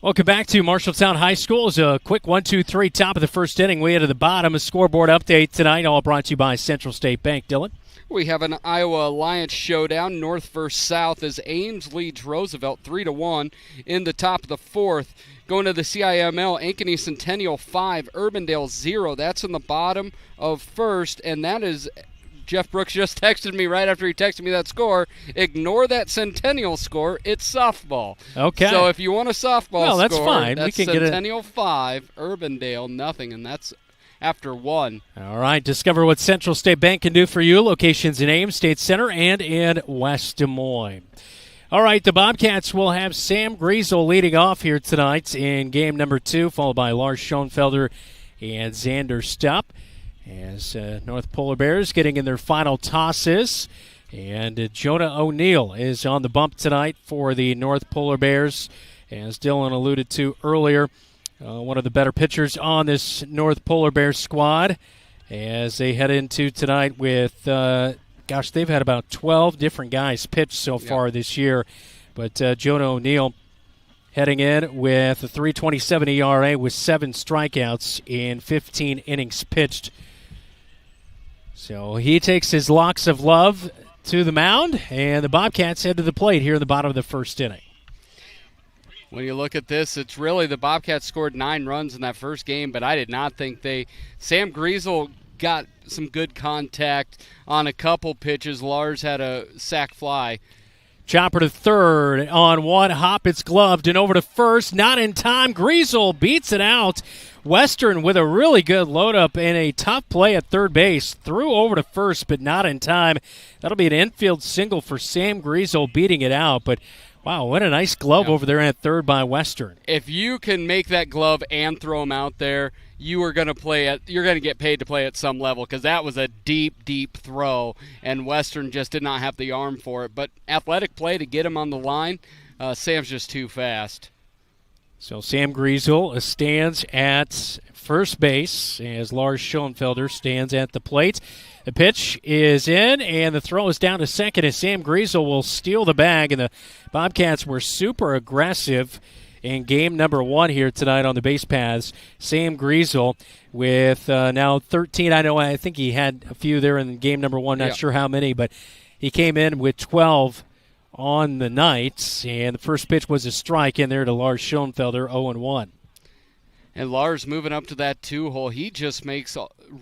Welcome back to Marshalltown High School. It's a quick 1-2-3 top of the first inning. We head to the bottom. A scoreboard update tonight, all brought to you by Central State Bank. Dylan? We have an Iowa Alliance showdown, North versus South, as Ames leads Roosevelt 3-1 in the top of the fourth. Going to the CIML, Ankeny Centennial 5, Urbandale 0. That's in the bottom of first, and that is, Jeff Brooks just texted me right after he texted me that score. Ignore that Centennial score. It's softball. Okay. So if you want a softball score, that's fine. That's we can Centennial 5, Urbandale nothing, and that's after 1. All right, discover what Central State Bank can do for you. Locations in Ames, State Center, and in West Des Moines. All right, the Bobcats will have Sam Griesel leading off here tonight in game number 2, followed by Lars Schoenfelder and Xander Stupp. As North Polar Bears getting in their final tosses. And Jonah O'Neill is on the bump tonight for the North Polar Bears. As Dylan alluded to earlier, one of the better pitchers on this North Polar Bears squad. As they head into tonight with, they've had about 12 different guys pitch so far this year. But Jonah O'Neill heading in with a 3.27 ERA with 7 strikeouts in 15 innings pitched. So he takes his locks of love to the mound, and the Bobcats head to the plate here in the bottom of the first inning. When you look at this, it's really the Bobcats scored 9 runs in that first game, but I did not think Sam Griesel got some good contact on a couple pitches. Lars had a sac fly. Chopper to third on one hop. It's gloved and over to first. Not in time. Griesel beats it out. Western with a really good load up and a tough play at third base. Threw over to first, but not in time. That'll be an infield single for Sam Griesel beating it out. But wow, what a nice glove over there at third by Western. If you can make that glove and throw him out there, you're going to get paid to play at some level, because that was a deep, deep throw, and Western just did not have the arm for it. But athletic play to get him on the line. Sam's just too fast. So Sam Griesel stands at first base as Lars Schoenfelder stands at the plate. The pitch is in, and the throw is down to second as Sam Griesel will steal the bag, and the Bobcats were super aggressive in game number 1 here tonight on the base paths. Sam Griesel with now 13. I think he had a few there in game number 1, not sure how many, but he came in with 12 on the night, and the first pitch was a strike in there to Lars Schoenfelder, 0-1. And Lars moving up to that 2-hole, he just makes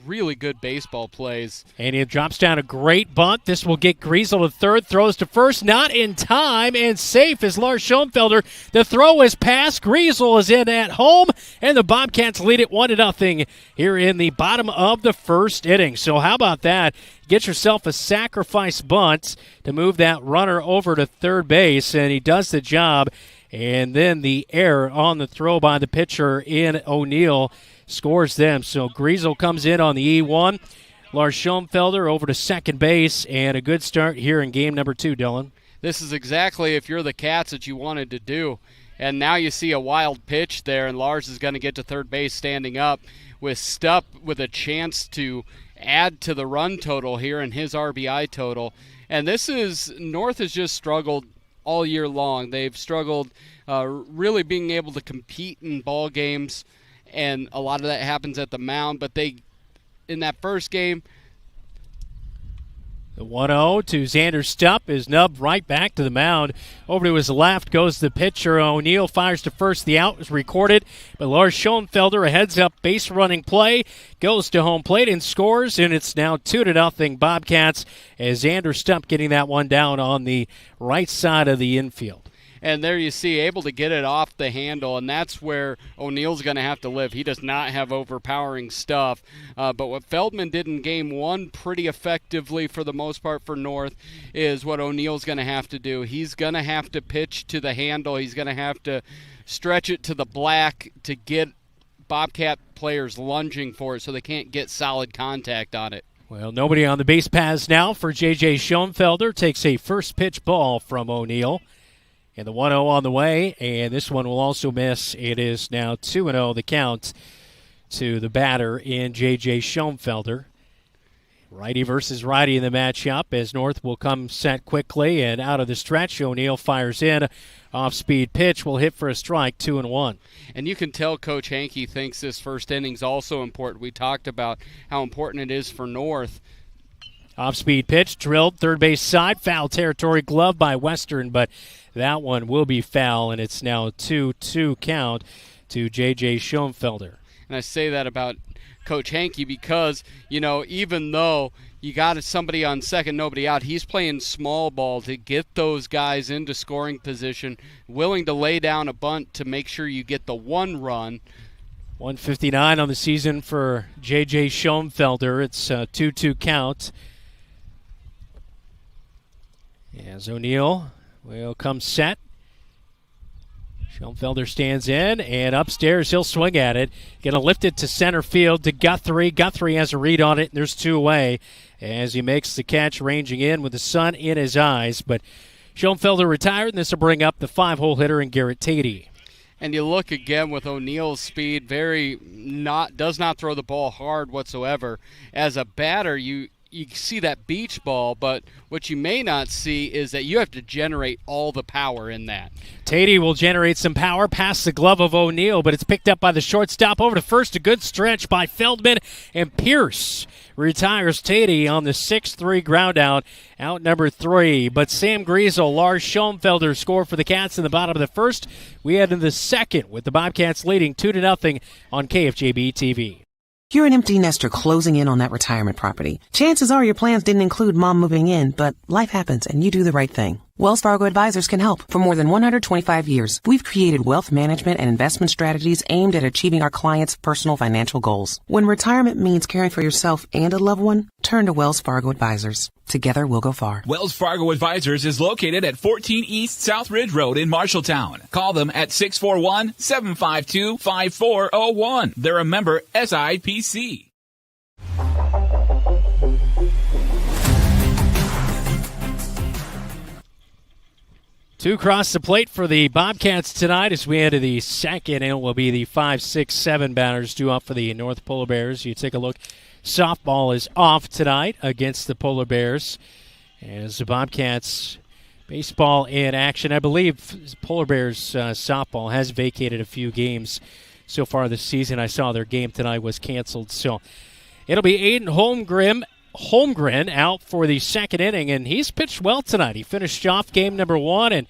really good baseball plays. And he drops down a great bunt. This will get Griesel to third, throws to first, not in time, and safe is Lars Schoenfelder. The throw is past. Griesel is in at home, and the Bobcats lead it 1-0 here in the bottom of the first inning. So how about that? Get yourself a sacrifice bunt to move that runner over to third base, and he does the job. And then the error on the throw by the pitcher in O'Neill scores them. So Griesel comes in on the E1. Lars Schoenfelder over to second base, and a good start here in game number 2, Dylan. This is exactly, if you're the Cats, that you wanted to do. And now you see a wild pitch there, and Lars is going to get to third base standing up with Stupp with a chance to add to the run total here in his RBI total. And North has just struggled all year long. They've struggled really being able to compete in ball games, and a lot of that happens at the mound. But in that first game, The 1-0 to Xander Stupp is nubbed right back to the mound. Over to his left goes the pitcher. O'Neill fires to first. The out is recorded, but Lars Schoenfelder, a heads-up base running play, goes to home plate and scores, and it's now 2-0 Bobcats as Xander Stupp getting that one down on the right side of the infield. And there you see, able to get it off the handle, and that's where O'Neill's going to have to live. He does not have overpowering stuff. But what Feldman did in Game 1 pretty effectively for the most part for North is what O'Neill's going to have to do. He's going to have to pitch to the handle. He's going to have to stretch it to the black to get Bobcat players lunging for it so they can't get solid contact on it. Well, nobody on the base paths now for J.J. Schoenfelder. Takes a first pitch ball from O'Neill. And the 1-0 on the way, and this one will also miss. It is now 2-0 the count to the batter in J.J. Schoenfelder. Righty versus righty in the matchup as North will come set quickly, and out of the stretch, O'Neill fires in. Off-speed pitch will hit for a strike, 2-1. And you can tell Coach Hankey thinks this first inning's also important. We talked about how important it is for North. Off-speed pitch, drilled, third base side, foul territory, glove by Western, but that one will be foul, and it's now 2-2 count to J.J. Schoenfelder. And I say that about Coach Hankey because, you know, even though you got somebody on second, nobody out, he's playing small ball to get those guys into scoring position, willing to lay down a bunt to make sure you get the one run. 159 on the season for J.J. Schoenfelder. It's a 2-2 count. As O'Neill will come set. Schoenfelder stands in, and upstairs he'll swing at it. Going to lift it to center field to Guthrie. Guthrie has a read on it, and there's two away as he makes the catch, ranging in with the sun in his eyes. But Schoenfelder retired, and this will bring up the 5-hole hitter in Garrett Tatey. And you look again with O'Neill's speed, does not throw the ball hard whatsoever. As a batter, you see that beach ball, but what you may not see is that you have to generate all the power in that. Tatey will generate some power past the glove of O'Neill, but it's picked up by the shortstop over to first. A good stretch by Feldman, and Pierce retires Tatey on the 6-3 ground out number 3. But Sam Griesel, Lars Schoenfelder score for the Cats in the bottom of the first. We head into the second with the Bobcats leading 2-0 on KFJB-TV. You're an empty nester closing in on that retirement property. Chances are your plans didn't include mom moving in, but life happens and you do the right thing. Wells Fargo Advisors can help. For more than 125 years, we've created wealth management and investment strategies aimed at achieving our clients' personal financial goals. When retirement means caring for yourself and a loved one, turn to Wells Fargo Advisors. Together we'll go far. Wells Fargo Advisors is located at 14 East South Ridge Road in Marshalltown. Call them at 641-752-5401. They're a member SIPC. Two across the plate for the Bobcats tonight as we enter the second, and it will be the 5, 6, 7 batters due up for the North Polar Bears. You take a look. Softball is off tonight against the Polar Bears as the Bobcats baseball in action. I believe Polar Bears softball has vacated a few games so far this season. I saw their game tonight was canceled. So it'll be Aiden Holmgren out for the second inning, and he's pitched well tonight. He finished off game number 1 and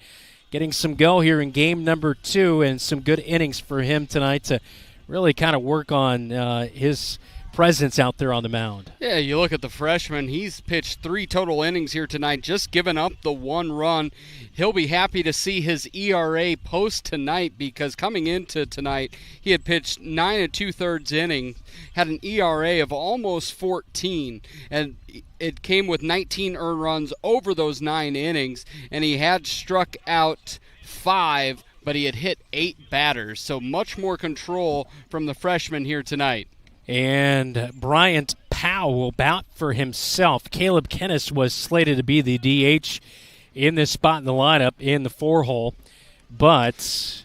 getting some go here in game number 2, and some good innings for him tonight to really kind of work on his presence out there on the mound. Yeah, you look at the freshman. He's pitched 3 total innings here tonight, just giving up the 1 run. He'll be happy to see his ERA post tonight because coming into tonight, he had pitched 9 2/3 innings, had an ERA of almost 14, and it came with 19 earned runs over those 9 innings, and he had struck out 5, but he had hit 8 batters, so much more control from the freshman here tonight. And Bryant Powell will bat for himself. Caleb Kennis was slated to be the DH in this spot in the lineup in the 4-hole, but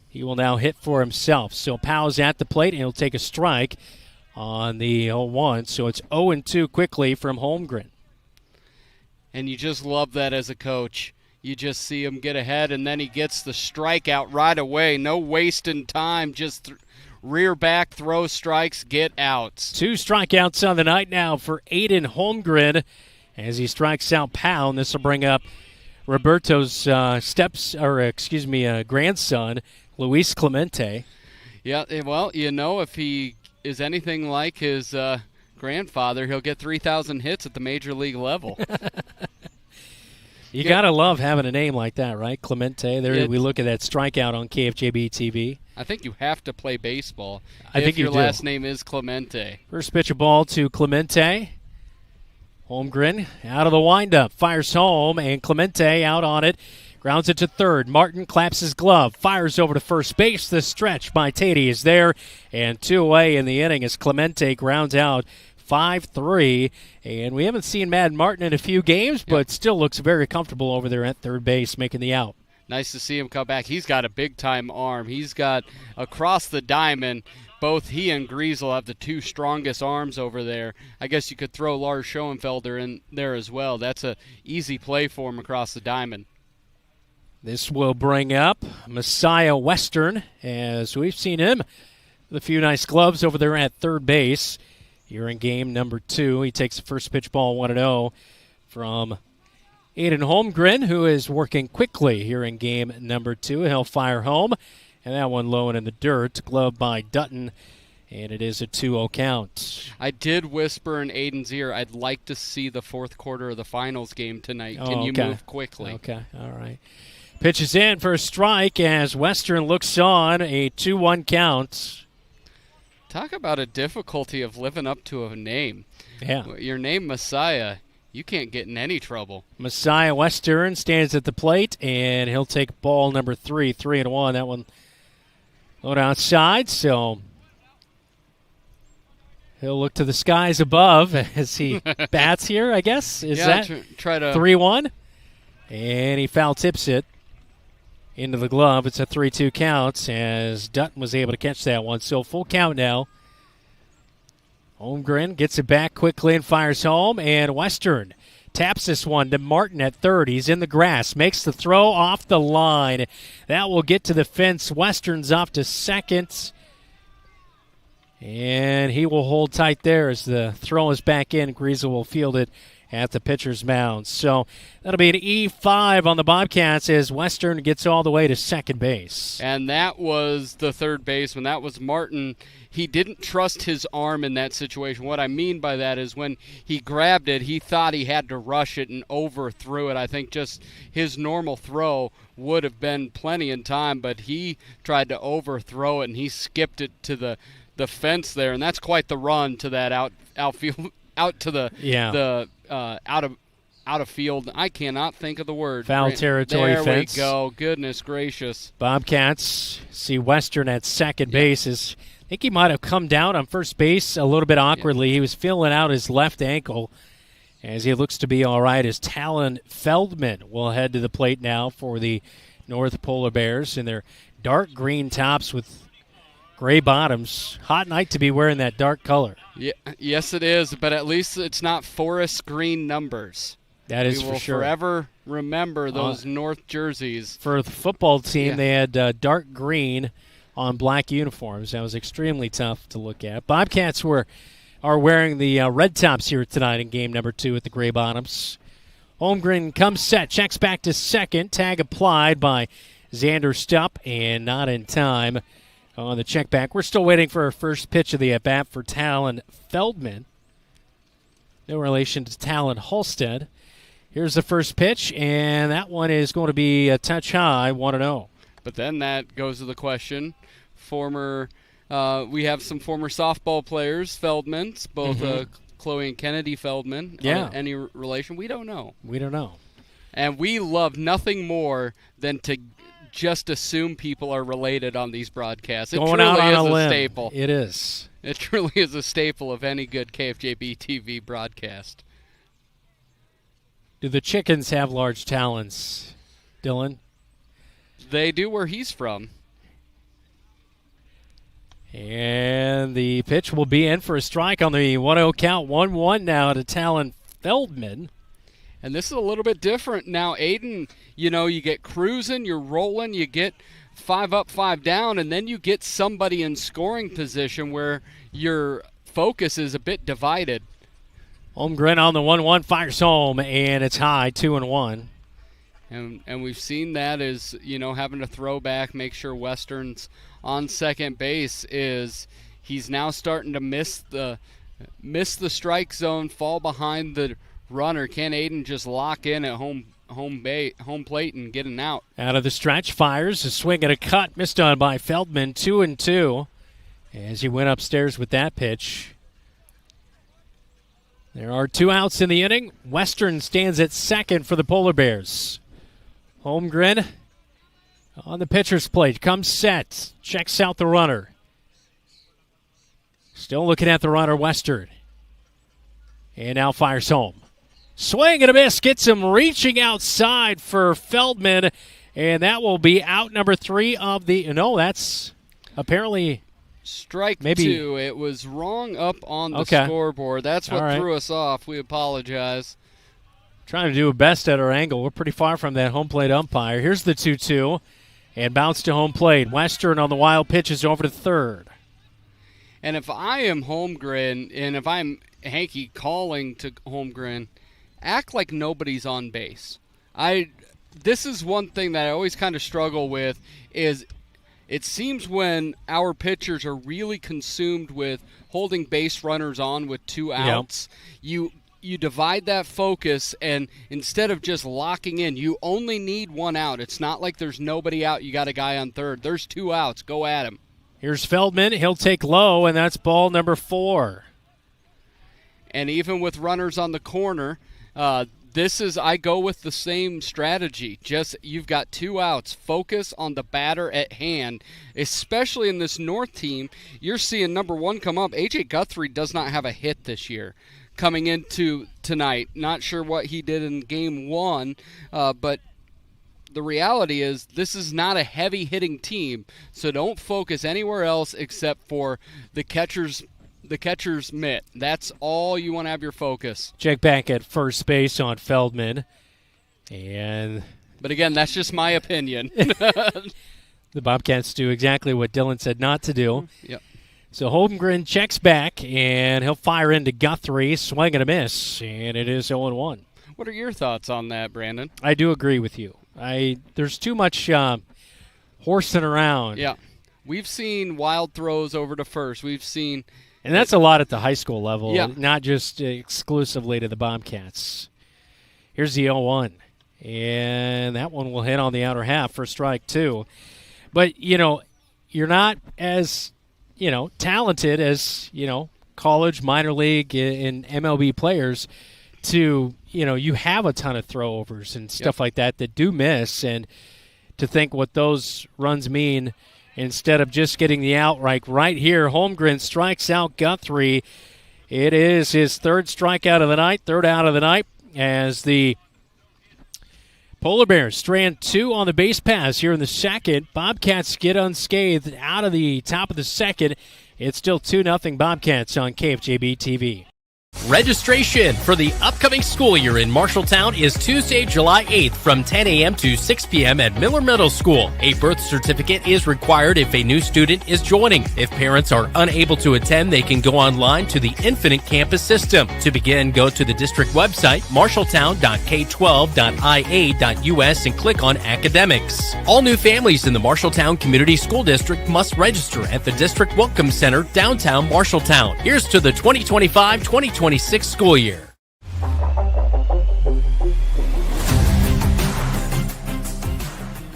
he will now hit for himself. So Powell's at the plate, and he'll take a strike on the 0-1. So it's 0-2 quickly from Holmgren. And you just love that as a coach. You just see him get ahead, and then he gets the strikeout right away. No wasting time, just rear back, throw strikes, get outs. 2 strikeouts on the night now for Aiden Holmgren. as he strikes out Pound. This will bring up Roberto's grandson, Luis Clemente. Yeah, well, if he is anything like his grandfather, he'll get 3,000 hits at the major league level. You got to love having a name like that, right? Clemente. There we look at that strikeout on KFJB-TV. I think you have to play baseball if your last name is Clemente. First pitch of ball to Clemente. Holmgren out of the windup, fires home, and Clemente out on it. Grounds it to third. Martin claps his glove, fires over to first base. The stretch by Tatey is there, and 2 away in the inning as Clemente grounds out 5-3. And we haven't seen Mad Martin in a few games, but still looks very comfortable over there at third base, making the out. Nice to see him come back. He's got a big-time arm. He's got across the diamond. Both he and Griesel have the 2 strongest arms over there. I guess you could throw Lars Schoenfelder in there as well. That's an easy play for him across the diamond. This will bring up Messiah Western, as we've seen him with a few nice gloves over there at third base. Here in game number 2, he takes the first pitch ball 1-0 from Aiden Holmgren, who is working quickly here in game number 2. He'll fire home, and that one low and in the dirt, gloved by Dutton, and it is a 2-0 count. I did whisper in Aiden's ear, I'd like to see the fourth quarter of the finals game tonight. Can you move quickly? Okay, all right. Pitches in for a strike as Western looks on, a 2-1 count. Talk about a difficulty of living up to a name. Yeah. Your name, Messiah, you can't get in any trouble. Messiah Western stands at the plate, and he'll take ball number 3, 3-1. That one low outside, so he'll look to the skies above as he bats here, I guess. Is that try to 3-1? And he foul tips it into the glove. It's a 3-2 count as Dutton was able to catch that one. So full count now. Holmgren gets it back quickly and fires home, and Western taps this one to Martin at third. He's in the grass, makes the throw off the line. That will get to the fence. Western's off to second, and he will hold tight there as the throw is back in. Griesel will field it at the pitcher's mound. So that'll be an E5 on the Bobcats as Western gets all the way to second base. And that was the third baseman. That was Martin. He didn't trust his arm in that situation. What I mean by that is when he grabbed it, he thought he had to rush it and overthrew it. I think just his normal throw would have been plenty in time, but he tried to overthrow it, and he skipped it to the fence there, and that's quite the run to that outfield, out to the out of field. I cannot think of the word. Foul territory there fence. There we go. Goodness gracious. Bobcats see Western at second base. I think he might have come down on first base a little bit awkwardly. He was feeling out his left ankle as he looks to be all right. As Talon Feldman will head to the plate now for the North Polar Bears in their dark green tops with gray bottoms. Hot night to be wearing that dark color. Yeah, yes, it is, but at least it's not forest green numbers. That is we for will sure. Forever remember those North jerseys. For the football team, they had dark green on black uniforms. That was extremely tough to look at. Bobcats are wearing the red tops here tonight in game number 2 at the gray bottoms. Holmgren comes set, checks back to second. Tag applied by Xander Stupp, and not in time on the check back. We're still waiting for our first pitch of the at-bat for Talon Feldman. No relation to Talon Halstead. Here's the first pitch, and that one is going to be a touch high, 1-0. But then that goes to the question. We have some former softball players, Feldmans, both Chloe and Kennedy Feldman. Yeah. Any relation? We don't know. We don't know. And we love nothing more than to just assume people are related on these broadcasts. It Going truly out on is a limb. staple. It is. It truly is a staple of any good KFJB-TV broadcast. Do the chickens have large talons, Dylan? They do where he's from. And the pitch will be in for a strike on the 1-0 count. 1-1 now to Talon Feldman. And this is a little bit different. Now, Aiden, you get cruising, you're rolling, you get 5 up, 5 down, and then you get somebody in scoring position where your focus is a bit divided. Holmgren on the 1-1, fires home, and it's high, 2-1. And we've seen that as, having to throw back, make sure Western's on second base is he's now starting to miss the strike zone, fall behind the runner. Can Aiden just lock in at home plate and get an out? Out of the stretch, fires a swing and a cut, missed on by Feldman, 2-2. As he went upstairs with that pitch. There are 2 outs in the inning. Western stands at second for the Polar Bears. Holmgren on the pitcher's plate, comes set, checks out the runner. Still looking at the runner, Western. And now fires home. Swing and a miss, gets him reaching outside for Feldman, and that will be out number 3 of the... No, that's apparently... Strike maybe 2. It was wrong up on the scoreboard. That's what threw us off. We apologize. Trying to do a best at our angle. We're pretty far from that home plate umpire. Here's the 2-2. And bounce to home plate. Western on the wild pitch is over to third. And if I am Holmgren, and if I'm Hanky calling to Holmgren, act like nobody's on base. This is one thing that I always kind of struggle with is it seems when our pitchers are really consumed with holding base runners on with 2 outs, you divide that focus, and instead of just locking in, you only need 1 out. It's not like there's nobody out. You got a guy on third. There's 2 outs. Go at him. Here's Feldman. He'll take low, and that's ball number 4. And even with runners on the corner, I go with the same strategy. Just you've got 2 outs. Focus on the batter at hand, especially in this North team. You're seeing number 1 come up. A.J. Guthrie does not have a hit this year coming into tonight. Not sure what he did in game 1, but the reality is this is not a heavy-hitting team, so don't focus anywhere else except for the catcher's mitt. That's all you want to have your focus. Check back at first base on Feldman. But again, that's just my opinion. The Bobcats do exactly what Dylan said not to do. Yep. So Holmgren checks back, and he'll fire into Guthrie. Swing and a miss, and it is 0-1. What are your thoughts on that, Brandon? I do agree with you. There's too much horsing around. Yeah. We've seen wild throws over to first. We've seen... And that's a lot at the high school level, yeah. Not just exclusively to the Bobcats. Here's the 0-1. And that one will hit on the outer half for strike 2. But, you're not as, talented as, college, minor league, and MLB players to, you have a ton of throwovers and stuff like that do miss. And to think what those runs mean instead of just getting the out right here, Holmgren strikes out Guthrie. It is his 3rd strikeout of the night, 3rd out of the night, as the Polar Bears strand 2 on the base pass here in the 2nd. Bobcats get unscathed out of the top of the 2nd. It's still 2-0 Bobcats on KFJB-TV. Registration for the upcoming school year in Marshalltown is Tuesday, July 8th from 10 a.m. to 6 p.m. at Miller Middle School. A birth certificate is required if a new student is joining. If parents are unable to attend, they can go online to the Infinite Campus System. To begin, go to the district website, marshalltown.k12.ia.us, and click on Academics. All new families in the Marshalltown Community School District must register at the District Welcome Center, downtown Marshalltown. Here's to the 2025-2026 school year.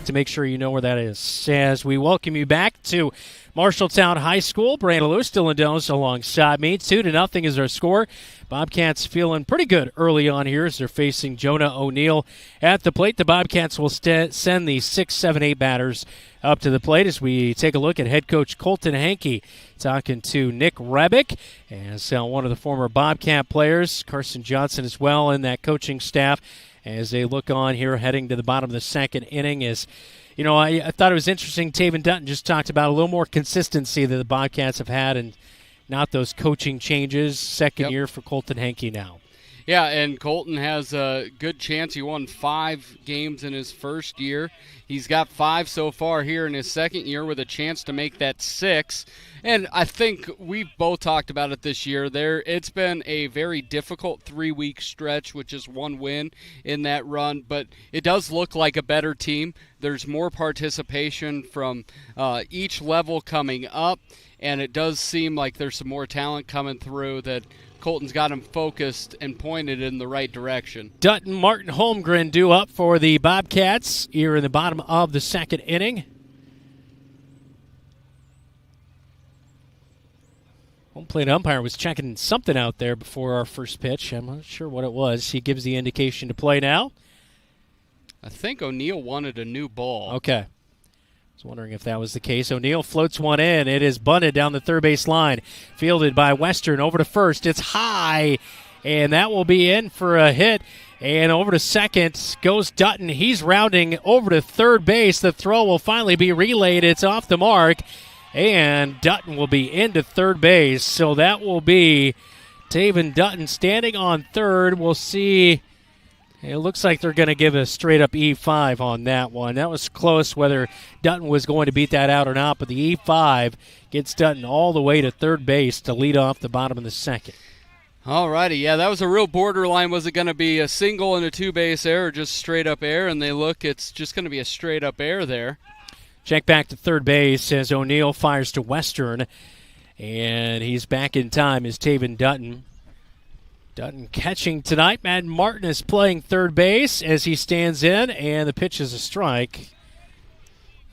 To make sure you know where that is, as we welcome you back to Marshalltown High School. Brandon Lewis, Dylan Dones alongside me. 2-0 is our score. Bobcats feeling pretty good early on here as they're facing Jonah O'Neill at the plate. The Bobcats will send the 6, 7, 8 batters up to the plate as we take a look at head coach Colton Hankey talking to Nick Rebick, as one of the former Bobcat players, Carson Johnson as well, in that coaching staff as they look on here heading to the bottom of the 2nd inning. Is I thought it was interesting. Taven Dutton just talked about a little more consistency that the Bobcats have had and not those coaching changes. Second year for Colton Hankey now. Yeah, and Colton has a good chance. He won 5 games in his first year. He's got 5 so far here in his second year with a chance to make that 6. And I think we both talked about it this year. It's been a very difficult 3-week stretch with just 1 win in that run, but it does look like a better team. There's more participation from each level coming up, and it does seem like there's some more talent coming through that Colton's got him focused and pointed in the right direction. Dutton, Martin, Holmgren due up for the Bobcats here in the bottom of the second inning. Home plate umpire was checking something out there before our first pitch. I'm not sure what it was. He gives the indication to play now. I think O'Neill wanted a new ball. Okay. I was wondering if that was the case. O'Neill floats one in. It is bunted down the third base line. Fielded by Western over to first. It's high, and that will be in for a hit. And over to second goes Dutton. He's rounding over to third base. The throw will finally be relayed. It's off the mark, and Dutton will be into third base. So that will be Taven Dutton standing on third. We'll see. It looks like they're going to give a straight-up E5 on that one. That was close whether Dutton was going to beat that out or not, but the E5 gets Dutton all the way to third base to lead off the bottom of the second. All righty, yeah, that was a real borderline. Was it going to be a single and a 2-base error or just straight-up error? And they look, it's just going to be a straight-up error there. Check back to third base as O'Neill fires to Western, and he's back in time as Taven Dutton. Dutton catching tonight. Matt Martin is playing third base as he stands in, and the pitch is a strike.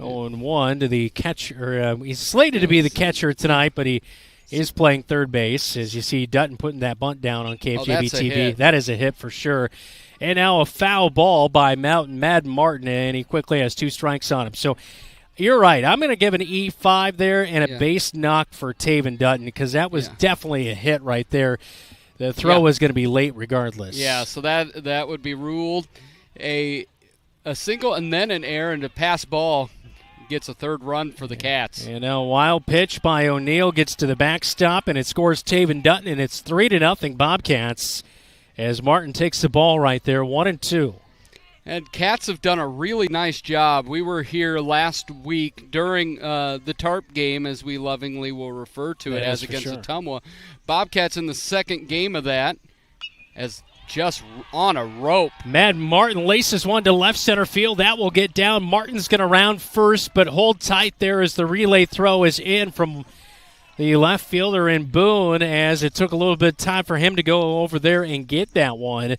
0-1 to the catcher. He's slated to be the catcher tonight, but he is playing third base. As you see Dutton putting that bunt down on KFJB-TV. That is a hit for sure. And now a foul ball by Matt Martin, and he quickly has 2 strikes on him. So you're right. I'm going to give an E5 there and a base knock for Taven Dutton because that was definitely a hit right there. The throw was going to be late regardless. Yeah, so that would be ruled a single and then an error, and a pass ball gets a third run for the Cats. And now a wild pitch by O'Neill gets to the backstop, and it scores Taven Dutton, and it's 3-0 Bobcats as Martin takes the ball right there, 1-2. And Cats have done a really nice job. We were here last week during the TARP game, as we lovingly will refer to it, as against Ottumwa. Bobcats in the second game of that as just on a rope. Matt Martin laces one to left center field. That will get down. Martin's going to round first, but hold tight there as the relay throw is in from the left fielder in Boone, as it took a little bit of time for him to go over there and get that one.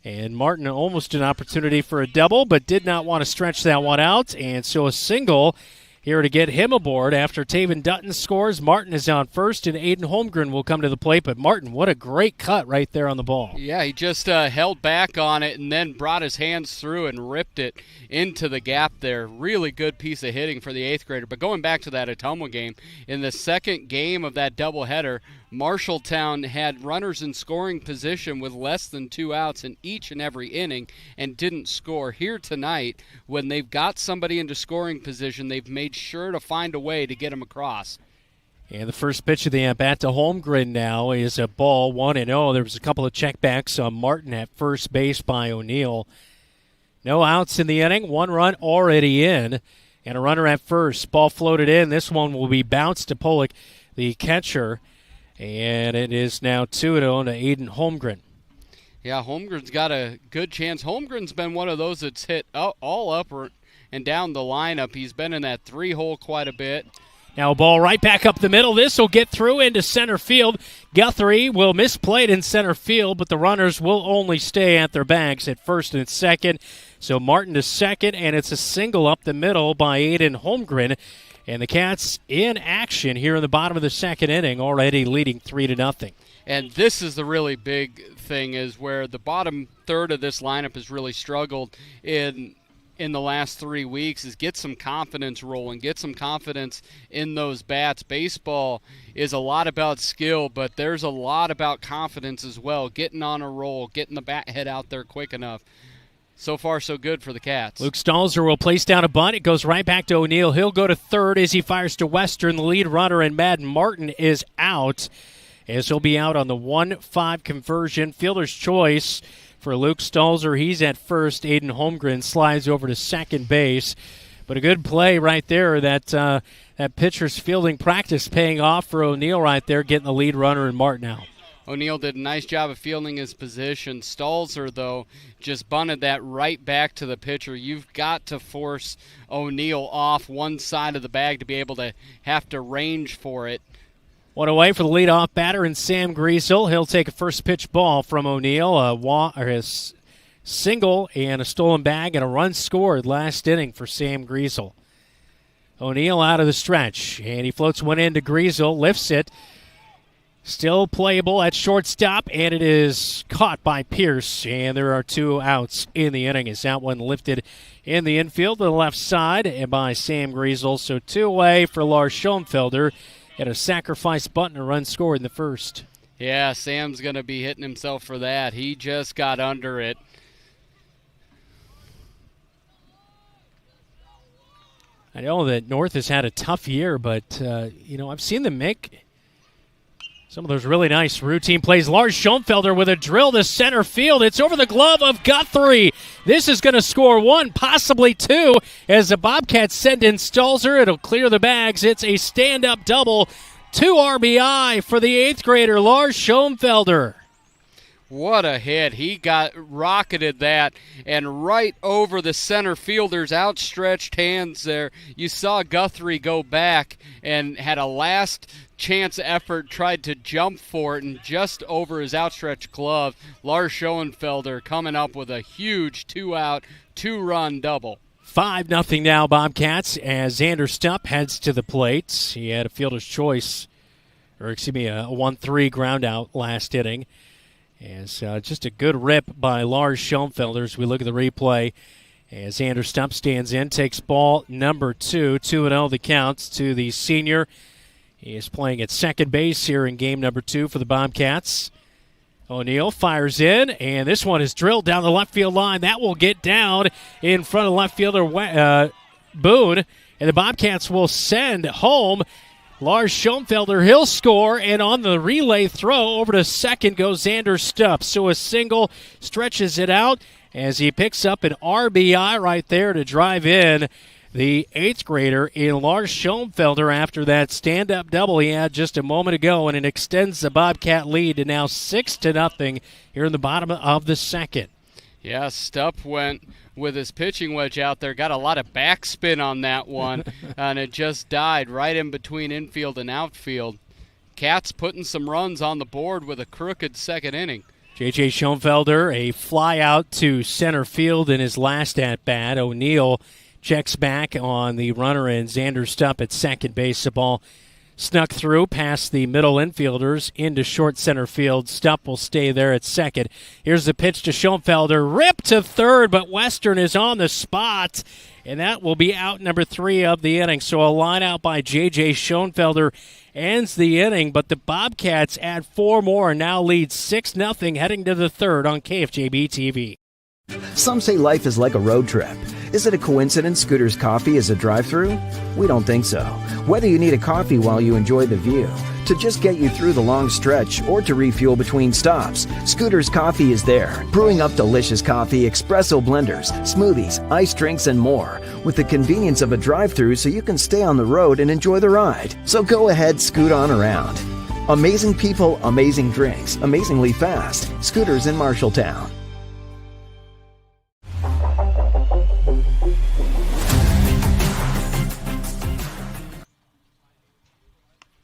And Martin almost an opportunity for a double, but did not want to stretch that one out. And so a single here to get him aboard after Taven Dutton scores. Martin is on first, and Aiden Holmgren will come to the plate. But Martin, what a great cut right there on the ball. Yeah, he just held back on it and then brought his hands through and ripped it into the gap there. Really good piece of hitting for the 8th grader. But going back to that Ottumwa game, in the second game of that doubleheader, Marshalltown had runners in scoring position with less than 2 outs in each and every inning and didn't score. Here tonight, when they've got somebody into scoring position, they've made sure to find a way to get them across. And the first pitch of the at-bat to Holmgren now is a ball, 1-0. There was a couple of checkbacks on Martin at first base by O'Neill. No outs in the inning, 1 run already in, and a runner at first. Ball floated in. This one will be bounced to Pollock, the catcher. And it is now 2-0 to Aiden Holmgren. Yeah, Holmgren's got a good chance. Holmgren's been one of those that's hit all up and down the lineup. He's been in that 3-hole quite a bit. Now a ball right back up the middle. This will get through into center field. Guthrie will misplay it in center field, but the runners will only stay at their bags at first and second. So Martin to second, and it's a single up the middle by Aiden Holmgren. And the Cats in action here in the bottom of the second inning, already leading 3-0. And this is the really big thing, is where the bottom third of this lineup has really struggled in the last 3 weeks, is get some confidence rolling, get some confidence in those bats. Baseball is a lot about skill, but there's a lot about confidence as well, getting on a roll, getting the bat head out there quick enough. So far, so good for the Cats. Luke Stalzer will place down a bunt. It goes right back to O'Neill. He'll go to third as he fires to Western. The lead runner and Madden Martin is out. as he'll be out on the 1-5 conversion. Fielder's choice for Luke Stalzer. He's at first. Aiden Holmgren slides over to second base. But a good play right there. That pitcher's fielding practice paying off for O'Neill right there, getting the lead runner in Martineau. O'Neill did a nice job of fielding his position. Stalzer, though, just bunted that right back to the pitcher. You've got to force O'Neill off one side of the bag to be able to have to range for it. One away for the leadoff batter and Sam Griesel. He'll take a first pitch ball from O'Neill. His single and a stolen bag and a run scored last inning for Sam Griesel. O'Neill out of the stretch, and he floats one into Griesel, lifts it. Still playable at shortstop, and it is caught by Pierce, and there are 2 outs in the inning as that one lifted in the infield to the left side and by Sam Griesel. So 2 away for Lars Schoenfelder, and a sacrifice bunt and a run scored in the first. Yeah, Sam's going to be hitting himself for that. He just got under it. I know that North has had a tough year, but, I've seen them make some of those really nice routine plays. Lars Schoenfelder with a drill to center field. It's over the glove of Guthrie. This is going to score 1, possibly 2, as the Bobcats send in Stalzer. It'll clear the bags. It's a stand-up double. 2 RBI for the 8th grader, Lars Schoenfelder. What a hit. He got rocketed that and right over the center fielder's outstretched hands there. You saw Guthrie go back and had a last chance effort, tried to jump for it, and just over his outstretched glove, Lars Schoenfelder coming up with a huge 2-out, 2-run double. 5-0 now Bobcats as Xander Stupp heads to the plate. He had a fielder's choice, a 1-3 ground out last inning. As just a good rip by Lars Schoenfelder as we look at the replay. As Xander Stupp stands in, takes ball number 2, 2-0 the counts to the senior. He is playing at second base here in game number 2 for the Bobcats. O'Neill fires in, and this one is drilled down the left field line. That will get down in front of left fielder Boone, and the Bobcats will send home Lars Schoenfelder. He'll score, and on the relay throw over to second goes Xander Stupp. So a single stretches it out as he picks up an RBI right there to drive in the 8th grader in Lars Schoenfelder after that stand-up double he had just a moment ago, and it extends the Bobcat lead to now 6-0 here in the bottom of the second. Yeah, Stupp went with his pitching wedge out there, got a lot of backspin on that one, and it just died right in between infield and outfield. Cats putting some runs on the board with a crooked second inning. J.J. Schoenfelder, a fly out to center field in his last at-bat. O'Neill checks back on the runner and Xander Stupp at second base. The ball snuck through past the middle infielders into short center field. Stupp will stay there at second. Here's the pitch to Schoenfelder. Rip to third, but Western is on the spot, and that will be out number 3 of the inning. So a line out by J.J. Schoenfelder ends the inning, but the Bobcats add 4 more and now lead 6-0 heading to the third on KFJB-TV. Some say life is like a road trip. Is it a coincidence Scooter's Coffee is a drive-thru? We don't think so. Whether you need a coffee while you enjoy the view, to just get you through the long stretch, or to refuel between stops, Scooter's Coffee is there, brewing up delicious coffee, espresso blenders, smoothies, iced drinks, and more, with the convenience of a drive-thru so you can stay on the road and enjoy the ride. So go ahead, scoot on around. Amazing people, amazing drinks, amazingly fast. Scooters in Marshalltown.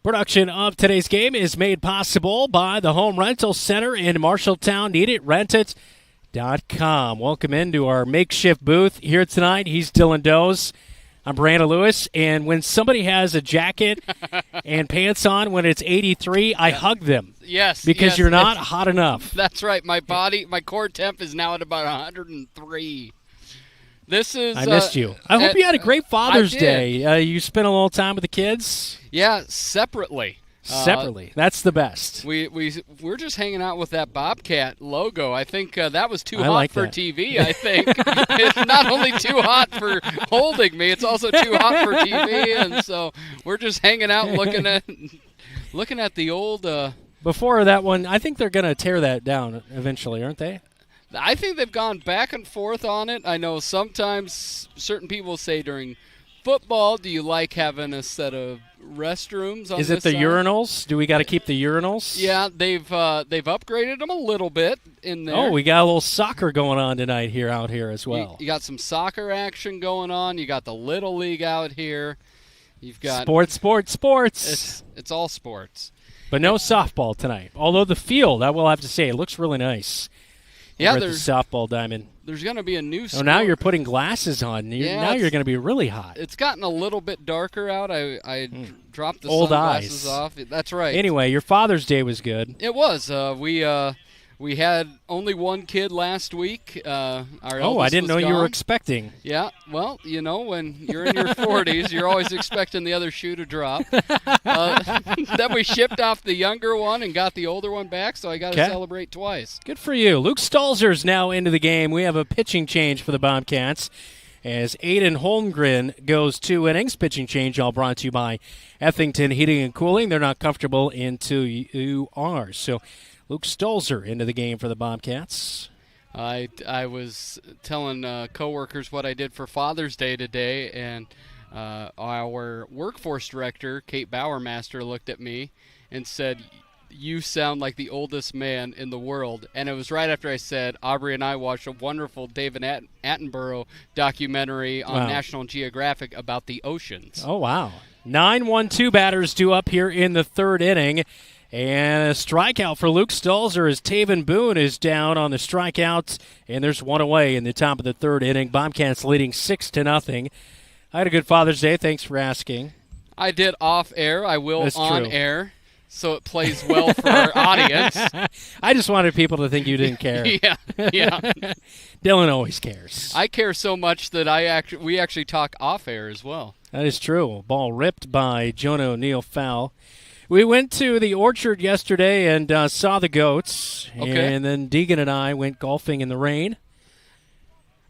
Production of today's game is made possible by the Home Rental Center in Marshalltown. Need it? Rent it.com. Welcome into our makeshift booth here tonight. He's Dylan Doze. I'm Brandon Lewis. And when somebody has a jacket and pants on when it's 83, I hug them. Yes. Because you're not hot enough. That's right. My core temp is now at about 103. I missed you. I hope you had a great Father's Day. You spent a little time with the kids? Yeah, separately. Separately. That's the best. We're just hanging out with that Bobcat logo. I think that was too hot for TV, I think. It's not only too hot for holding me, it's also too hot for TV. And so we're just hanging out looking at the old before that one, I think they're going to tear that down eventually, aren't they? I think they've gone back and forth on it. I know sometimes certain people say during football, do you like having a set of restrooms on Is it this the side? urinals? Do we got to keep the urinals? Yeah, they've upgraded them a little bit in there. Oh, we got a little soccer going on tonight out here as well. You got some soccer action going on. You got the Little League out here. You've got sports. It's all sports. But no softball tonight. Although the field, I will have to say, it looks really nice. Yeah, over at the softball diamond. There's going to be a new Oh, now you're putting glasses on. Now you're going to be really hot. It's gotten a little bit darker out. I dropped the Old sunglasses eyes. off. That's right. Anyway, your Father's Day was good. It was. We had only one kid last week. Our I didn't know you were expecting. Yeah, well, when you're in your 40s, you're always expecting the other shoe to drop. Then we shipped off the younger one and got the older one back, so I got to celebrate twice. Good for you. Luke Stalzer's now into the game. We have a pitching change for the Bobcats as Aiden Holmgren goes 2 innings. Pitching change all brought to you by Effington Heating and Cooling. They're not comfortable until you are. So Luke Stalzer into the game for the Bobcats. I was telling coworkers what I did for Father's Day today, and our workforce director, Kate Bowermaster, looked at me and said, "You sound like the oldest man in the world." And it was right after I said Aubrey and I watched a wonderful David Attenborough documentary on National Geographic about the oceans. Oh, wow. 9-1-2 batters due up here in the third inning. And a strikeout for Luke Stalzer as Taven Boone is down on the strikeouts, and there's one away in the top of the third inning. Bobcats leading 6-0. I had a good Father's Day. Thanks for asking. I did off air. I will That's on true. air, so it plays well for our audience. I just wanted people to think you didn't care. Yeah. Dylan always cares. I care so much that we actually talk off air as well. That is true. Ball ripped by Jonah O'Neill, foul. We went to the orchard yesterday and saw the goats, and then Deegan and I went golfing in the rain.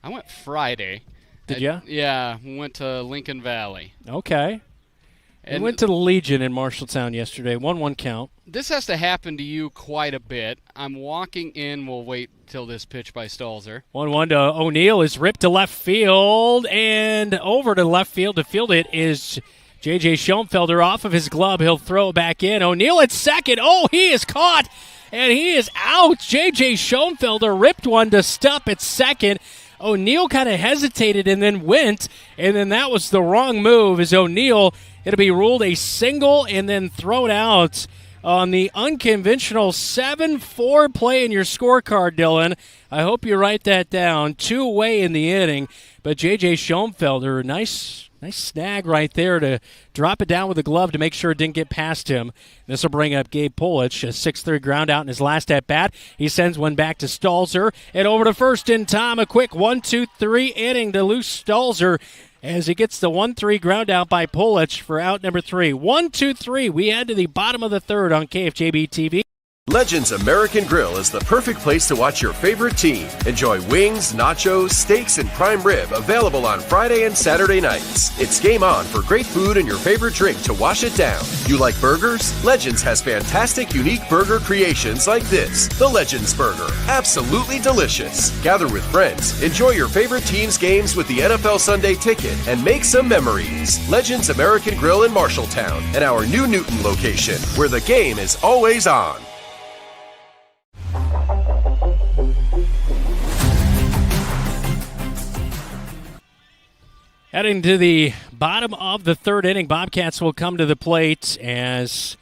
I went Friday. Did you? Yeah, we went to Lincoln Valley. Okay. We went to the Legion in Marshalltown yesterday, 1-1 count. This has to happen to you quite a bit. I'm walking in. We'll wait till this pitch by Stalzer. 1-1 to O'Neill is ripped to left field, and over to left field to field it is J.J. Schoenfelder off of his glove. He'll throw it back in. O'Neill at second. Oh, he is caught, and he is out. J.J. Schoenfelder ripped one to stop at second. O'Neill kind of hesitated and then went, and then that was the wrong move as O'Neill, it'll be ruled a single and then thrown out on the unconventional 7-4 play in your scorecard, Dylan. I hope you write that down. 2 away in the inning, but J.J. Schoenfelder, nice snag right there to drop it down with the glove to make sure it didn't get past him. This will bring up Gabe Polich, a 6-3 ground out in his last at-bat. He sends one back to Stalzer, and over to first in time. A quick 1-2-3 inning to Luke Stalzer as he gets the 1-3 ground out by Polich for out number 3. 1-2-3. We head to the bottom of the third on KFJB-TV. Legends American Grill is the perfect place to watch your favorite team. Enjoy wings, nachos, steaks, and prime rib available on Friday and Saturday nights. It's game on for great food and your favorite drink to wash it down. You like burgers? Legends has fantastic, unique burger creations like this. The Legends Burger. Absolutely delicious. Gather with friends, enjoy your favorite team's games with the NFL Sunday Ticket, and make some memories. Legends American Grill in Marshalltown and our new Newton location, where the game is always on. Heading to the bottom of the third inning, Bobcats will come to the plate as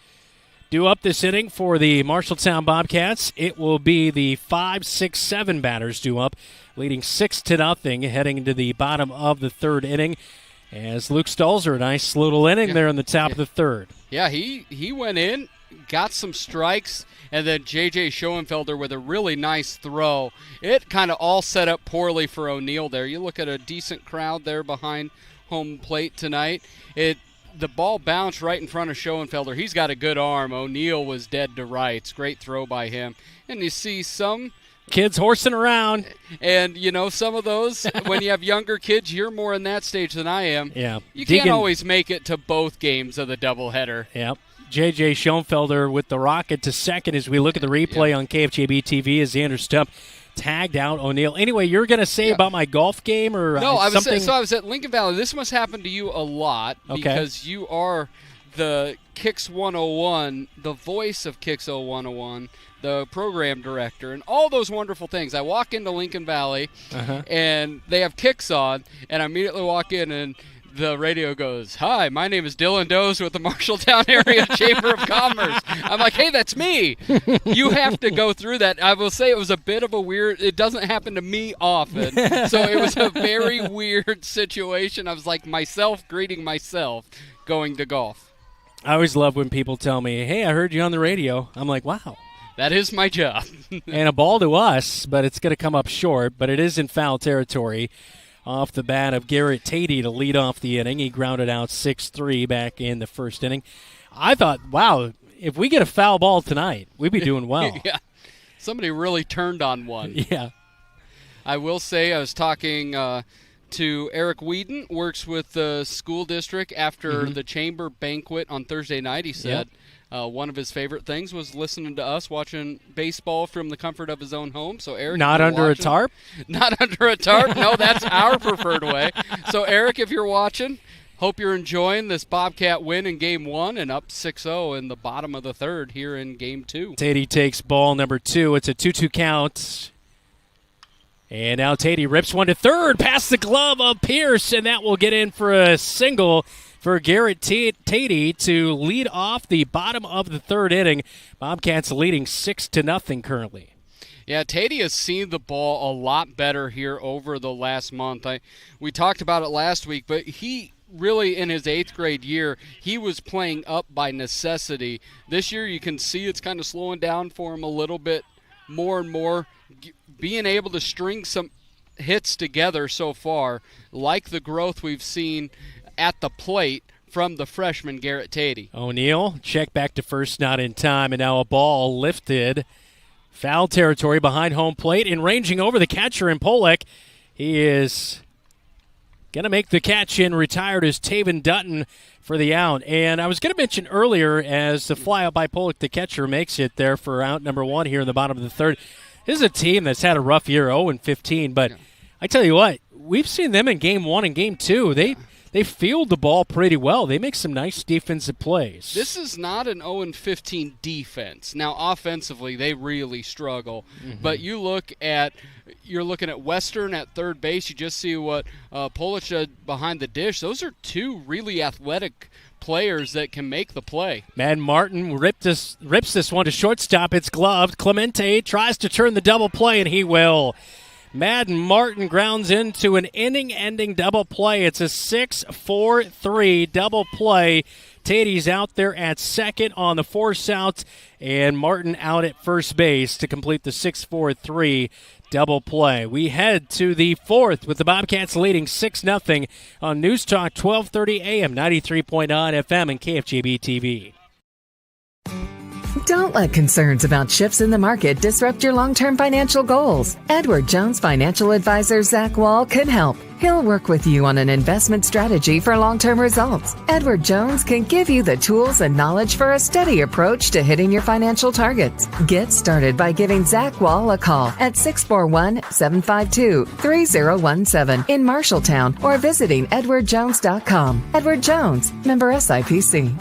due up this inning for the Marshalltown Bobcats. It will be the 5, 6, 7 batters due up, leading 6-0, heading into the bottom of the third inning. As Luke Stalzer, a nice little inning there in the top of the third. Yeah, he went in, got some strikes, and then J.J. Schoenfelder with a really nice throw. It kind of all set up poorly for O'Neill there. You look at a decent crowd there behind home plate tonight. The ball bounced right in front of Schoenfelder. He's got a good arm. O'Neill was dead to rights. Great throw by him. And you see some kids horsing around. And, some of those, when you have younger kids, you're more in that stage than I am. Yeah. You can't always make it to both games of the doubleheader. Yep. J.J. Schoenfelder with the rocket to second as we look at the replay on KFJB-TV as Xander Stump tagged out O'Neill. Anyway, you're going to say about my golf game or no? I something? was at Lincoln Valley. This must happen to you a lot because you are the Kicks 101, the voice of Kicks 101, the program director, and all those wonderful things. I walk into Lincoln Valley, and they have Kicks on, and I immediately walk in, and the radio goes, "Hi, my name is Dylan Doze with the Marshalltown Area Chamber of Commerce." I'm like, "Hey, that's me." You have to go through that. I will say it was a bit of a weird, it doesn't happen to me often, so it was a very weird situation. I was like myself greeting myself going to golf. I always love when people tell me, "Hey, I heard you on the radio." I'm like, wow. That is my job. And a ball to us, but it's going to come up short, but it is in foul territory. Off the bat of Garrett Tatey to lead off the inning. He grounded out 6-3 back in the first inning. I thought, wow, if we get a foul ball tonight, we'd be doing well. Yeah, somebody really turned on one. Yeah. I will say I was talking to Eric Whedon, works with the school district after the chamber banquet on Thursday night. He said one of his favorite things was listening to us watching baseball from the comfort of his own home. So Eric, not under a tarp? Not under a tarp. No, that's our preferred way. So Eric, if you're watching, hope you're enjoying this Bobcat win in Game 1 and up 6-0 in the bottom of the third here in Game 2. Tatey takes ball number 2. It's a 2-2 count. And now Tatey rips one to third past the glove of Pierce, and that will get in for a single for Garrett Tatey to lead off the bottom of the third inning. Bobcats leading 6-0 currently. Yeah, Tatey has seen the ball a lot better here over the last month. We talked about it last week, but he really, in his 8th grade year, he was playing up by necessity. This year you can see it's kind of slowing down for him a little bit more and more. Being able to string some hits together so far, like the growth we've seen at the plate from the freshman Garrett Tatey. O'Neill, check back to first, not in time, and now a ball lifted. Foul territory behind home plate and ranging over the catcher in Pollock. He is going to make the catch and retired as Taven Dutton for the out. And I was going to mention earlier as the fly out by Pollock, the catcher, makes it there for out number 1 here in the bottom of the third. This is a team that's had a rough year, 0-15, but I tell you what, we've seen them in Game 1 and Game 2. They field the ball pretty well. They make some nice defensive plays. This is not an 0-15 defense. Now, offensively, they really struggle. But you're looking at Western at third base. You just see what Polish did behind the dish. Those are 2 really athletic players that can make the play. Madden Martin rips this one to shortstop. It's gloved. Clemente tries to turn the double play, and he will. Madden Martin grounds into an inning-ending double play. It's a 6-4-3 double play. Tatey's out there at second on the force out, and Martin out at first base to complete the 6-4-3 double play. We head to the 4th with the Bobcats leading 6-0 on News Talk 1230 AM, 93.9 FM, and KFJB-TV. Don't let concerns about shifts in the market disrupt your long-term financial goals. Edward Jones financial advisor Zach Wall can help. He'll work with you on an investment strategy for long-term results. Edward Jones can give you the tools and knowledge for a steady approach to hitting your financial targets. Get started by giving Zach Wall a call at 641-752-3017 in Marshalltown or visiting edwardjones.com. Edward Jones, member SIPC.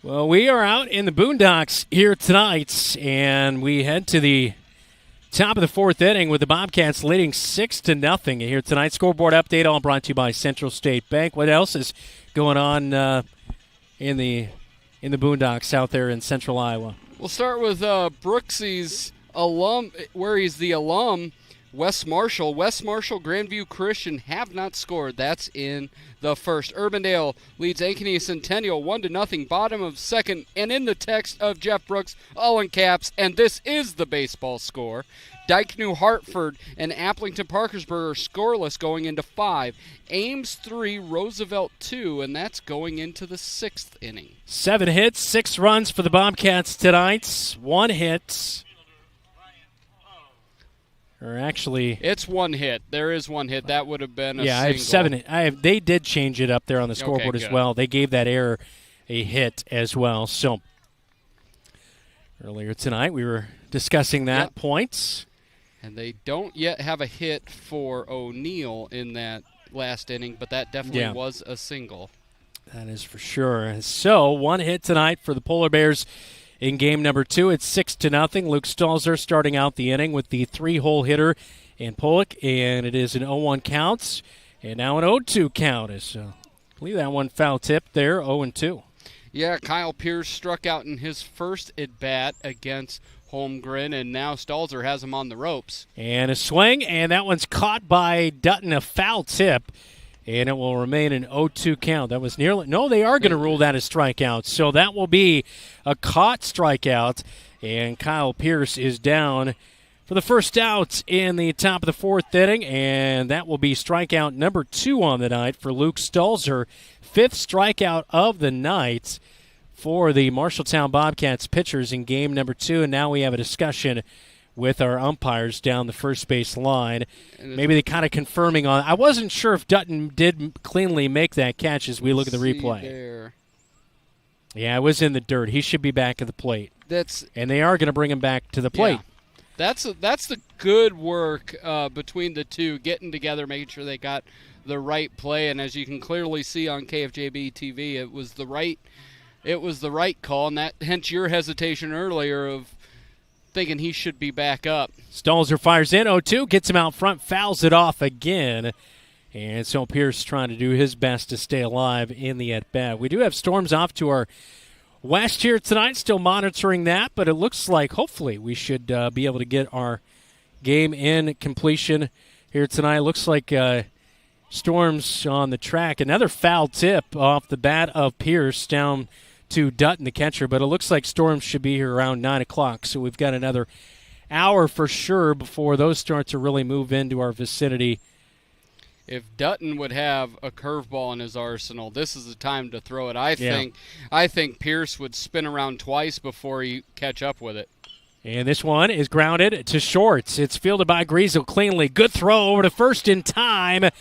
Well, we are out in the boondocks here tonight, and we head to the top of the 4th inning with the Bobcats leading 6-0 here tonight. Scoreboard update all brought to you by Central State Bank. What else is going on in the boondocks out there in Central Iowa? We'll start with Brooksy's alum, where he's the alum, West Marshall. West Marshall, Grandview Christian have not scored. That's in the first. Urbandale leads Ankeny Centennial 1-0, bottom of second, and in the text of Jeff Brooks, all in caps, and this is the baseball score. Dyke New Hartford and Applington Parkersburg are scoreless going into 5. Ames 3, Roosevelt 2, and that's going into the 6th inning. 7 hits, 6 runs for the Bobcats tonight. 1 hit. Or actually, it's one hit. There is one hit. That would have been a single. I have 7. They did change it up there on the scoreboard as well. They gave that error a hit as well. So earlier tonight we were discussing that points. And they don't yet have a hit for O'Neill in that last inning, but that definitely was a single. That is for sure. So 1 hit tonight for the Polar Bears in game number 2. It's 6-0. Luke Stalzer starting out the inning with the 3-hole hitter in Pollock, and it is an 0-1 count, and now an 0-2 count. I believe that one foul tip there, 0-2. Yeah, Kyle Pierce struck out in his first at-bat against Holmgren, and now Stalzer has him on the ropes. And a swing, and that one's caught by Dutton, a foul tip, and it will remain an 0-2 count. That was nearly – no, they are going to rule that as strikeout. So that will be a caught strikeout, and Kyle Pierce is down for the first out in the top of the 4th inning, and that will be strikeout number 2 on the night for Luke Stalzer. 5th strikeout of the night for the Marshalltown Bobcats pitchers in game number 2, and now we have a discussion with our umpires down the first base line. Maybe they kind of confirming on. I wasn't sure if Dutton did cleanly make that catch as we look at the replay. There. Yeah, it was in the dirt. He should be back at the plate. And they are going to bring him back to the plate. Yeah. That's the good work between the two, getting together, making sure they got the right play. And as you can clearly see on KFJB-TV, it was the right call, and that hence your hesitation earlier of thinking he should be back up. Stalzer fires in, 0-2, gets him out front, fouls it off again. And so Pierce trying to do his best to stay alive in the at-bat. We do have storms off to our west here tonight, still monitoring that, but it looks like hopefully we should be able to get our game in completion here tonight. Looks like storms on the track. Another foul tip off the bat of Pierce down to Dutton, the catcher, but it looks like storms should be here around 9 o'clock, so we've got another hour for sure before those start to really move into our vicinity. If Dutton would have a curveball in his arsenal, this is the time to throw it. I think Pierce would spin around twice before he catch up with it. And this one is grounded to shorts. It's fielded by Griesel cleanly. Good throw over to first in time.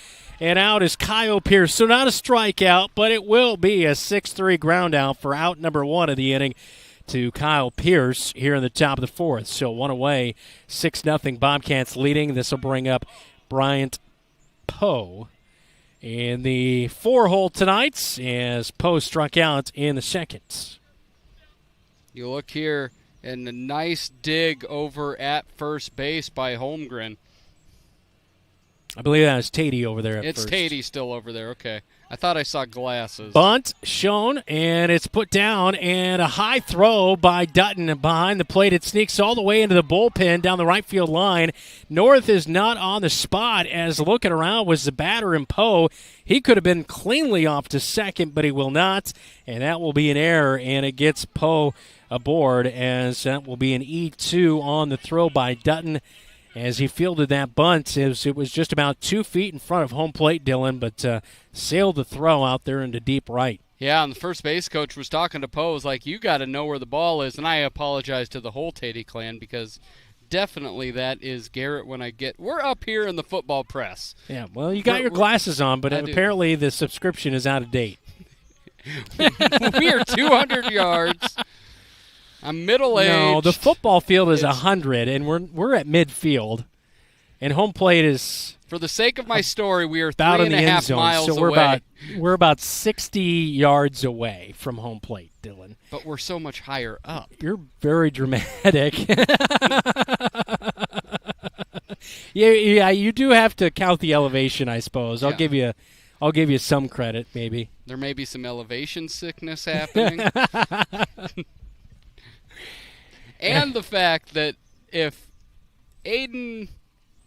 And out is Kyle Pierce. So not a strikeout, but it will be a 6-3 ground out for out number 1 of the inning to Kyle Pierce here in the top of the 4th. So 1 away, 6-0 Bobcats leading. This will bring up Bryant Poe in the 4-hole tonight as Poe struck out in the 2nd. You look here, and a nice dig over at first base by Holmgren. I believe that was Tatey over there at first. It's Tatey still over there, okay. I thought I saw glasses. Bunt shown, and it's put down, and a high throw by Dutton behind the plate. It sneaks all the way into the bullpen down the right field line. North is not on the spot, as looking around was the batter in Poe. He could have been cleanly off to second, but he will not, and that will be an error, and it gets Poe aboard, as that will be an E2 on the throw by Dutton. As he fielded that bunt, it was just about 2 feet in front of home plate, Dylan, but sailed the throw out there into deep right. Yeah, and the first base coach was talking to Poe, was like, you got to know where the ball is, and I apologize to the whole Tatey clan because definitely that is Garrett when I get – we're up here in the football press. Yeah, well, you got your glasses on, but apparently the subscription is out of date. We are 200 yards. I'm middle-aged. No, the football field is 100, and we're at midfield, and home plate is. For the sake of my story, we are about 3.5 miles so away. We're about 60 yards away from home plate, Dylan. But we're so much higher up. You're very dramatic. Yeah, you do have to count the elevation, I suppose. I'll give you some credit, maybe. There may be some elevation sickness happening. And the fact that if Aiden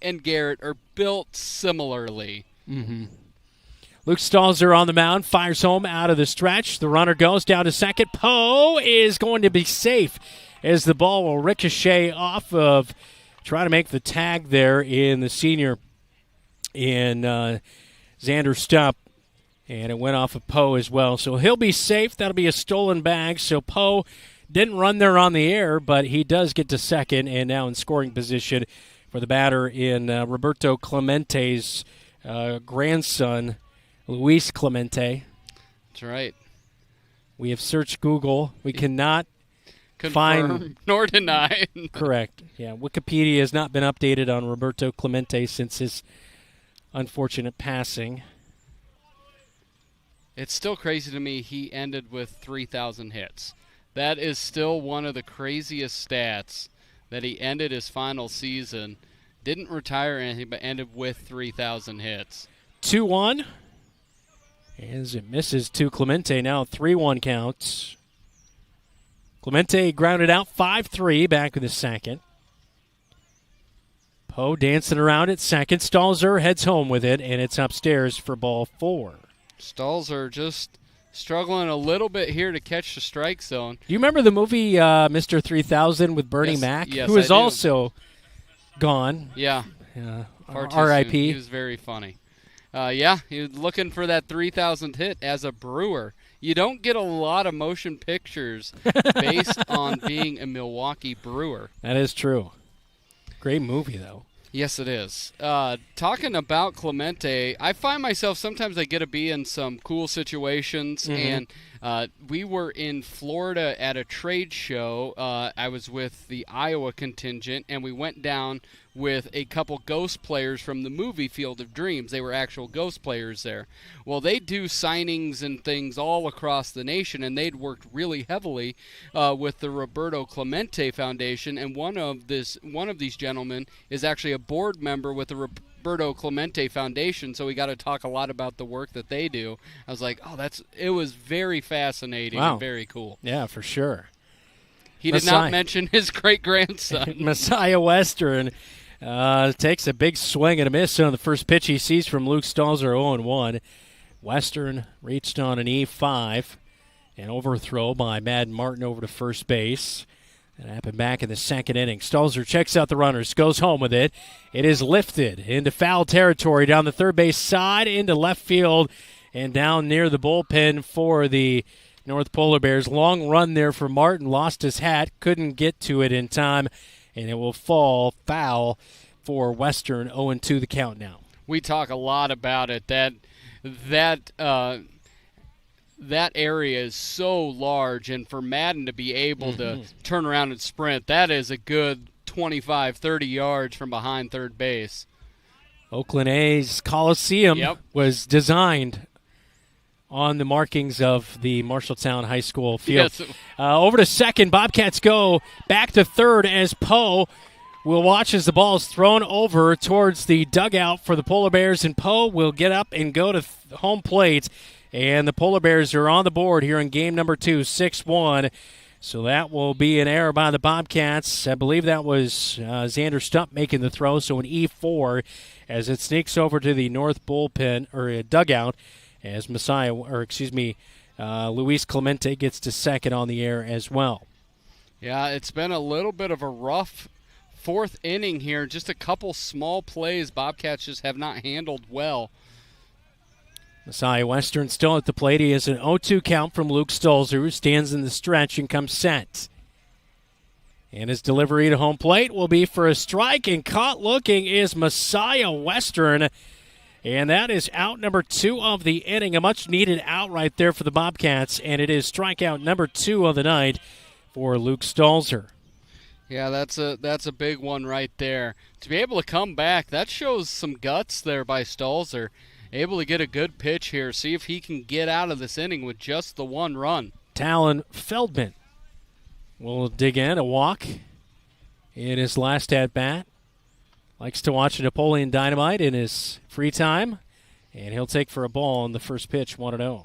and Garrett are built similarly. Mm-hmm. Luke Stalzer on the mound, fires home out of the stretch. The runner goes down to second. Poe is going to be safe as the ball will ricochet off of, try to make the tag there in the senior in Xander Stupp. And it went off of Poe as well. So he'll be safe. That'll be a stolen bag. So Poe didn't run there on the air, but he does get to second and now in scoring position for for the batter in Roberto Clemente's grandson, Luis Clemente. That's right. We have searched Google. We cannot confirm nor deny. Correct. Yeah, Wikipedia has not been updated on Roberto Clemente since his unfortunate passing. It's still crazy to me he ended with 3,000 hits. That is still one of the craziest stats, that he ended his final season, didn't retire or anything, but ended with 3,000 hits. 2-1. As it misses to Clemente now, 3-1 counts. Clemente grounded out 5-3 back in the second. Poe dancing around at second. Stalzer heads home with it, and it's upstairs for ball 4. Stalzer just struggling a little bit here to catch the strike zone. Do you remember the movie Mr. 3000 with Bernie Mac? Yes, who is I do. also gone. Yeah. R.I.P. He was very funny. Yeah, he was looking for that 3,000th hit as a Brewer. You don't get a lot of motion pictures based on being a Milwaukee Brewer. That is true. Great movie, though. Yes, it is. Talking about Clemente, I find myself sometimes I get to be in some cool situations, and we were in Florida at a trade show. I was with the Iowa contingent, and we went down with a couple ghost players from the movie Field of Dreams. They were actual ghost players there. Well, they do signings and things all across the nation, and they'd worked really heavily with the Roberto Clemente Foundation, and one of these gentlemen is actually a board member with the Roberto Clemente Foundation, so we got to talk a lot about the work that they do. I was like, it was very fascinating and very cool. Yeah, for sure. He did not mention his great-grandson. Messiah Western takes a big swing and a miss on the first pitch he sees from Luke Stalzer, 0-1. Western reached on an E5. An overthrow by Madden Martin over to first base. That happened back in the second inning. Stalzer checks out the runners, goes home with it. It is lifted into foul territory down the third base side, into left field, and down near the bullpen for the North Polar Bears. Long run there for Martin. Lost his hat, couldn't get to it in time, and it will fall foul for Western. 0-2 the count now. We talk a lot about it. That area is so large, and for Madden to be able to turn around and sprint, that is a good 25, 30 yards from behind third base. Oakland A's Coliseum was designed on the markings of the Marshalltown High School field. Yes. Over to second, Bobcats go back to third as Poe will watch as the ball is thrown over towards the dugout for the Polar Bears, and Poe will get up and go to home plate. And the Polar Bears are on the board here in game number 2, 6-1. So that will be an error by the Bobcats. I believe that was Xander Stump making the throw, so an E4 as it sneaks over to the north bullpen, or dugout, as Luis Clemente gets to second on the air as well. Yeah, it's been a little bit of a rough fourth inning here. Just a couple small plays Bobcats just have not handled well. Messiah Western still at the plate. He has an 0-2 count from Luke Stalzer, who stands in the stretch and comes set. And his delivery to home plate will be for a strike, and caught looking is Messiah Western. And that is out number 2 of the inning. A much-needed out right there for the Bobcats, and it is strikeout number 2 of the night for Luke Stalzer. Yeah, that's a big one right there. To be able to come back, that shows some guts there by Stalzer. Able to get a good pitch here, see if he can get out of this inning with just the one run. Talon Feldman will dig in, a walk in his last at-bat. Likes to watch Napoleon Dynamite in his free time, and he'll take for a ball on the first pitch, 1-0.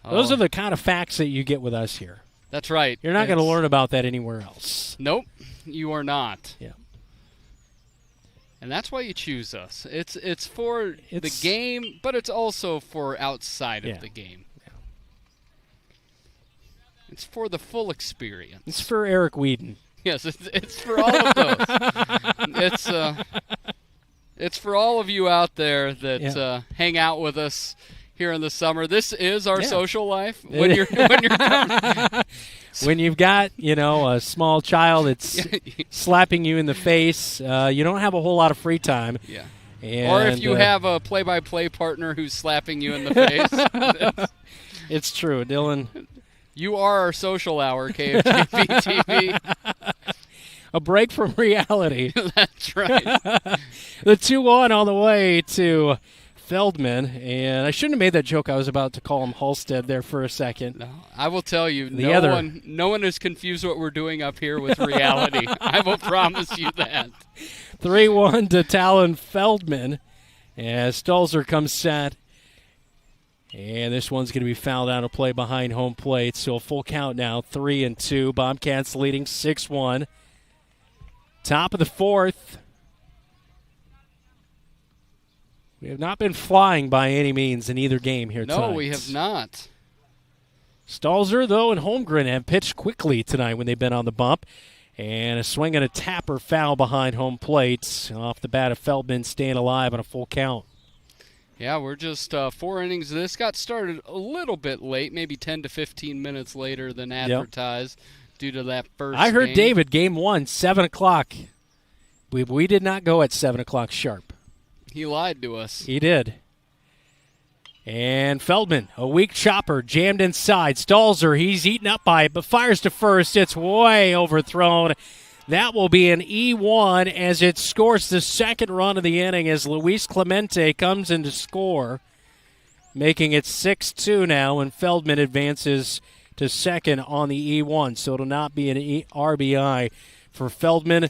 Those are the kind of facts that you get with us here. That's right. You're not going to learn about that anywhere else. Nope, you are not. Yeah. And that's why you choose us. It's for the game, but it's also for outside of the game. Yeah. It's for the full experience. It's for Eric Whedon. Yes, it's for all of those. It's for all of you out there that hang out with us here in the summer. This is our social life when you're when you've got, a small child that's slapping you in the face, you don't have a whole lot of free time. Yeah. And, or if you have a play-by-play partner who's slapping you in the face. It's true, Dylan. You are our social hour, KFJB-TV. A break from reality. That's right. The 2-1 on the way to Feldman, and I shouldn't have made that joke. I was about to call him Halstead there for a second. No, I will tell you, no one is confused what we're doing up here with reality. I will promise you that. 3-1 to Talon Feldman as Stolzer comes set. And this one's going to be fouled out of play behind home plate. So a full count now, 3-2. Bobcats leading 6-1. Top of the fourth. We have not been flying by any means in either game here tonight. No, we have not. Stalzer, though, and Holmgren have pitched quickly tonight when they've been on the bump. And a swing and a tapper foul behind home plate. Off the bat of Feldman staying alive on a full count. Yeah, we're just 4 innings. This got started a little bit late, maybe 10 to 15 minutes later than advertised due to that first I heard game. David, game 1, 7 o'clock. We did not go at 7 o'clock sharp. He lied to us. He did. And Feldman, a weak chopper, jammed inside. Stalzer, he's eaten up by it, but fires to first. It's way overthrown. That will be an E1 as it scores the second run of the inning as Luis Clemente comes in to score, making it 6-2 now, and Feldman advances to second on the E1. So it'll not be an RBI for Feldman.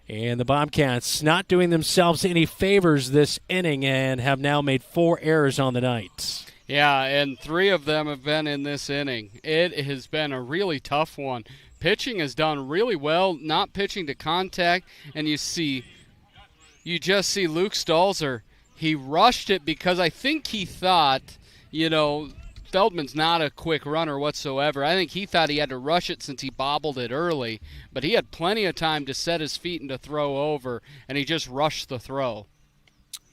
And the Bobcats not doing themselves any favors this inning and have now made 4 errors on the night. Yeah, and 3 of them have been in this inning. It has been a really tough one. Pitching has done really well, not pitching to contact, and you just see Luke Stalzer. He rushed it because I think he thought, Feldman's not a quick runner whatsoever. I think he thought he had to rush it since he bobbled it early, but he had plenty of time to set his feet and to throw over, and he just rushed the throw.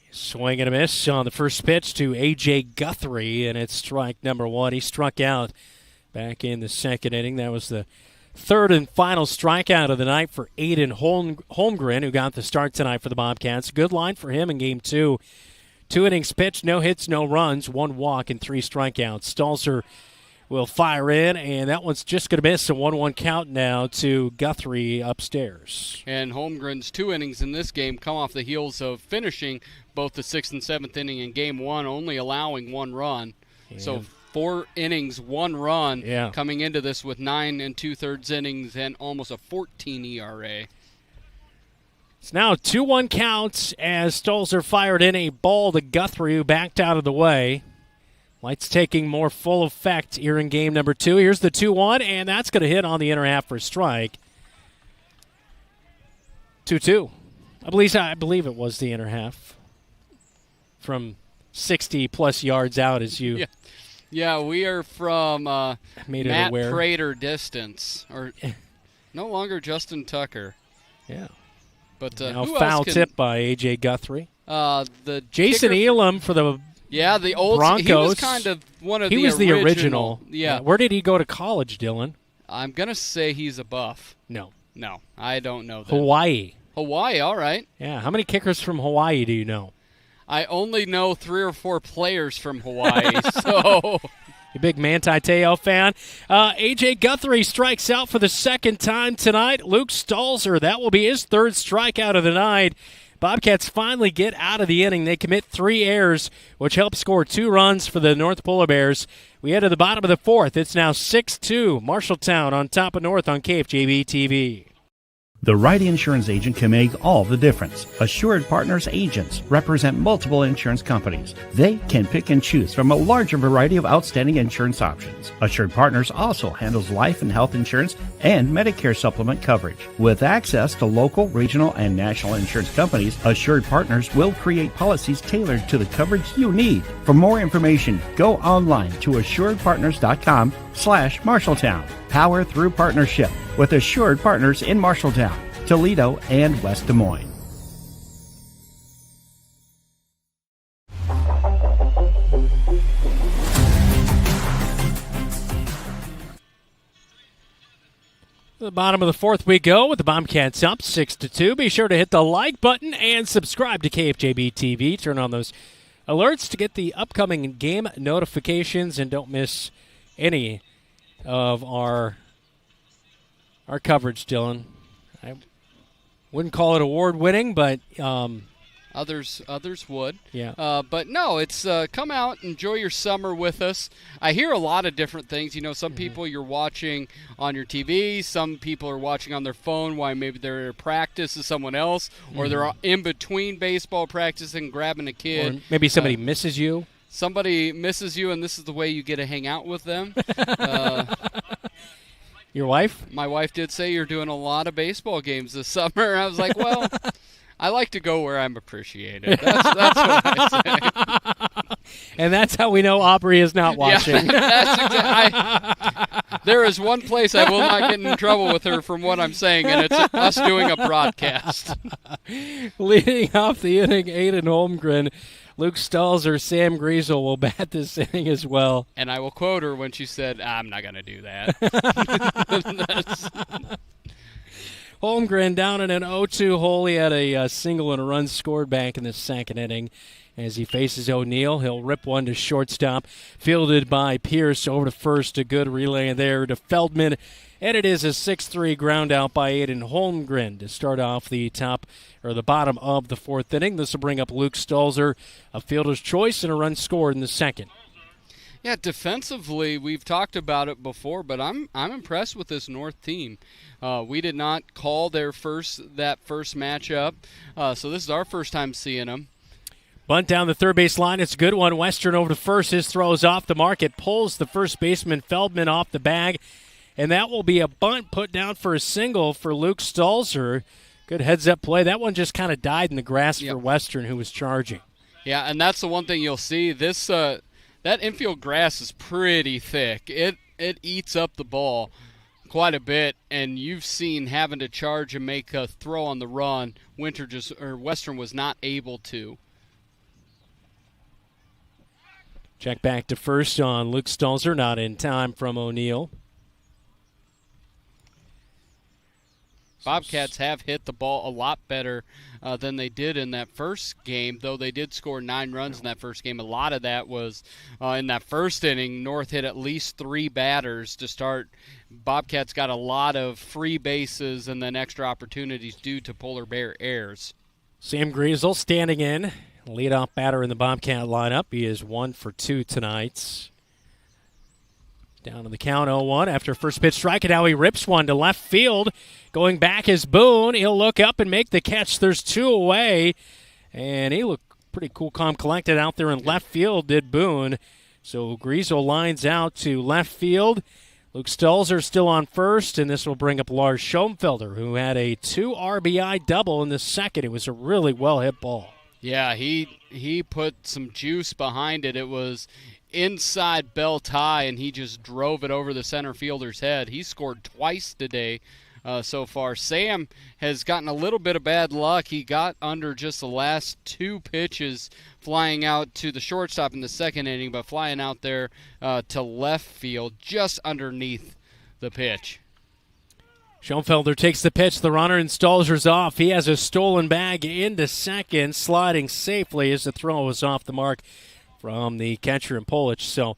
Swing and a miss on the first pitch to A.J. Guthrie, and it's strike number 1. He struck out back in the second inning. That was the third and final strikeout of the night for Aiden Holmgren, who got the start tonight for the Bobcats. Good line for him in Game 2. 2 innings pitched, no hits, no runs, 1 walk, and 3 strikeouts. Stalzer will fire in, and that one's just going to miss. A 1-1 count now to Guthrie upstairs. And Holmgren's 2 innings in this game come off the heels of finishing both the 6th and 7th inning in Game 1, only allowing 1 run. Yeah. So 4 innings, 1 run, coming into this with 9 2/3 innings and almost a 14 ERA. It's now a 2-1 count as Stolzer fired in a ball to Guthrie, who backed out of the way. Lights taking more full effect here in game number 2. Here's the 2-1, and that's going to hit on the inner half for a strike. 2-2. I believe it was the inner half from 60-plus yards out as you... Yeah, we are from Matt aware. distance, or no longer Justin Tucker. Yeah. But now who foul else can, tip by A.J. Guthrie. The Jason Elam for the the old Broncos. He was kind of one of he the was the original. Yeah. Where did he go to college, Dylan? I'm going to say he's a Buff. No, I don't know that. Hawaii, all right. Yeah, how many kickers from Hawaii do you know? I only know 3 or 4 players from Hawaii, so... You big Manti Te'o fan. A.J. Guthrie strikes out for the second time tonight. Luke Stalzer, that will be his 3rd strikeout of the night. Bobcats finally get out of the inning. They commit 3 errors, which helps score 2 runs for the North Polar Bears. We head to the bottom of the 4th. It's now 6-2. Marshalltown on top of North on KFJB-TV. The right insurance agent can make all the difference. Assured Partners agents represent multiple insurance companies. They can pick and choose from a larger variety of outstanding insurance options. Assured Partners also handles life and health insurance and Medicare supplement coverage. With access to local, regional, and national insurance companies, Assured Partners will create policies tailored to the coverage you need. For more information, go online to assuredpartners.com/Marshalltown. Power through partnership with Assured Partners in Marshalltown, Toledo, and West Des Moines. The bottom of the fourth we go with the Bobcats up 6-2. Be sure to hit the like button and subscribe to KFJB-TV. Turn on those alerts to get the upcoming game notifications, and don't miss any of our coverage, Dylan. I wouldn't call it award-winning, but others would. Yeah. But no, it's come out, enjoy your summer with us. I hear a lot of different things. You know, some people you're watching on your TV, some people are watching on their phone while maybe they're at practice with someone else, or they're in between baseball practice and grabbing a kid. Or maybe somebody misses you. Somebody misses you, and this is the way you get to hang out with them. Your wife? My wife did say you're doing a lot of baseball games this summer. I was like, well, I like to go where I'm appreciated. That's what I say. And that's how we know Aubrey is not watching. Yeah, there is one place I will not get in trouble with her from what I'm saying, and it's us doing a broadcast. Leading off the inning, Aiden Holmgren. Luke Stalzer, Sam Griesel will bat this inning as well. And I will quote her when she said, I'm not going to do that. Holmgren down in an 0-2 hole. He had a single and a run scored back in the second inning. As he faces O'Neill, he'll rip one to shortstop. Fielded by Pierce over to first. A good relay there to Feldman. And it is a 6-3 ground out by Aiden Holmgren to start off the bottom of the fourth inning. This will bring up Luke Stalzer, a fielder's choice, and a run scored in the second. Yeah, defensively, we've talked about it before, but I'm impressed with this North team. We did not call that first matchup, so this is our first time seeing them. Bunt down the third base line. It's a good one. Western over to first. His throw is off the mark. It pulls the first baseman Feldman off the bag, and that will be a bunt put down for a single for Luke Stalzer. Good heads-up play. That one just kind of died in the grass for Western, who was charging. Yeah, and that's the one thing you'll see. This that infield grass is pretty thick. It eats up the ball quite a bit, and you've seen having to charge and make a throw on the run. Western was not able to. Check back to first on Luke Stalzer, not in time from O'Neill. Bobcats have hit the ball a lot better than they did in that first game, though they did score 9 runs in that first game. A lot of that was in that first inning. North hit at least 3 batters to start. Bobcats got a lot of free bases and then extra opportunities due to polar bear errors. Sam Griesel standing in, leadoff batter in the Bobcat lineup. He is 1 for 2 tonight. Down to the count, 0-1 after first pitch strike, and now he rips one to left field. Going back is Boone. He'll look up and make the catch. There's 2 away, and he looked pretty cool, calm, collected out there in left field, did Boone. So Griesel lines out to left field. Luke Stalzer still on first, and this will bring up Lars Schoenfelder, who had a 2 RBI double in the second. It was a really well-hit ball. Yeah, he put some juice behind it. It was inside belt high, and he just drove it over the center fielder's head. He scored twice today so far. Sam has gotten a little bit of bad luck. He got under just the last 2 pitches flying out to the shortstop in the second inning, but flying out there to left field just underneath the pitch. Schoenfelder takes the pitch. The runner and Stalzer's off. He has a stolen bag into second, sliding safely as the throw was off the mark from the catcher and Polich. So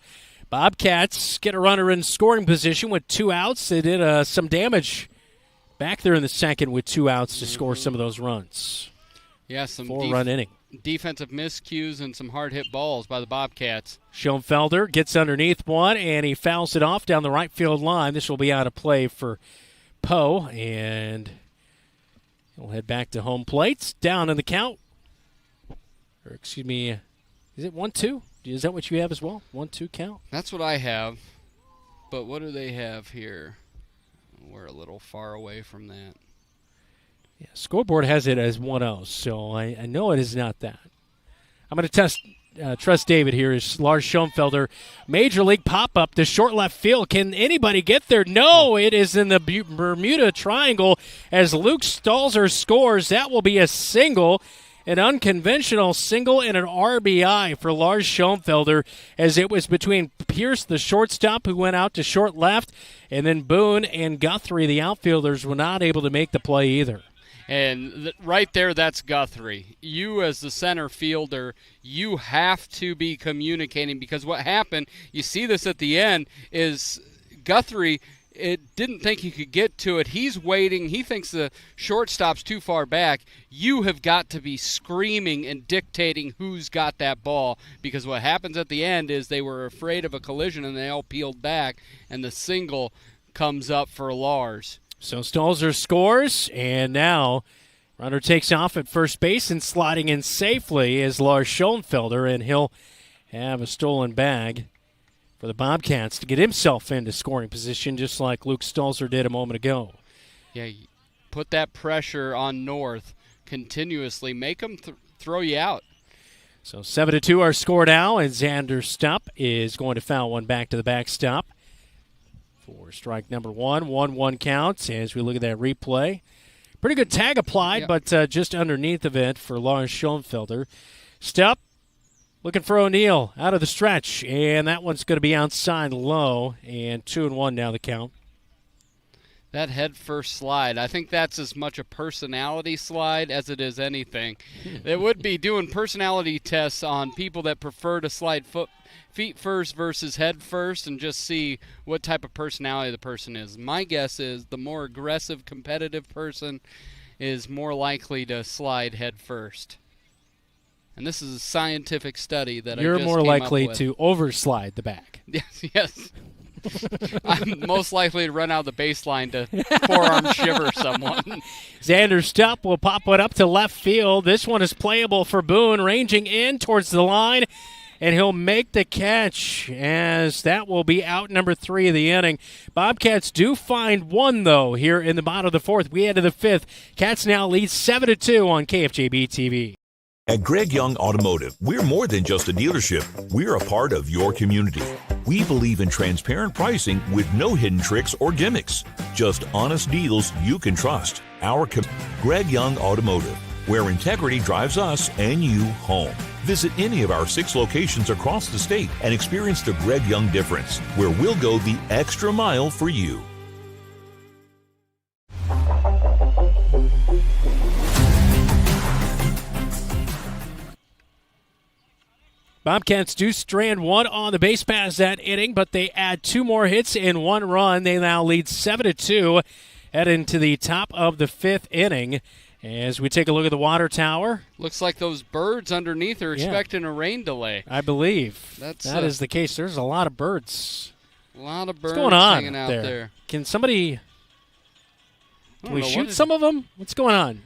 Bobcats get a runner in scoring position with 2 outs. They did some damage back there in the second with 2 outs to score some of those runs. Yeah, some 4-run inning. Defensive miscues and some hard-hit balls by the Bobcats. Schoenfelder gets underneath one, and he fouls it off down the right field line. This will be out of play for Poe, and he'll head back to home plate. Down in the count. Or, excuse me, is it 1-2? Is that what you have as well? 1-2 count? That's what I have. But what do they have here? We're a little far away from that. Yeah, scoreboard has it as 1-0, so I know it is not that. I'm going to trust David here. Is Lars Schoenfelder, major league pop-up to short left field. Can anybody get there? No, it is in the Bermuda Triangle as Luke Stalzer scores. That will be a single, an unconventional single and an RBI for Lars Schoenfelder, as it was between Pierce, the shortstop, who went out to short left, and then Boone and Guthrie, the outfielders, were not able to make the play either. And right there, that's Guthrie. You as the center fielder, you have to be communicating, because what happened, you see this at the end, is Guthrie didn't think he could get to it. He's waiting. He thinks the shortstop's too far back. You have got to be screaming and dictating who's got that ball, because what happens at the end is they were afraid of a collision and they all peeled back, and the single comes up for Lars. So Stalzer scores, and now runner takes off at first base, and sliding in safely is Lars Schoenfelder, and he'll have a stolen bag for the Bobcats to get himself into scoring position, just like Luke Stalzer did a moment ago. Yeah, put that pressure on North continuously. Make them throw you out. So 7-2 our score now, and Xander Stupp is going to foul one back to the backstop for strike number 1. 1-1 counts as we look at that replay. Pretty good tag applied, but just underneath of it for Lars Schoenfelder. Stupp looking for O'Neill out of the stretch, and that one's going to be outside low, and 2-1 now the count. That head-first slide, I think that's as much a personality slide as it is anything. It would be doing personality tests on people that prefer to slide feet first versus head first, and just see what type of personality the person is. My guess is the more aggressive, competitive person is more likely to slide head first. And this is a scientific study that You're I just more came likely up with. to overslide the back. Yes. I'm most likely to run out of the baseline to forearm shiver someone. Xander Stupp will pop one up to left field. This one is playable for Boone, ranging in towards the line, and he'll make the catch, as that will be out number 3 of the inning. Bobcats do find one, though, here in the bottom of the 4th. We head to the 5th. Cats now lead 7-2 on KFJB-TV. At Greg Young Automotive, we're more than just a dealership. We're a part of your community. We believe in transparent pricing with no hidden tricks or gimmicks. Just honest deals you can trust. Greg Young Automotive, where integrity drives us and you home. Visit any of our 6 locations across the state and experience the Greg Young difference, where we'll go the extra mile for you. Bobcats do strand one on the base pass that inning, but they add 2 more hits in 1 run. They now lead 7-2, heading to the top of the 5th inning. As we take a look at the water tower. Looks like those birds underneath are expecting a rain delay. I believe that is the case. There's a lot of birds. A lot of birds What's going on hanging out there. Can somebody... Can we shoot some of them? What's going on?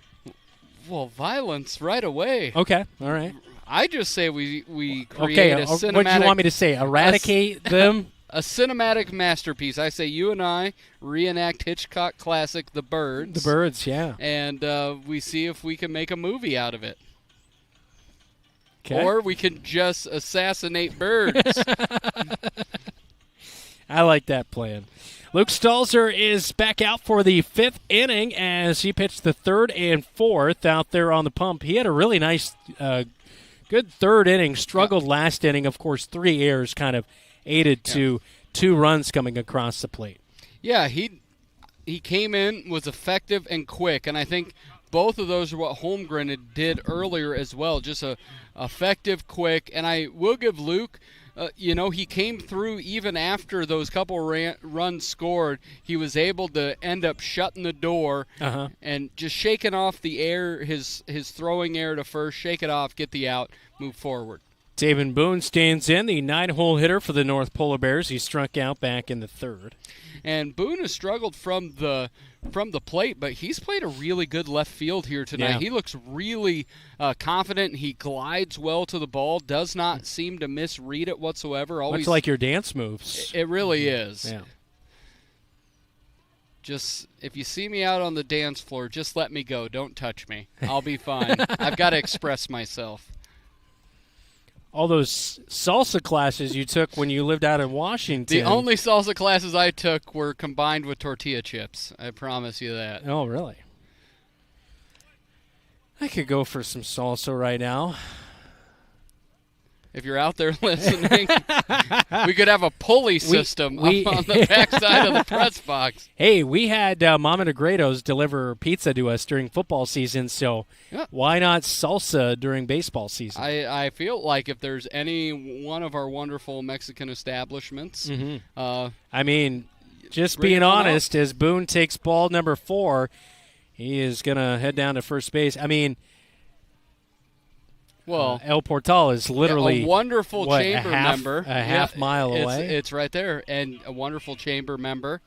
Well, violence right away. Okay, all right. I just say we create a cinematic... What do you want me to say? Eradicate them? A cinematic masterpiece. I say you and I reenact Hitchcock classic The Birds. The Birds, yeah. And we see if we can make a movie out of it. Okay. Or we can just assassinate birds. I like that plan. Luke Stalzer is back out for the 5th inning as he pitched the 3rd and 4th out there on the pump. He had a really nice, good 3rd inning, struggled last inning. Of course, 3 errors kind of aided to 2 runs coming across the plate. Yeah, he came in, was effective and quick, and I think both of those are what Holmgren did earlier as well, just a effective, quick, and I will give Luke, he came through even after those couple runs scored. He was able to end up shutting the door and just shaking off the air, his throwing air to first, shake it off, get the out, move forward. Taven Boone stands in, the 9-hole hitter for the North Polar Bears. He struck out back in the 3rd. And Boone has struggled from the plate, but he's played a really good left field here tonight. Yeah. He looks really confident. He glides well to the ball, does not seem to misread it whatsoever. Much like your dance moves. It really is. Yeah. Just, if you see me out on the dance floor, just let me go. Don't touch me. I'll be fine. I've got to express myself. All those salsa classes you took when you lived out in Washington. The only salsa classes I took were combined with tortilla chips. I promise you that. Oh, really? I could go for some salsa right now. If you're out there listening, we could have a pulley system up on the backside of the press box. Hey, we had Mama Negredo's deliver pizza to us during football season, so why not salsa during baseball season? I feel like if there's any one of our wonderful Mexican establishments, I mean, just being honest, as Boone takes ball number 4, he is going to head down to first base. I mean, well, El Portal is literally a wonderful chamber member. A half mile away. It's right there, and a wonderful chamber member.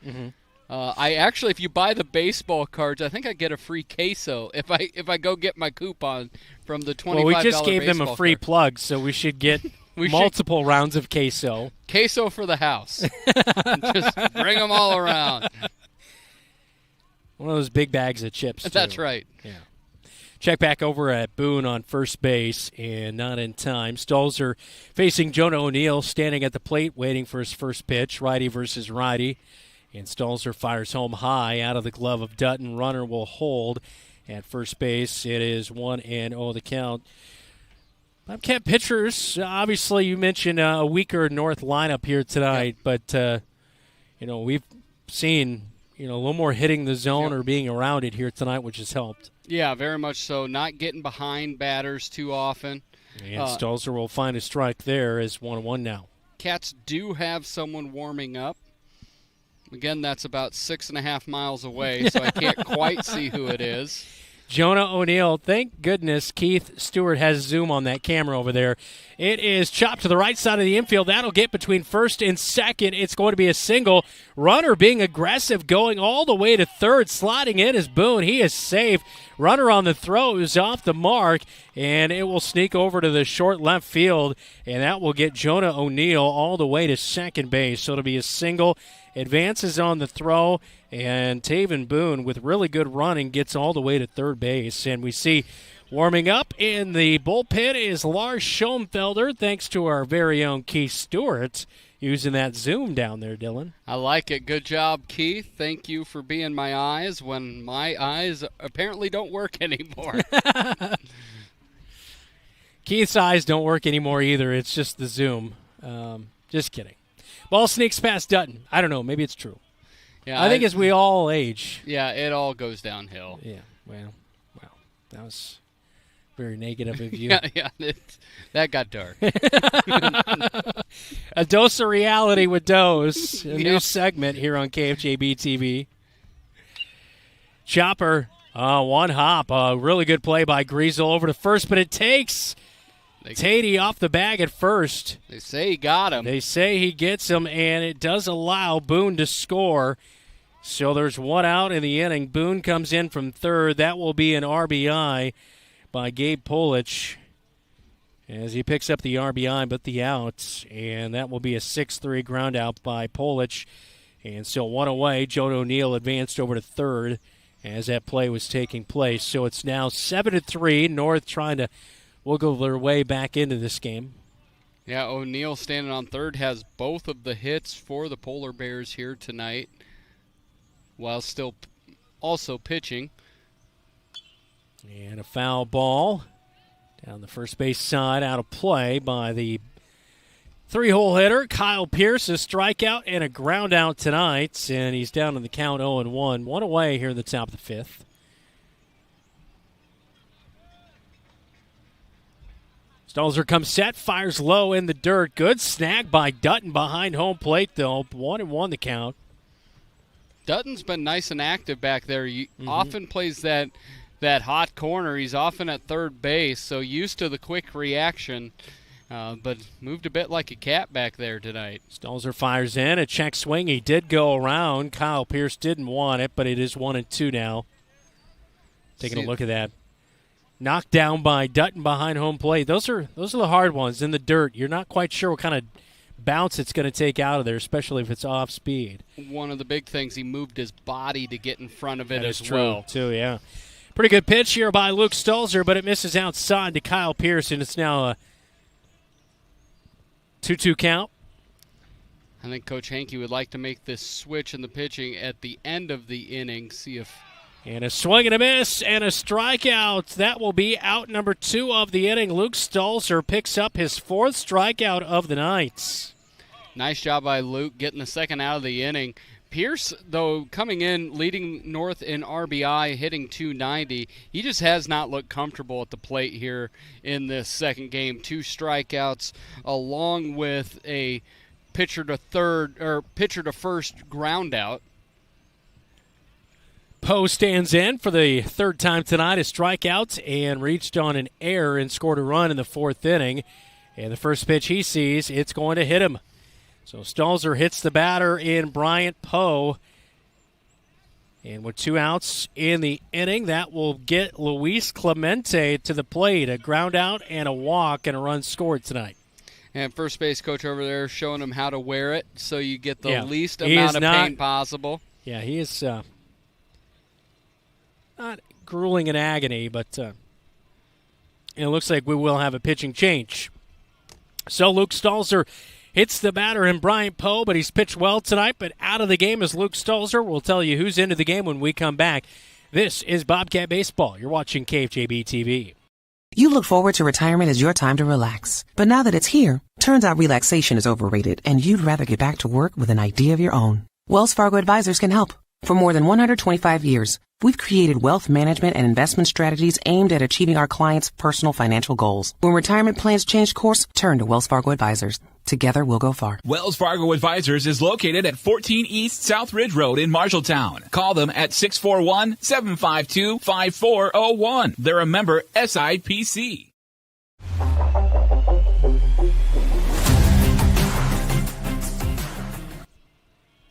I actually, if you buy the baseball cards, I think I get a free queso if I go get my coupon from the $25. Well, we just gave them a free plug, so we should get multiple rounds of queso. Queso for the house. Just bring them all around. One of those big bags of chips. That's right. Yeah. Check back over at Boone on first base, and not in time. Stolzer facing Jonah O'Neill, standing at the plate, waiting for his first pitch. Righty versus righty. And Stolzer fires home high out of the glove of Dutton. Runner will hold at first base. It is 1-0 the count. Bobcat pitchers, obviously you mentioned a weaker North lineup here tonight, but we've seen a little more hitting the zone or being around it here tonight, which has helped. Yeah, very much so. Not getting behind batters too often. And Stolzer will find a strike there as 1-1 now. Cats do have someone warming up. Again, that's about 6.5 miles away, so I can't quite see who it is. Jonah O'Neill, thank goodness Keith Stewart has zoom on that camera over there. It is chopped to the right side of the infield. That'll get between first and second. It's going to be a single. Runner being aggressive, going all the way to third. Sliding in is Boone. He is safe. Runner on the throw is off the mark, and it will sneak over to the short left field, and that will get Jonah O'Neill all the way to second base. So it'll be a single. Advances on the throw, and Taven Boone, with really good running, gets all the way to third base. And we see warming up in the bullpen is Lars Schoenfelder, thanks to our very own Keith Stewart, using that zoom down there, Dylan. I like it. Good job, Keith. Thank you for being my eyes when my eyes apparently don't work anymore. Keith's eyes don't work anymore either. It's just the zoom. Just kidding. Ball sneaks past Dutton. I don't know. Maybe it's true. Yeah, I think as we all age. Yeah, it all goes downhill. Yeah, well, that was very negative of you. yeah, that got dark. A dose of reality with Dose, a new segment here on KFJB-TV. Chopper, one hop. Really good play by Griesel over to first, but it takes Tatey off the bag at first. They say he got him. They say he gets him, and it does allow Boone to score. So there's one out in the inning. Boone comes in from third. That will be an RBI by Gabe Polich as he picks up the RBI but the outs. And that will be a 6-3 ground out by Polich. And so one away. Jonah O'Neill advanced over to third as that play was taking place. So it's now 7-3. North trying to wiggle their way back into this game. Yeah, O'Neill standing on third has both of the hits for the Polar Bears here tonight while still also pitching. And a foul ball down the first base side, out of play by the three-hole hitter. Kyle Pierce, a strikeout and a ground out tonight, and he's down in the count 0-1. One away here in the top of the fifth. Stolzer comes set, fires low in the dirt. Good snag by Dutton behind home plate, though. 1-1 the count. Dutton's been nice and active back there. He often plays that hot corner. He's often at third base, so used to the quick reaction, but moved a bit like a cat back there tonight. Stolzer fires in, a check swing. He did go around. Kyle Pierce didn't want it, but it is 1-2 now. Taking a look at that. Knocked down by Dutton behind home plate. Those are the hard ones in the dirt. You're not quite sure what kind of bounce it's going to take out of there, especially if it's off speed. One of the big things, he moved his body to get in front of it as well. Too, yeah. Pretty good pitch here by Luke Stolzer, but it misses outside to Kyle Pierce, and it's now a 2-2 count. I think Coach Hankey would like to make this switch in the pitching at the end of the inning, see if And a swing and a miss and a strikeout. That will be out number 2 of the inning. Luke Stolzer picks up his 4th strikeout of the night. Nice job by Luke getting the second out of the inning. Pierce, though, coming in, leading North in RBI, hitting .290. He just has not looked comfortable at the plate here in this second game. 2 strikeouts, along with a pitcher to first ground out. Poe stands in for the 3rd time tonight, a strikeout, and reached on an error and scored a run in the 4th inning. And the first pitch he sees, it's going to hit him. So Stolzer hits the batter in Bryant Poe. And with 2 outs in the inning, that will get Luis Clemente to the plate. A ground out and a walk and a run scored tonight. And first base coach over there showing him how to wear it so you get the least amount of pain possible. Yeah, he is not grueling in agony, but it looks like we will have a pitching change. So Luke Stolzer hits the batter in Bryant Poe, but he's pitched well tonight. But out of the game is Luke Stolzer. We'll tell you who's into the game when we come back. This is Bobcat Baseball. You're watching KFJB-TV. You look forward to retirement as your time to relax. But now that it's here, turns out relaxation is overrated and you'd rather get back to work with an idea of your own. Wells Fargo Advisors can help. For more than 125 years, we've created wealth management and investment strategies aimed at achieving our clients' personal financial goals. When retirement plans change course, turn to Wells Fargo Advisors. Together, we'll go far. Wells Fargo Advisors is located at 14 East South Ridge Road in Marshalltown. Call them at 641-752-5401. They're a member SIPC.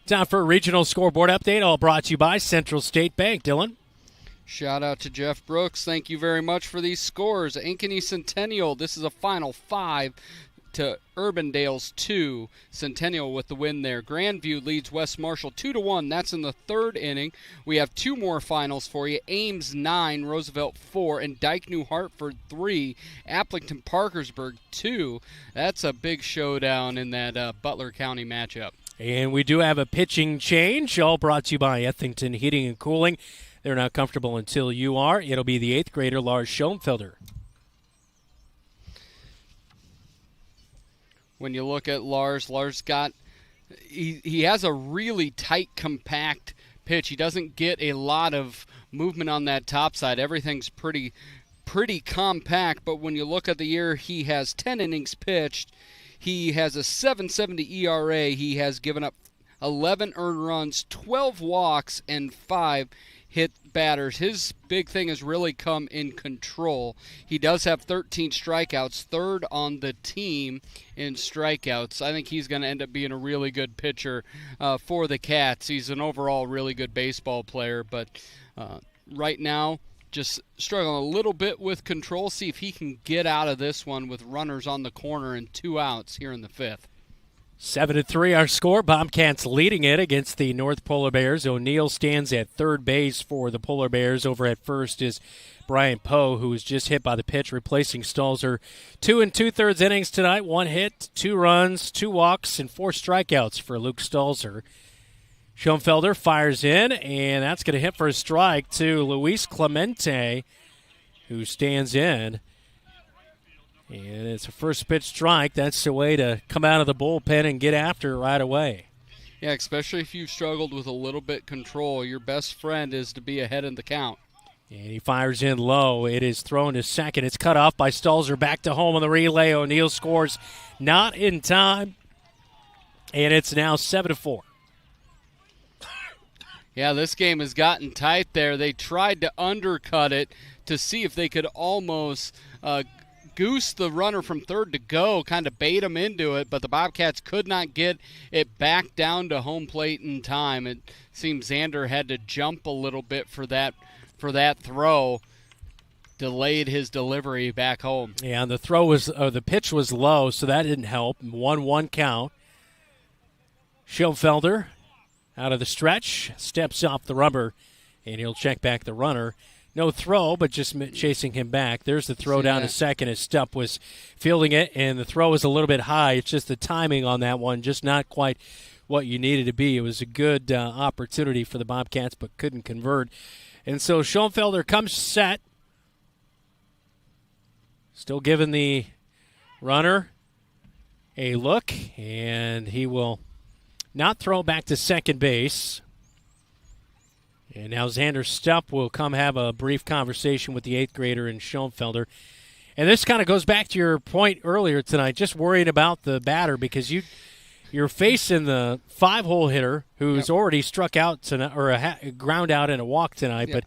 Time for a regional scoreboard update, all brought to you by Central State Bank. Dylan? Shout out to Jeff Brooks. Thank you very much for these scores. Ankeny Centennial, this is a final 5 to Urbandale's 2. Centennial with the win there. Grandview leads West Marshall 2-1. That's in the 3rd inning. We have 2 more finals for you. Ames 9, Roosevelt 4, and Dyke New Hartford 3, Applington Parkersburg 2. That's a big showdown in that Butler County matchup. And we do have a pitching change, all brought to you by Ethington Heating and Cooling. They're not comfortable until you are. It'll be the 8th grader, Lars Schoenfelder. When you look at Lars got he has a really tight, compact pitch. He doesn't get a lot of movement on that top side. Everything's pretty compact, but when you look at the year, he has 10 innings pitched. He has a 7.70 ERA. He has given up 11 earned runs, 12 walks, and 5 hit batters. His big thing has really come in control. He does have 13 strikeouts, 3rd on the team in strikeouts. I think he's going to end up being a really good pitcher for the Cats. He's an overall really good baseball player, but right now just struggling a little bit with control. See if he can get out of this one with runners on the corner and 2 outs here in the 5th. 7-3 our score. Bobcats leading it against the North Polar Bears. O'Neill stands at 3rd base for the Polar Bears. Over at first is Bryant Poe, who was just hit by the pitch, replacing Stolzer. 2 2/3 innings tonight. 1 hit, 2 runs, 2 walks, and 4 strikeouts for Luke Stolzer. Schoenfelder fires in, and that's going to hit for a strike to Luis Clemente, who stands in. And it's a first pitch strike. That's the way to come out of the bullpen and get after it right away. Yeah, especially if you've struggled with a little bit control. Your best friend is to be ahead in the count. And he fires in low. It is thrown to second. It's cut off by Stolzer. Back to home on the relay. O'Neill scores not in time. And it's now 7-4. Yeah, this game has gotten tight there. They tried to undercut it to see if they could almost goose the runner from 3rd to go, kind of bait him into it, but the Bobcats could not get it back down to home plate in time. It seems Xander had to jump a little bit for that throw, delayed his delivery back home. Yeah, and the pitch was low, so that didn't help. 1-1 count. Schoenfelder out of the stretch, steps off the rubber, and he'll check back the runner. No throw, but just chasing him back. There's the throw down to second as Stupp was fielding it, and the throw was a little bit high. It's just the timing on that one, just not quite what you needed to be. It was a good opportunity for the Bobcats, but couldn't convert. And so Schoenfelder comes set. Still giving the runner a look, and he will not throw back to second base. And now Xander Stupp will come have a brief conversation with the 8th grader in Schoenfelder. And this kind of goes back to your point earlier tonight, just worried about the batter because you're facing the 5-hole hitter who's already struck out tonight, or a ground out and a walk tonight, but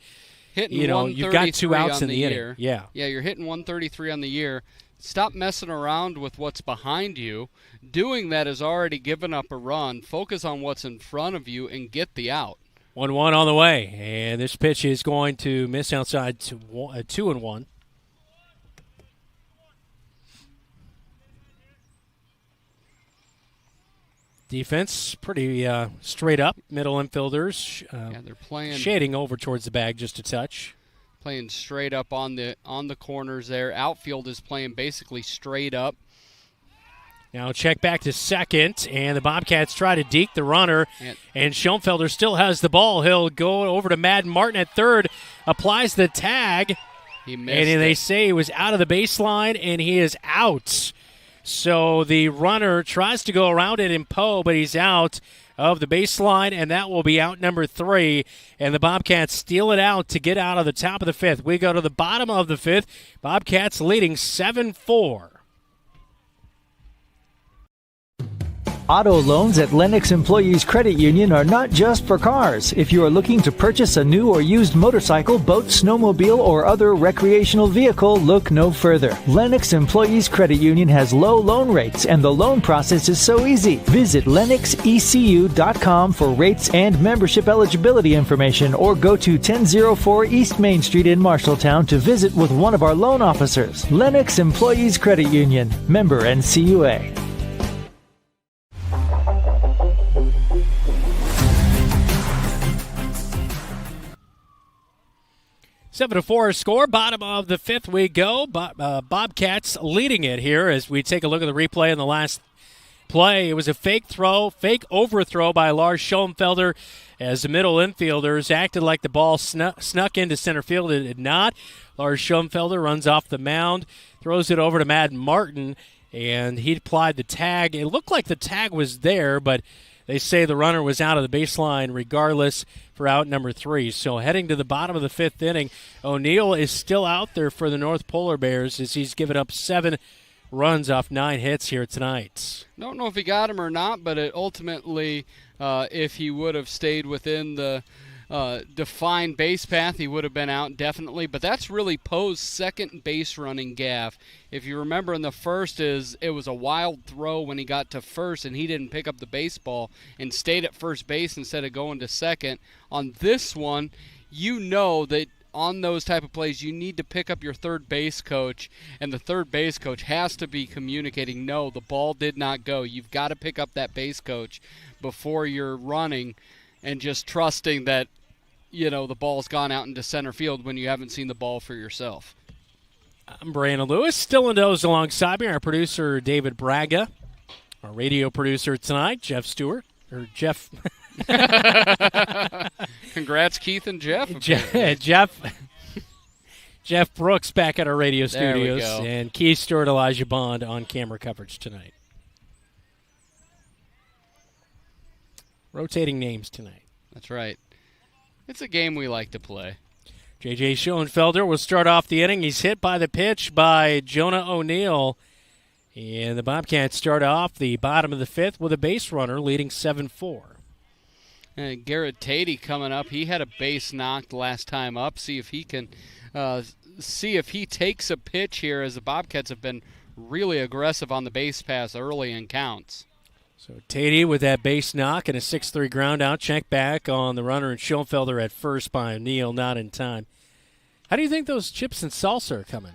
hitting you've got 2 outs in the inning. Yeah, you're hitting 133 on the year. Stop messing around with what's behind you. Doing that has already given up a run. Focus on what's in front of you and get the out. 1-1 on the way, and this pitch is going to miss outside to 2-1. Defense pretty straight up. Middle infielders they're playing shading over towards the bag just a touch. Playing straight up on the corners there. Outfield is playing basically straight up. Now check back to second, and the Bobcats try to deke the runner, and Schoenfelder still has the ball. He'll go over to Madden Martin at third, applies the tag, he missed and they say he was out of the baseline, and he is out. So the runner tries to go around it in Poe, but he's out of the baseline, and that will be out number 3. And the Bobcats steal it out to get out of the top of the 5th. We go to the bottom of the 5th. Bobcats leading 7-4. Auto loans at Lennox Employees Credit Union are not just for cars. If you are looking to purchase a new or used motorcycle, boat, snowmobile, or other recreational vehicle, look no further. Lennox Employees Credit Union has low loan rates, and the loan process is so easy. Visit lennoxecu.com for rates and membership eligibility information, or go to 1004 East Main Street in Marshalltown to visit with one of our loan officers. Lennox Employees Credit Union, member NCUA. 7-4 score. Bottom of the 5th we go. Bobcats leading it here as we take a look at the replay in the last play. It was a fake overthrow by Lars Schoenfelder as the middle infielders acted like the ball snuck into center field. It did not. Lars Schoenfelder runs off the mound, throws it over to Madden Martin, and he applied the tag. It looked like the tag was there, but they say the runner was out of the baseline regardless for out number 3. So heading to the bottom of the 5th inning, O'Neill is still out there for the North Polar Bears as he's given up 7 runs off 9 hits here tonight. Don't know if he got him or not, but it ultimately, if he would have stayed within the defined base path, he would have been out definitely. But that's really Poe's second base running gaffe. If you remember in the first, it was a wild throw when he got to first and he didn't pick up the baseball and stayed at first base instead of going to second. On this one, you know that on those type of plays, you need to pick up your third base coach, and the third base coach has to be communicating, no, the ball did not go. You've got to pick up that base coach before you're running and just trusting that, you know, the ball's gone out into center field when you haven't seen the ball for yourself. I'm Brandon Lewis, still in those alongside me, our producer David Braga, our radio producer tonight, Jeff Stewart, or Jeff. Congrats, Keith and Jeff. Jeff Brooks back at our radio studios, there we go. And Keith Stewart, Elijah Bond on camera coverage tonight. Rotating names tonight. That's right. It's a game we like to play. J.J. Schoenfelder will start off the inning. He's hit by the pitch by Jonah O'Neill. And the Bobcats start off the bottom of the 5th with a base runner leading 7-4. And Garrett Tatey coming up. He had a base knocked last time up. See if he can see if he takes a pitch here, as the Bobcats have been really aggressive on the base pass early in counts. So Tatey with that base knock and a 6-3 ground out. Check back on the runner, and Schoenfelder at first by O'Neill, not in time. How do you think those chips and salsa are coming?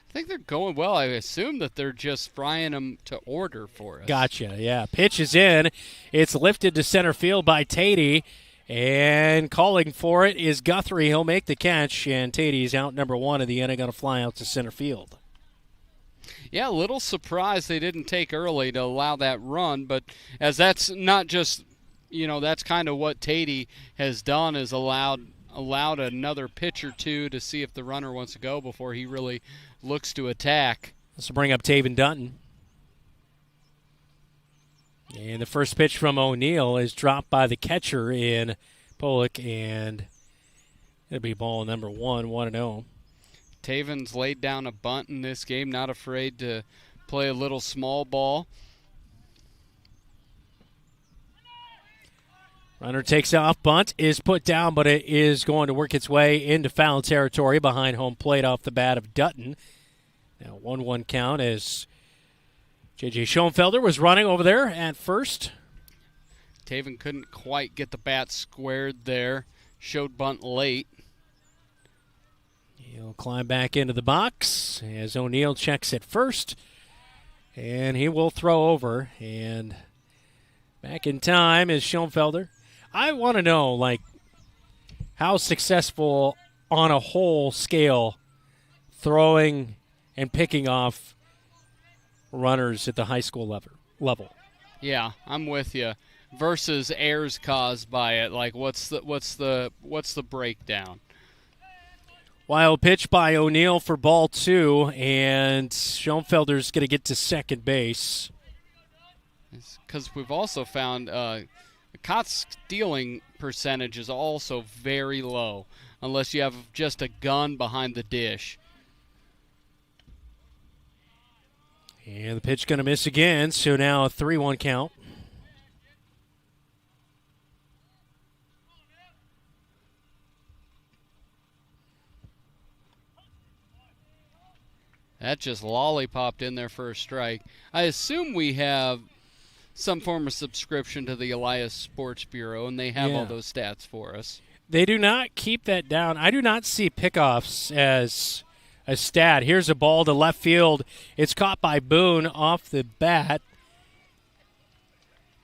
I think they're going well. I assume that they're just frying them to order for us. Gotcha, yeah. Pitch is in. It's lifted to center field by Tatey, and calling for it is Guthrie. He'll make the catch, and Tatey's out number 1 of the inning, going to fly out to center field. Yeah, a little surprised they didn't take early to allow that run, but as that's not just, you know, that's kind of what Tatey has done, is allowed allowed another pitch or two to see if the runner wants to go before he really looks to attack. This will bring up Taven Dutton. And the first pitch from O'Neill is dropped by the catcher in Pollock, and it'll be ball number 1, 1-0. Taven's laid down a bunt in this game, not afraid to play a little small ball. Runner takes off, bunt is put down, but it is going to work its way into foul territory behind home plate off the bat of Dutton. Now 1-1 count as J.J. Schoenfelder was running over there at first. Taven couldn't quite get the bat squared there. Showed bunt late. He'll climb back into the box as O'Neill checks at first. And he will throw over. And back in time is Schoenfelder. I want to know, like, how successful on a whole scale throwing and picking off runners at the high school level. Yeah, I'm with you. Versus errors caused by it. Like, what's the breakdown? Wild pitch by O'Neill for ball 2, and Schoenfelder's going to get to second base. Because we've also found the caught stealing percentage is also very low, unless you have just a gun behind the dish. And the pitch going to miss again, so now a 3-1 count. That just lollipopped in there for a strike. I assume we have some form of subscription to the Elias Sports Bureau, and they have all those stats for us. They do not keep that down. I do not see pickoffs as a stat. Here's a ball to left field. It's caught by Boone off the bat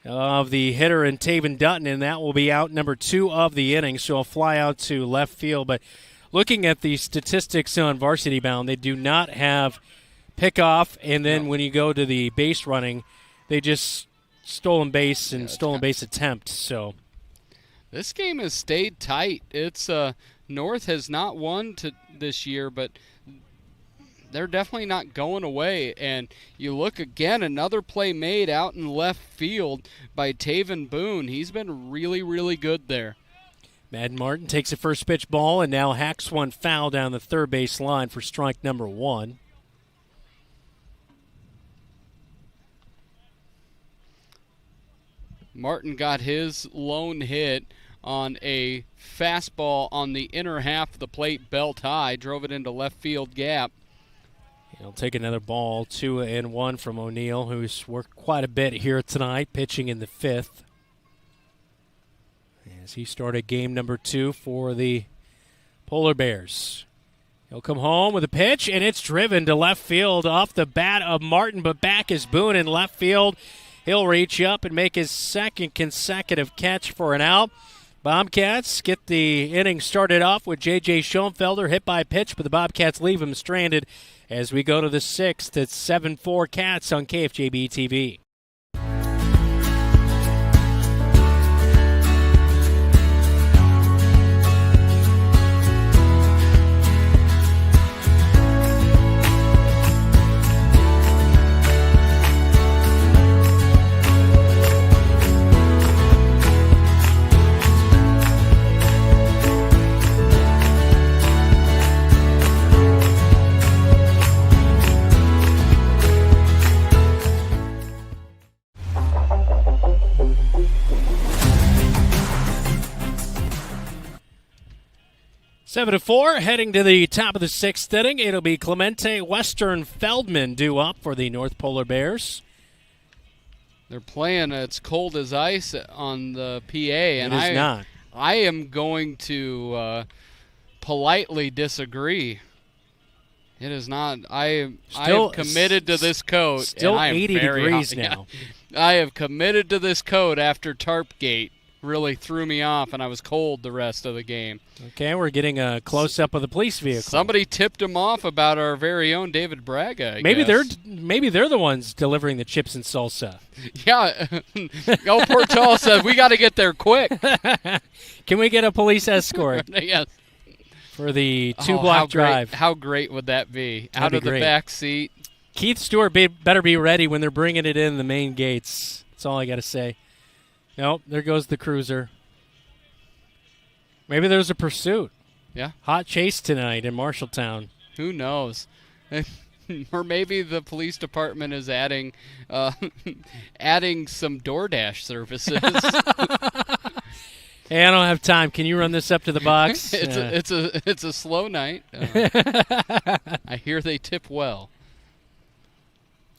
of the hitter in Taven Dutton, and that will be out number 2 of the inning, so a fly out to left field. But looking at the statistics on Varsity Bound, they do not have pickoff, and then when you go to the base running, they just stolen base and stolen base attempt. So this game has stayed tight. It's North has not won this year, but they're definitely not going away. And you look again, another play made out in left field by Taven Boone. He's been really, really good there. Madden Martin takes a first pitch ball and now hacks one foul down the third base line for strike number 1. Martin got his lone hit on a fastball on the inner half of the plate, belt high, drove it into left field gap. He'll take another ball, 2-1 from O'Neill, who's worked quite a bit here tonight, pitching in the 5th. As he started game number 2 for the Polar Bears. He'll come home with a pitch, and it's driven to left field off the bat of Martin, but back is Boone in left field. He'll reach up and make his second consecutive catch for an out. Bobcats get the inning started off with J.J. Schoenfelder hit by a pitch, but the Bobcats leave him stranded as we go to the 6th. It's 7-4 Cats on KFJB-TV. Seven to 4, heading to the top of the 6th inning. It'll be Clemente Western Feldman due up for the North Polar Bears. They're playing It's Cold as Ice on the PA, and it is not. I am going to politely disagree. It is not. I am committed to this coat. Still and I am 80 degrees now. I have committed to this coat after Tarpgate. really threw me off, and I was cold the rest of the game. Okay, we're getting a close-up of the police vehicle. Somebody tipped him off about our very own David Braga, I maybe guess. Maybe they're the ones delivering the chips and salsa. Yeah. El Portal said, we got to get there quick. Can we get a police escort? Yes. For the two-block drive. How great would that be? That'd be Out of the back seat. Keith Stewart better be ready when they're bringing it in the main gates. That's all I got to say. Nope, there goes the cruiser. Maybe there's a pursuit. Yeah. Hot chase tonight in Marshalltown. Who knows? Or maybe the police department is adding some DoorDash services. Hey, I don't have time. Can you run this up to the box? It's a slow night. I hear they tip well.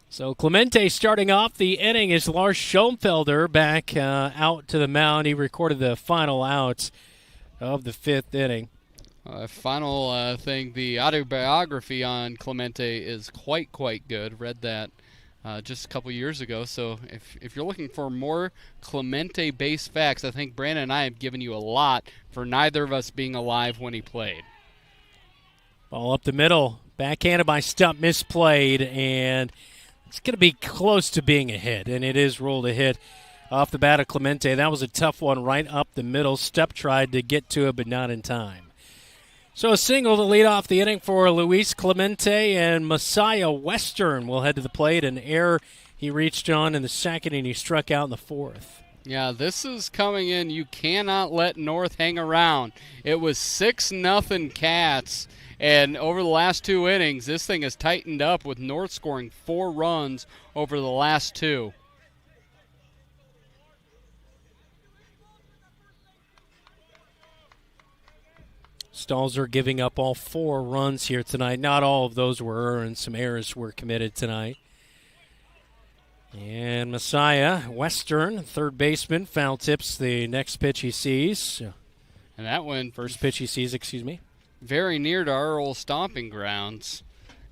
So Clemente starting off the inning is Lars Schoenfelder back out to the mound. He recorded the final outs of the 5th inning. Final thing, the autobiography on Clemente is quite good. Read that just a couple years ago. So if you're looking for more Clemente-based facts, I think Brandon and I have given you a lot for neither of us being alive when he played. Ball up the middle. Backhanded by Stupp, misplayed, and it's going to be close to being a hit, and it is ruled a hit off the bat of Clemente. That was a tough one right up the middle. Stupp tried to get to it, but not in time. So a single to lead off the inning for Luis Clemente, and Messiah Western will head to the plate. An error he reached on in the 2nd, and he struck out in the 4th. Yeah, this is coming in. You cannot let North hang around. It was 6-0 Cats, and over the last 2 innings, this thing has tightened up with North scoring 4 runs over the last 2. Stalzer giving up all 4 runs here tonight. Not all of those were earned. Some errors were committed tonight. And Messiah Western, third baseman, foul tips the next pitch he sees. And that one, first pitch he sees, very near to our old stomping grounds.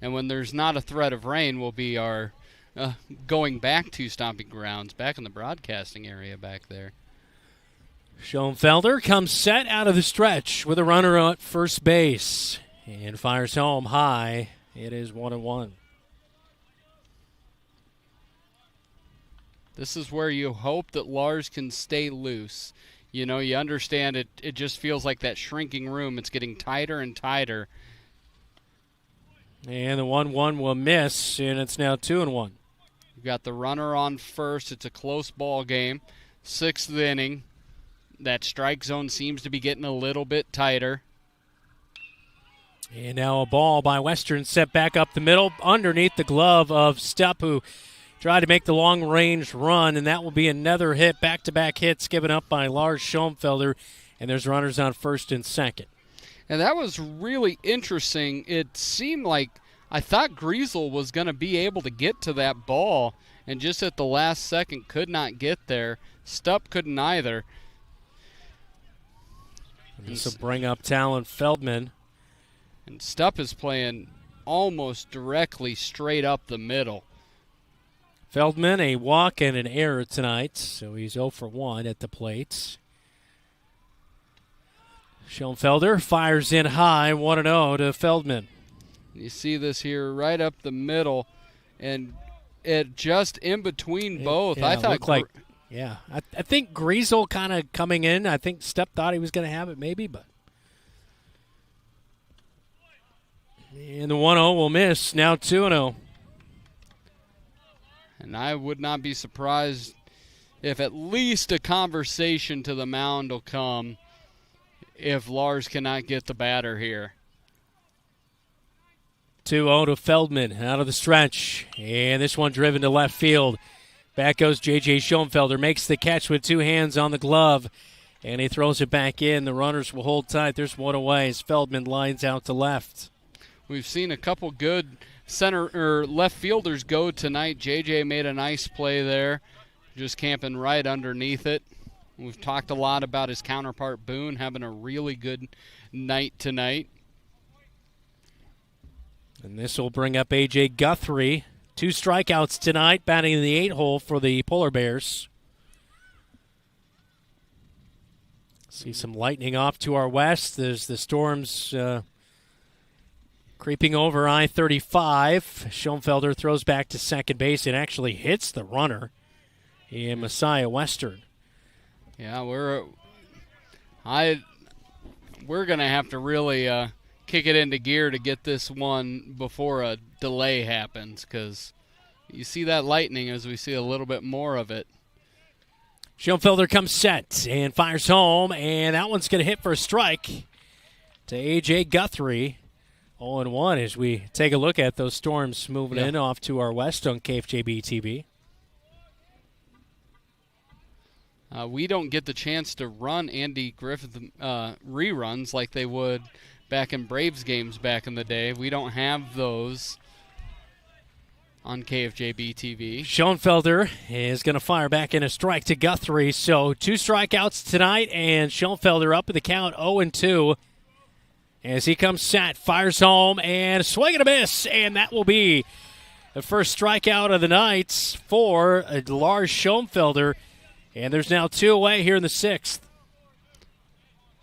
And when there's not a threat of rain, will be our going back to stomping grounds, back in the broadcasting area back there. Schoenfelder comes set out of the stretch with a runner at first base and fires home high. It is 1-1. This is where you hope that Lars can stay loose. You know, you understand it just feels like that shrinking room. It's getting tighter and tighter. And the 1-1 will miss, and it's now 2-1. You've got the runner on first. It's a close ball game. 6th inning. That strike zone seems to be getting a little bit tighter. And now a ball by Western set back up the middle underneath the glove of Stupp, who tried to make the long-range run, and that will be another hit, back-to-back hits given up by Lars Schoenfelder, and there's runners on first and second. And that was really interesting. It seemed like I thought Griesel was going to be able to get to that ball, and just at the last second could not get there. Stupp couldn't either. This will bring up Talon Feldman. And Stupp is playing almost directly straight up the middle. Feldman, a walk and an error tonight, so he's 0 for 1 at the plate. Schoenfelder fires in high, 1-0 to Feldman. You see this here right up the middle, and it just in between both. Yeah, I thought I think Griesel kind of coming in. I think Stupp thought he was going to have it maybe, but. And the 1-0 will miss, now 2-0. And I would not be surprised if at least a conversation to the mound will come if Lars cannot get the batter here. 2-0 to Feldman out of the stretch. And this one driven to left field. Back goes J.J. Schoenfelder, makes the catch with 2 hands on the glove, and he throws it back in. The runners will hold tight. There's one away as Feldman lines out to left. We've seen a couple good center or left fielders go tonight. J.J. made a nice play there, just camping right underneath it. We've talked a lot about his counterpart Boone having a really good night tonight. And this will bring up A.J. Guthrie. 2 strikeouts tonight, batting in the 8 hole for the Polar Bears. See some lightning off to our west. There's the storms creeping over I-35. Schoenfelder throws back to second base. It actually hits the runner in Messiah Western. Yeah, we're going to have to really kick it into gear to get this one before a delay happens, because you see that lightning as we see a little bit more of it. Schoenfelder comes set and fires home, and that one's going to hit for a strike to A.J. Guthrie. 0-1 as we take a look at those storms moving in off to our west on KFJB-TV. We don't get the chance to run Andy Griffith reruns like they would back in Braves games back in the day. We don't have those on KFJB-TV. Schoenfelder is going to fire back in a strike to Guthrie. So 2 strikeouts tonight, and Schoenfelder up with the count 0-2. As he comes set, fires home, and a swing and a miss. And that will be the first strikeout of the night for Lars Schoenfelder. And there's now 2 away here in the 6th.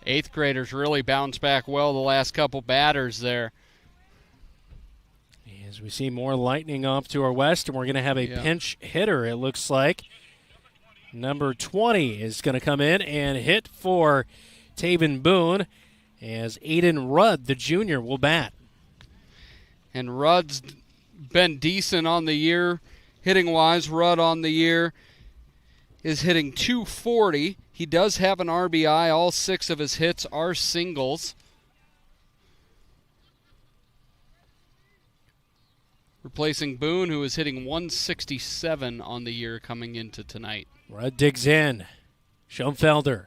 8th graders really bounced back well the last couple batters there. As we see more lightning off to our west, and we're going to have a pinch hitter, it looks like. Number 20 is going to come in and hit for Taven Boone as Aiden Rudd, the junior, will bat. And Rudd's been decent on the year. Hitting-wise, Rudd on the year is hitting .240. He does have an RBI. All 6 of his hits are singles. Replacing Boone, who is hitting .167 on the year coming into tonight. Rudd digs in. Schoenfelder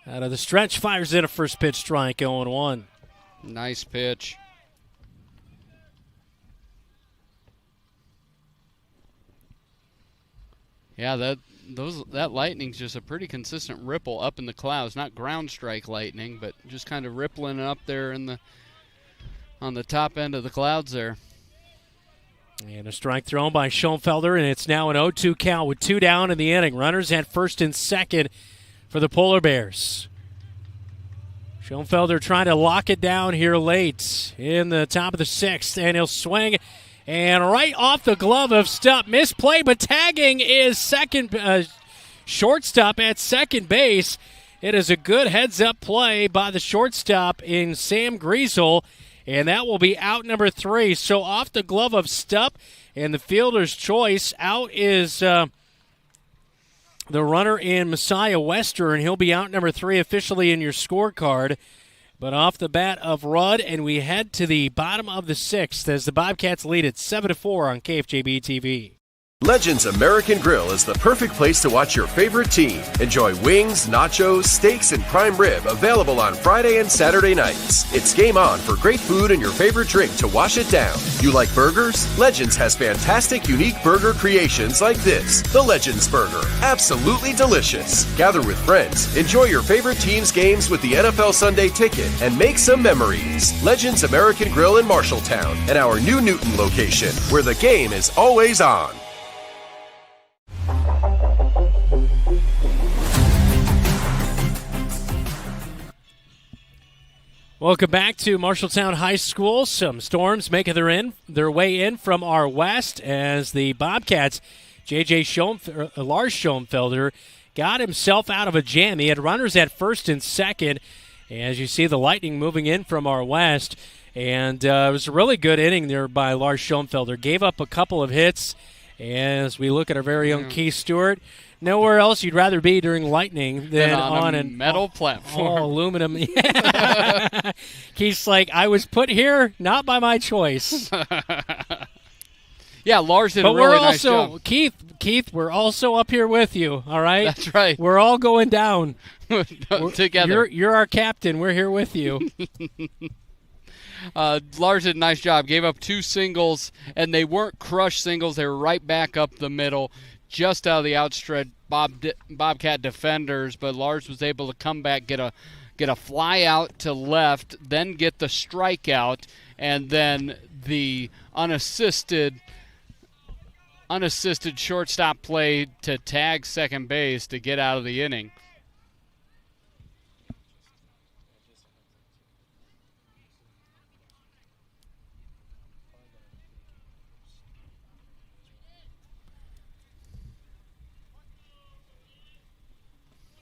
out of the stretch, fires in a first pitch strike, 0-1. Nice pitch. Yeah, that lightning's just a pretty consistent ripple up in the clouds. Not ground strike lightning, but just kind of rippling up there on the top end of the clouds there. And a strike thrown by Schoenfelder, and it's now an 0-2 count with 2 down in the inning. Runners at first and second for the Polar Bears. Schoenfelder trying to lock it down here late in the top of the 6th, and he'll swing. And right off the glove of Stupp, misplay, but tagging is shortstop at second base. It is a good heads-up play by the shortstop in Sam Griesel. And that will be out number 3. So off the glove of Stupp and the fielder's choice. Out is the runner in Messiah Western. He'll be out number 3 officially in your scorecard. But off the bat of Rudd, and we head to the bottom of the 6th as the Bobcats lead at 7-4 on KFJB-TV. Legends American Grill is the perfect place to watch your favorite team. Enjoy wings, nachos, steaks, and prime rib available on Friday and Saturday nights. It's game on for great food and your favorite drink to wash it down. You like burgers? Legends has fantastic, unique burger creations like this. The Legends Burger. Absolutely delicious. Gather with friends, enjoy your favorite team's games with the NFL Sunday Ticket, and make some memories. Legends American Grill in Marshalltown and our new Newton location, where the game is always on. Welcome back to Marshalltown High School. Some storms making their way in from our west as the Bobcats, Lars Schoenfelder, got himself out of a jam. He had runners at first and second. As you see the lightning moving in from our west. And it was a really good inning there by Lars Schoenfelder. Gave up a couple of hits. As we look at our very own Keith Stewart, nowhere else you'd rather be during lightning than on a metal platform. All aluminum. Keith's like, I was put here not by my choice. Yeah, Lars did a really nice job. Keith, we're also up here with you, all right? That's right. We're all going down. Together. You're our captain. We're here with you. Lars did a nice job. Gave up 2 singles, and they weren't crushed singles. They were right back up the middle, just out of the outstretched Bobcat defenders. But Lars was able to come back, get a fly out to left, then get the strikeout, and then the unassisted shortstop play to tag second base to get out of the inning.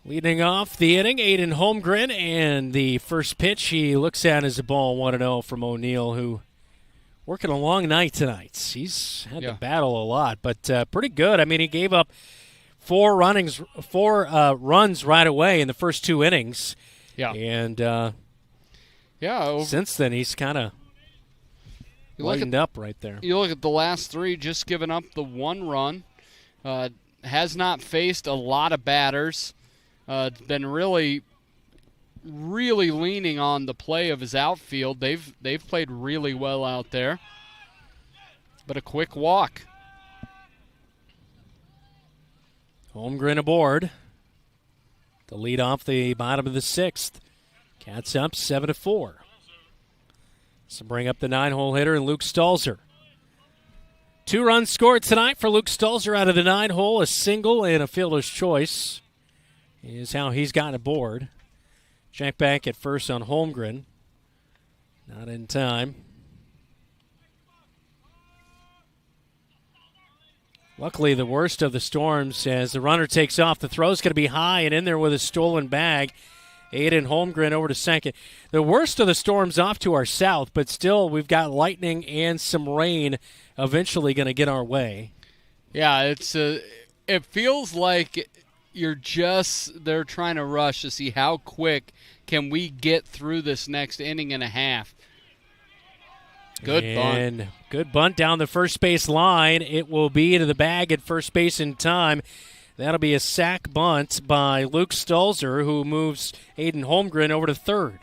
Leading off the inning, Aiden Holmgren, and the first pitch he looks at is a ball 1-0 from O'Neill, who working a long night tonight. He's had to battle a lot, but pretty good. I mean, he gave up four runs right away in the first 2 innings. Yeah. And since then he's kind of lightened up right there. You look at the last 3, just giving up the 1 run. Has not faced a lot of batters. Been really leaning on the play of his outfield. They've played really well out there. But a quick walk. Holmgren aboard to lead off the bottom of the 6th. Cats up 7-4. So bring up the 9-hole hitter, Luke Stalzer. 2 runs scored tonight for Luke Stalzer out of the 9-hole. A single and a fielder's choice is how he's gotten aboard. Check back at first on Holmgren. Not in time. Luckily, the worst of the storms as the runner takes off. The throw's going to be high and in there with a stolen bag. Aiden Holmgren over to second. The worst of the storms off to our south, but still we've got lightning and some rain eventually going to get our way. Yeah, it feels like they're trying to rush to see how quick can we get through this next inning and a half. Good bunt. Good bunt down the first base line. It will be to the bag at first base in time. That'll be a sac bunt by Luke Stalzer, who moves Aiden Holmgren over to third.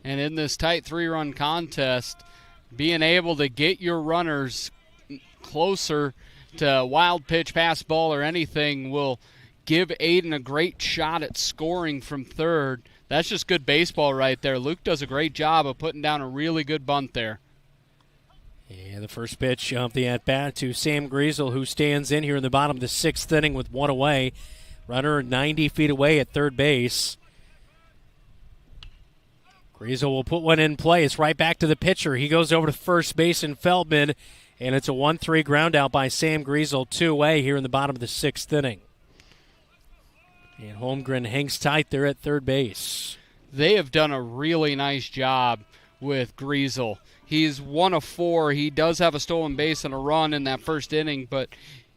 And in this tight 3-run contest, being able to get your runners closer to wild pitch, pass ball, or anything will give Aiden a great shot at scoring from third. That's just good baseball right there. Luke does a great job of putting down a really good bunt there. And the first pitch of the at-bat to Sam Griesel, who stands in here in the bottom of the 6th inning with 1 away. Runner 90 feet away at third base. Griesel will put one in play. It's right back to the pitcher. He goes over to first base and Feldman, and it's a 1-3 ground out by Sam Griesel, 2 away here in the bottom of the 6th inning. And Holmgren hangs tight there at third base. They have done a really nice job with Griesel. He's 1 of 4. He does have a stolen base and a run in that first inning, but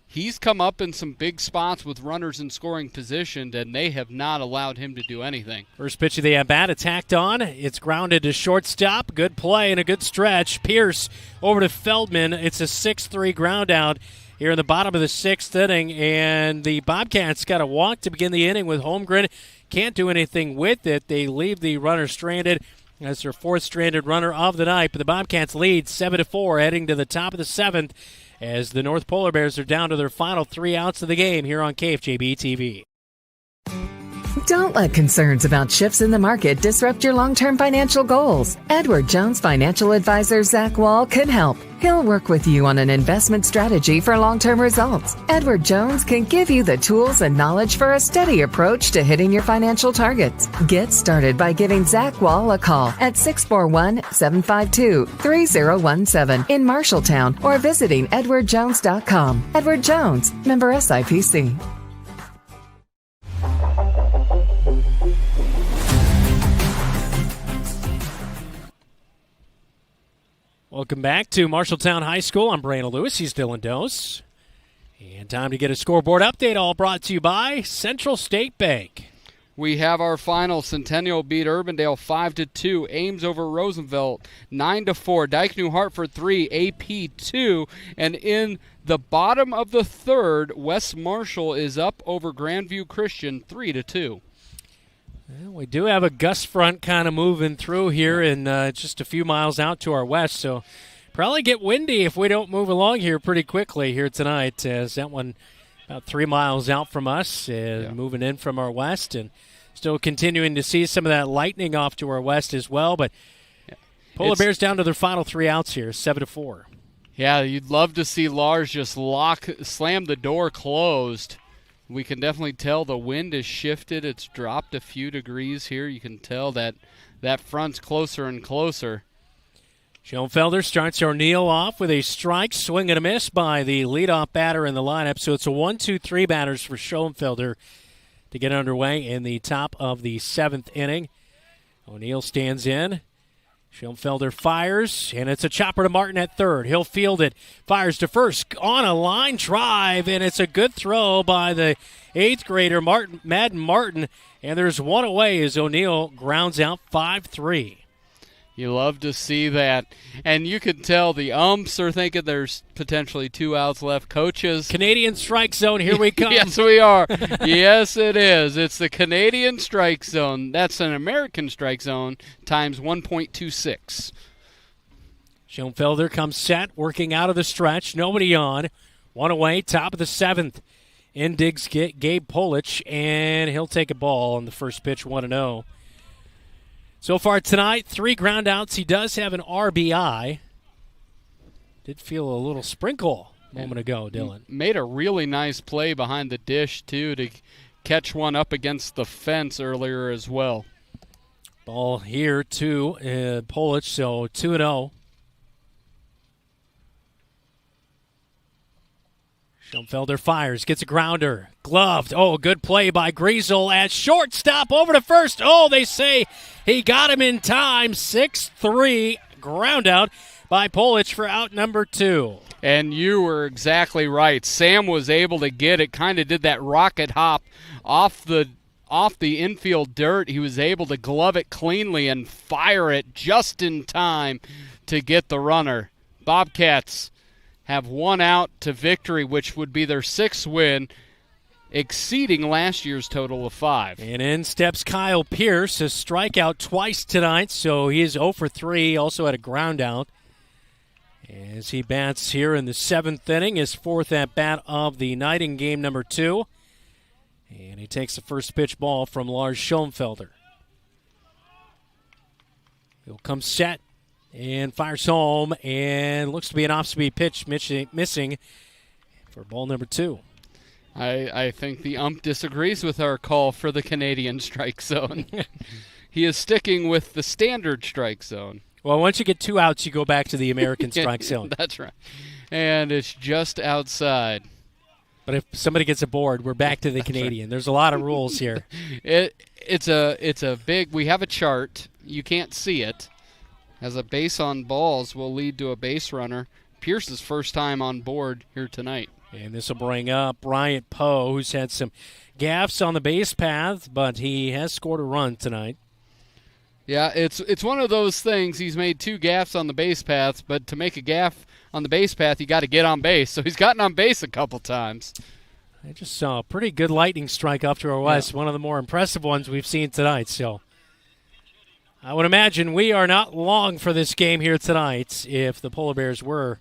he's come up in some big spots with runners in scoring position, and they have not allowed him to do anything. First pitch of the at-bat, attacked on. It's grounded to shortstop. Good play and a good stretch. Pierce over to Feldman. It's a 6-3 ground out here in the bottom of the 6th inning, and the Bobcats got a walk to begin the inning with Holmgren. Can't do anything with it. They leave the runner stranded. That's their 4th stranded runner of the night, but the Bobcats lead 7-4 heading to the top of the 7th as the North Polar Bears are down to their final 3 outs of the game here on KFJB-TV. Don't let concerns about shifts in the market disrupt your long-term financial goals. Edward Jones financial advisor Zach Wall can help. He'll work with you on an investment strategy for long-term results. Edward Jones can give you the tools and knowledge for a steady approach to hitting your financial targets. Get started by giving Zach Wall a call at 641-752-3017 in Marshalltown or visiting edwardjones.com. Edward Jones, member SIPC. Welcome back to Marshalltown High School. I'm Brandon Lewis. He's Dylan Dose. And time to get a scoreboard update, all brought to you by Central State Bank. We have our final. Centennial beat Urbandale 5-2. Ames over Roosevelt 9-4. Dyke New Hartford 3. AP 2. And in the bottom of the 3rd, West Marshall is up over Grandview Christian 3-2. Well, we do have a gust front kind of moving through here and just a few miles out to our west, so probably get windy if we don't move along here pretty quickly here tonight, as that one about 3 miles out from us and moving in from our west, and still continuing to see some of that lightning off to our west as well, but Polar Bears down to their final 3 outs here, 7-4. Yeah, you'd love to see Lars just slam the door closed. We can definitely tell the wind has shifted. It's dropped a few degrees here. You can tell that front's closer and closer. Schoenfelder starts O'Neill off with a strike, swing and a miss by the leadoff batter in the lineup. So it's a 1-2-3 batters for Schoenfelder to get underway in the top of the 7th inning. O'Neill stands in. Schoenfelder fires, and it's a chopper to Martin at third. He'll field it. Fires to first on a line drive, and it's a good throw by the 8th grader, Madden Martin. And there's one away as O'Neill grounds out 5-3. You love to see that. And you can tell the umps are thinking there's potentially 2 outs left. Coaches. Canadian strike zone, here we come. Yes, we are. Yes, it is. It's the Canadian strike zone. That's an American strike zone times 1.26. Schoenfelder comes set, working out of the stretch. Nobody on. One away, top of the 7th. In digs Gabe Polich, and he'll take a ball on the first pitch, 1-0. So far tonight, 3 ground outs. He does have an RBI. Did feel a little sprinkle a moment ago, Dylan. Made a really nice play behind the dish, too, to catch one up against the fence earlier as well. Ball here to Polich, so 2-0. Schoenfelder fires, gets a grounder, gloved. Oh, good play by Griesel at shortstop, over to first. Oh, they say he got him in time. 6-3 ground out by Polich for out number 2. And you were exactly right. Sam was able to get it, kind of did that rocket hop off the infield dirt. He was able to glove it cleanly and fire it just in time to get the runner. Bobcats have 1 out to victory, which would be their 6th win, exceeding last year's total of 5. And in steps Kyle Pierce, a strikeout twice tonight, so he is 0 for 3, also had a ground out. As he bats here in the 7th inning, his 4th at-bat of the night in game number 2. And he takes the first pitch ball from Lars Schoenfelder. He'll come set. And fires home, and looks to be an off-speed pitch missing for ball number 2. I think the ump disagrees with our call for the Canadian strike zone. He is sticking with the standard strike zone. Well, once you get 2 outs, you go back to the American strike zone. That's right. And it's just outside. But if somebody gets aboard, we're back to the Canadian. Right. There's a lot of rules here. It's a big – we have a chart. You can't see it. As a base on balls will lead to a base runner. Pierce's first time on board here tonight. And this will bring up Bryant Poe, who's had some gaffes on the base path, but he has scored a run tonight. Yeah, it's one of those things. He's made 2 gaffes on the base paths, but to make a gaff on the base path, you got to get on base. So he's gotten on base a couple times. I just saw a pretty good lightning strike off to our west, one of the more impressive ones we've seen tonight. So I would imagine we are not long for this game here tonight if the Polar Bears were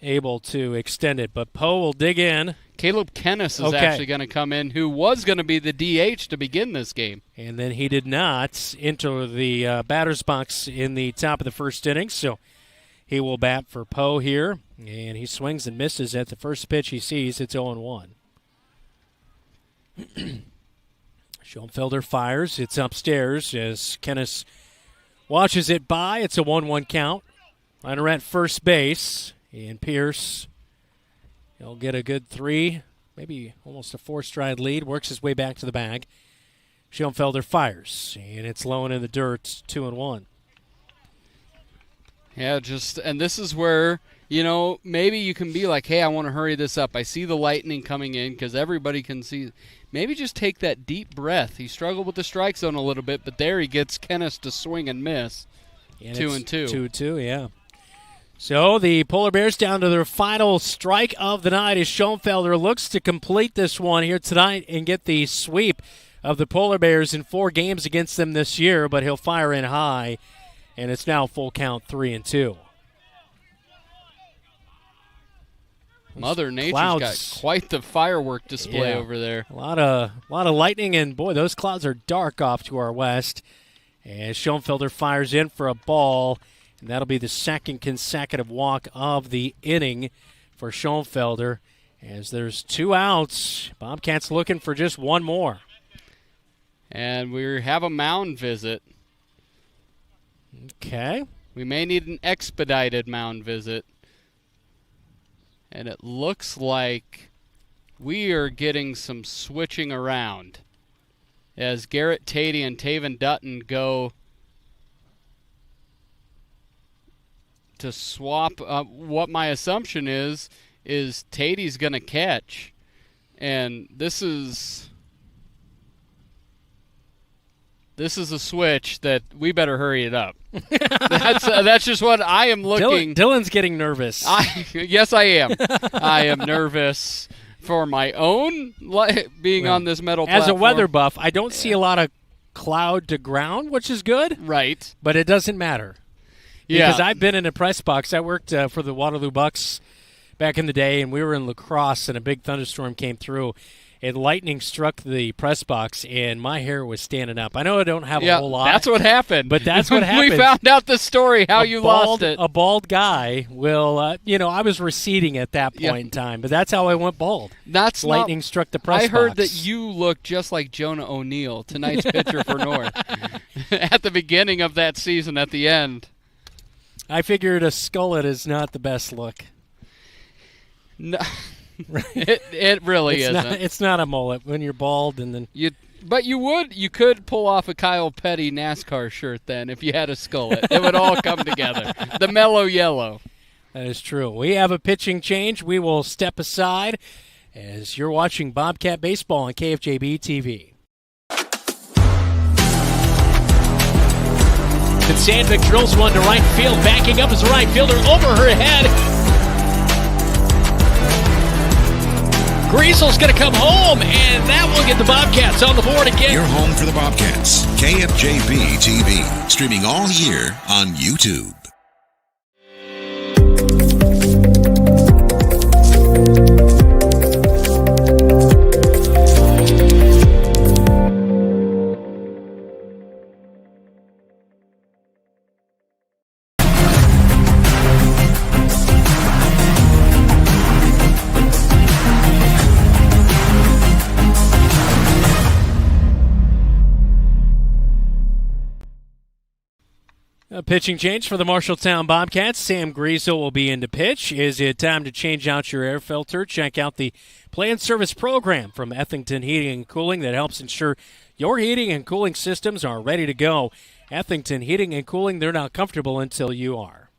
able to extend it. But Poe will dig in. Caleb Kennis is actually going to come in, who was going to be the DH to begin this game. And then he did not enter the batter's box in the top of the first inning, so he will bat for Poe here. And he swings and misses at the first pitch he sees. It's 0-1. Schoenfelder fires. It's upstairs as Kennis watches it by. It's a 1-1 count. Runner at first base. And Pierce, he'll get a good 3, maybe almost a 4-stride lead. Works his way back to the bag. Schoenfelder fires. And it's low and in the dirt. 2-1. Yeah, and this is where, maybe you can be like, hey, I want to hurry this up. I see the lightning coming in because everybody can see. Maybe just take that deep breath. He struggled with the strike zone a little bit, but there he gets Kennis to swing and miss. 2-2. 2-2, yeah. So the Polar Bears down to their final strike of the night as Schoenfelder looks to complete this one here tonight and get the sweep of the Polar Bears in 4 games against them this year, but he'll fire in high, and it's now full count 3-2. Mother Nature's got quite the firework display over there. A lot of lightning, and boy, those clouds are dark off to our west. As Schoenfelder fires in for a ball, and that'll be the second consecutive walk of the inning for Schoenfelder. As there's 2 outs, Bobcats looking for just 1 more. And we have a mound visit. Okay. We may need an expedited mound visit. And it looks like we are getting some switching around. as Garrett Tatey and Taven Dutton go to swap. What my assumption is Tatey's going to catch. And this is a switch that we better hurry it up. That's just what I am looking. Dylan's getting nervous. Yes, I am. I am nervous for my own being on this metal platform. As a weather buff, I don't see a lot of cloud to ground, which is good. Right. But it doesn't matter. Yeah. Because I've been in a press box. I worked for the Waterloo Bucks back in the day, and we were in La Crosse, and a big thunderstorm came through, and lightning struck the press box, and my hair was standing up. I know I don't have a whole lot. That's what happened. But that's what happened. We found out the story, how you lost it. A bald guy will, I was receding at that point in time, but that's how I went bald. Lightning struck the press box. I heard that you look just like Jonah O'Neal, tonight's pitcher for North, at the beginning of that season, at the end. I figured a skullet is not the best look. No, it really isn't. It's not a mullet when you're bald, and then But you could pull off a Kyle Petty NASCAR shirt then if you had a skullet. It would all come together. The mellow yellow. That is true. We have a pitching change. We will step aside as you're watching Bobcat Baseball on KFJB-TV. And Sandvik drills one to right field. Backing up is the right fielder over her head. Griesel's going to come home, and that will get the Bobcats on the board again. Your home for the Bobcats. KFJB-TV. Streaming all year on YouTube. A pitching change for the Marshalltown Bobcats. Sam Griesel will be in to pitch. Is it time to change out your air filter? Check out the planned service program from Ethington Heating and Cooling that helps ensure your heating and cooling systems are ready to go. Ethington Heating and Cooling, they're not comfortable until you are.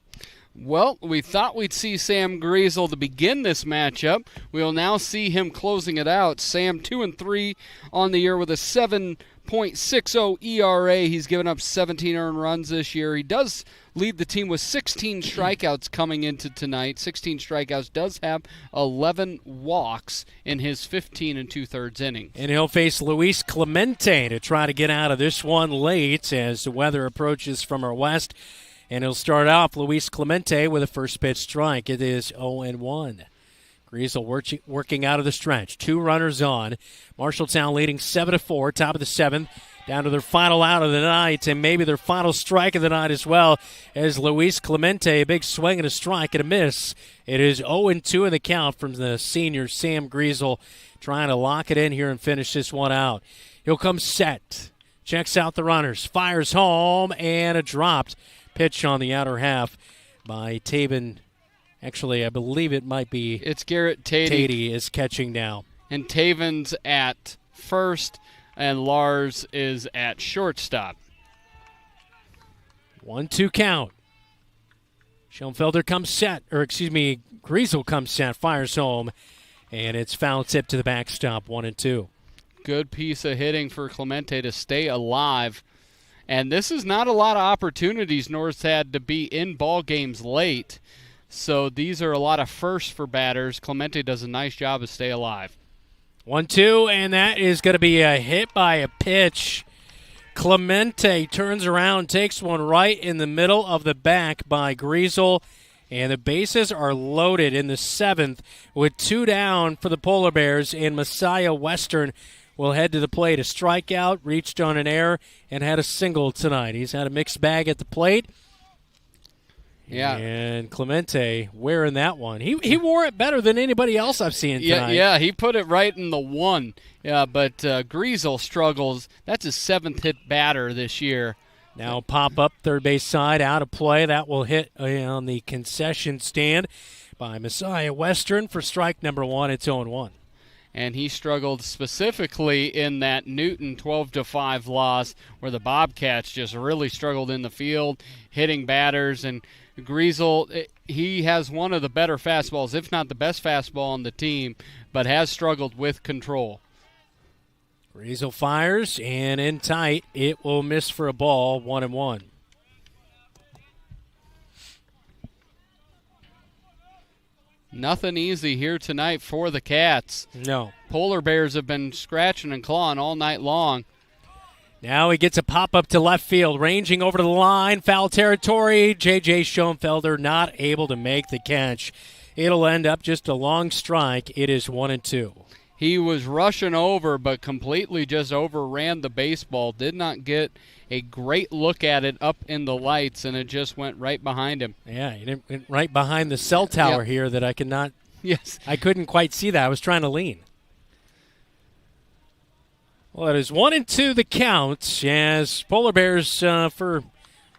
Well, we thought we'd see Sam Griesel to begin this matchup. We'll now see him closing it out. Sam 2-3 on the year with a 7.60 ERA. He's given up 17 earned runs this year. He does lead the team with 16 strikeouts coming into tonight. 16 strikeouts, does have 11 walks in his 15 2/3 innings. And he'll face Luis Clemente to try to get out of this one late as the weather approaches from our west. And he'll start off Luis Clemente with a first pitch strike. It is 0-1. Griesel working out of the stretch. 2 runners on. Marshalltown leading 7-4, top of the 7th. Down to their final out of the night, and maybe their final strike of the night as well, as Luis Clemente, a big swing and a strike and a miss. It is 0-2 in the count from the senior Sam Griesel, trying to lock it in here and finish this one out. He'll come set. Checks out the runners. Fires home, and a dropped pitch on the outer half by Taven. Actually, I believe it might be. It's Garrett Tatey. Tatey is catching now. And Taven's at first, and Lars is at shortstop. 1-2 count. Schoenfelder comes set, Griesel comes set, fires home, and it's foul tip to the backstop, 1-2. Good piece of hitting for Clemente to stay alive. And this is not a lot of opportunities North's had to be in ball games late. So these are a lot of firsts for batters. Clemente does a nice job to stay alive. 1-2, and that is going to be a hit by a pitch. Clemente turns around, takes one right in the middle of the back by Griesel, and the bases are loaded in the 7th with 2 down for the Polar Bears, and Messiah Western will head to the plate. A strikeout, reached on an error, and had a single tonight. He's had a mixed bag at the plate. Yeah. And Clemente wearing that one. He wore it better than anybody else I've seen tonight. Yeah, he put it right in the 1. Yeah, but Griesel struggles. That's his 7th hit batter this year. Now pop up third base side, out of play. That will hit on the concession stand by Messiah Western for strike number 1. It's 0-1. and he struggled specifically in that Newton 12-5 loss where the Bobcats just really struggled in the field, hitting batters. And Griesel, he has one of the better fastballs, if not the best fastball on the team, but has struggled with control. Griesel fires, and in tight, it will miss for a ball, 1-1. Nothing easy here tonight for the Cats. No. Polar Bears have been scratching and clawing all night long. Now he gets a pop-up to left field, ranging over to the line, foul territory. J.J. Schoenfelder not able to make the catch. It'll end up just a long strike. It is 1-2. He was rushing over, but completely just overran the baseball. Did not get a great look at it up in the lights, and it just went right behind him. Yeah, it went right behind the cell tower here that I could not. Yes. I couldn't quite see that. I was trying to lean. Well, it is 1-2 the count as Polar Bears for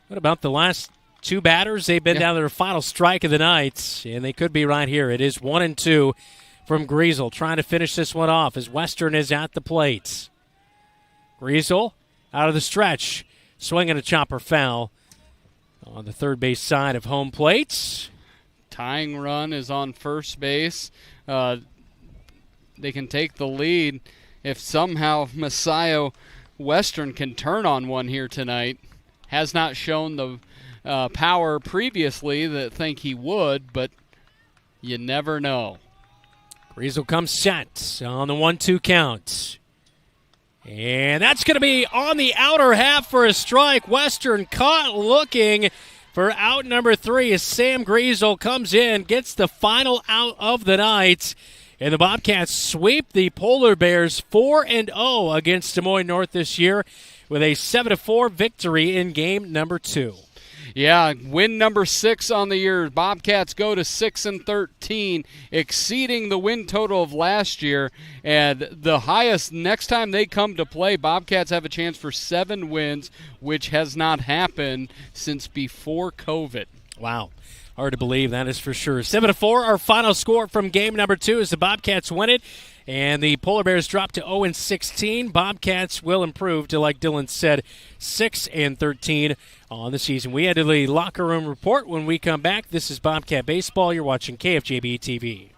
what about the last two batters? They've been down to their final strike of the night, and they could be right here. It is 1-2 from Griesel, trying to finish this one off as Western is at the plate. Griesel out of the stretch, swinging a chopper foul on the third base side of home plate. Tying run is on first base. They can take the lead if somehow Messiah Western can turn on one here tonight. Has not shown the power previously that think he would, but you never know. Griesel comes set on the 1-2 count. And that's going to be on the outer half for a strike. Western caught looking for out number 3 as Sam Griesel comes in, gets the final out of the night. And the Bobcats sweep the Polar Bears 4-0 against Des Moines North this year with a 7-4 victory in game number 2. Yeah, win number 6 on the year. Bobcats go to 6-13, exceeding the win total of last year. And the highest next time they come to play, Bobcats have a chance for 7 wins, which has not happened since before COVID. Wow. Hard to believe, that is for sure. 7-4, our final score from game number 2 as the Bobcats win it. And the Polar Bears drop to 0-16. Bobcats will improve to, like Dylan said, 6-13 on the season. We head to the locker room report when we come back. This is Bobcat Baseball. You're watching KFJB-TV.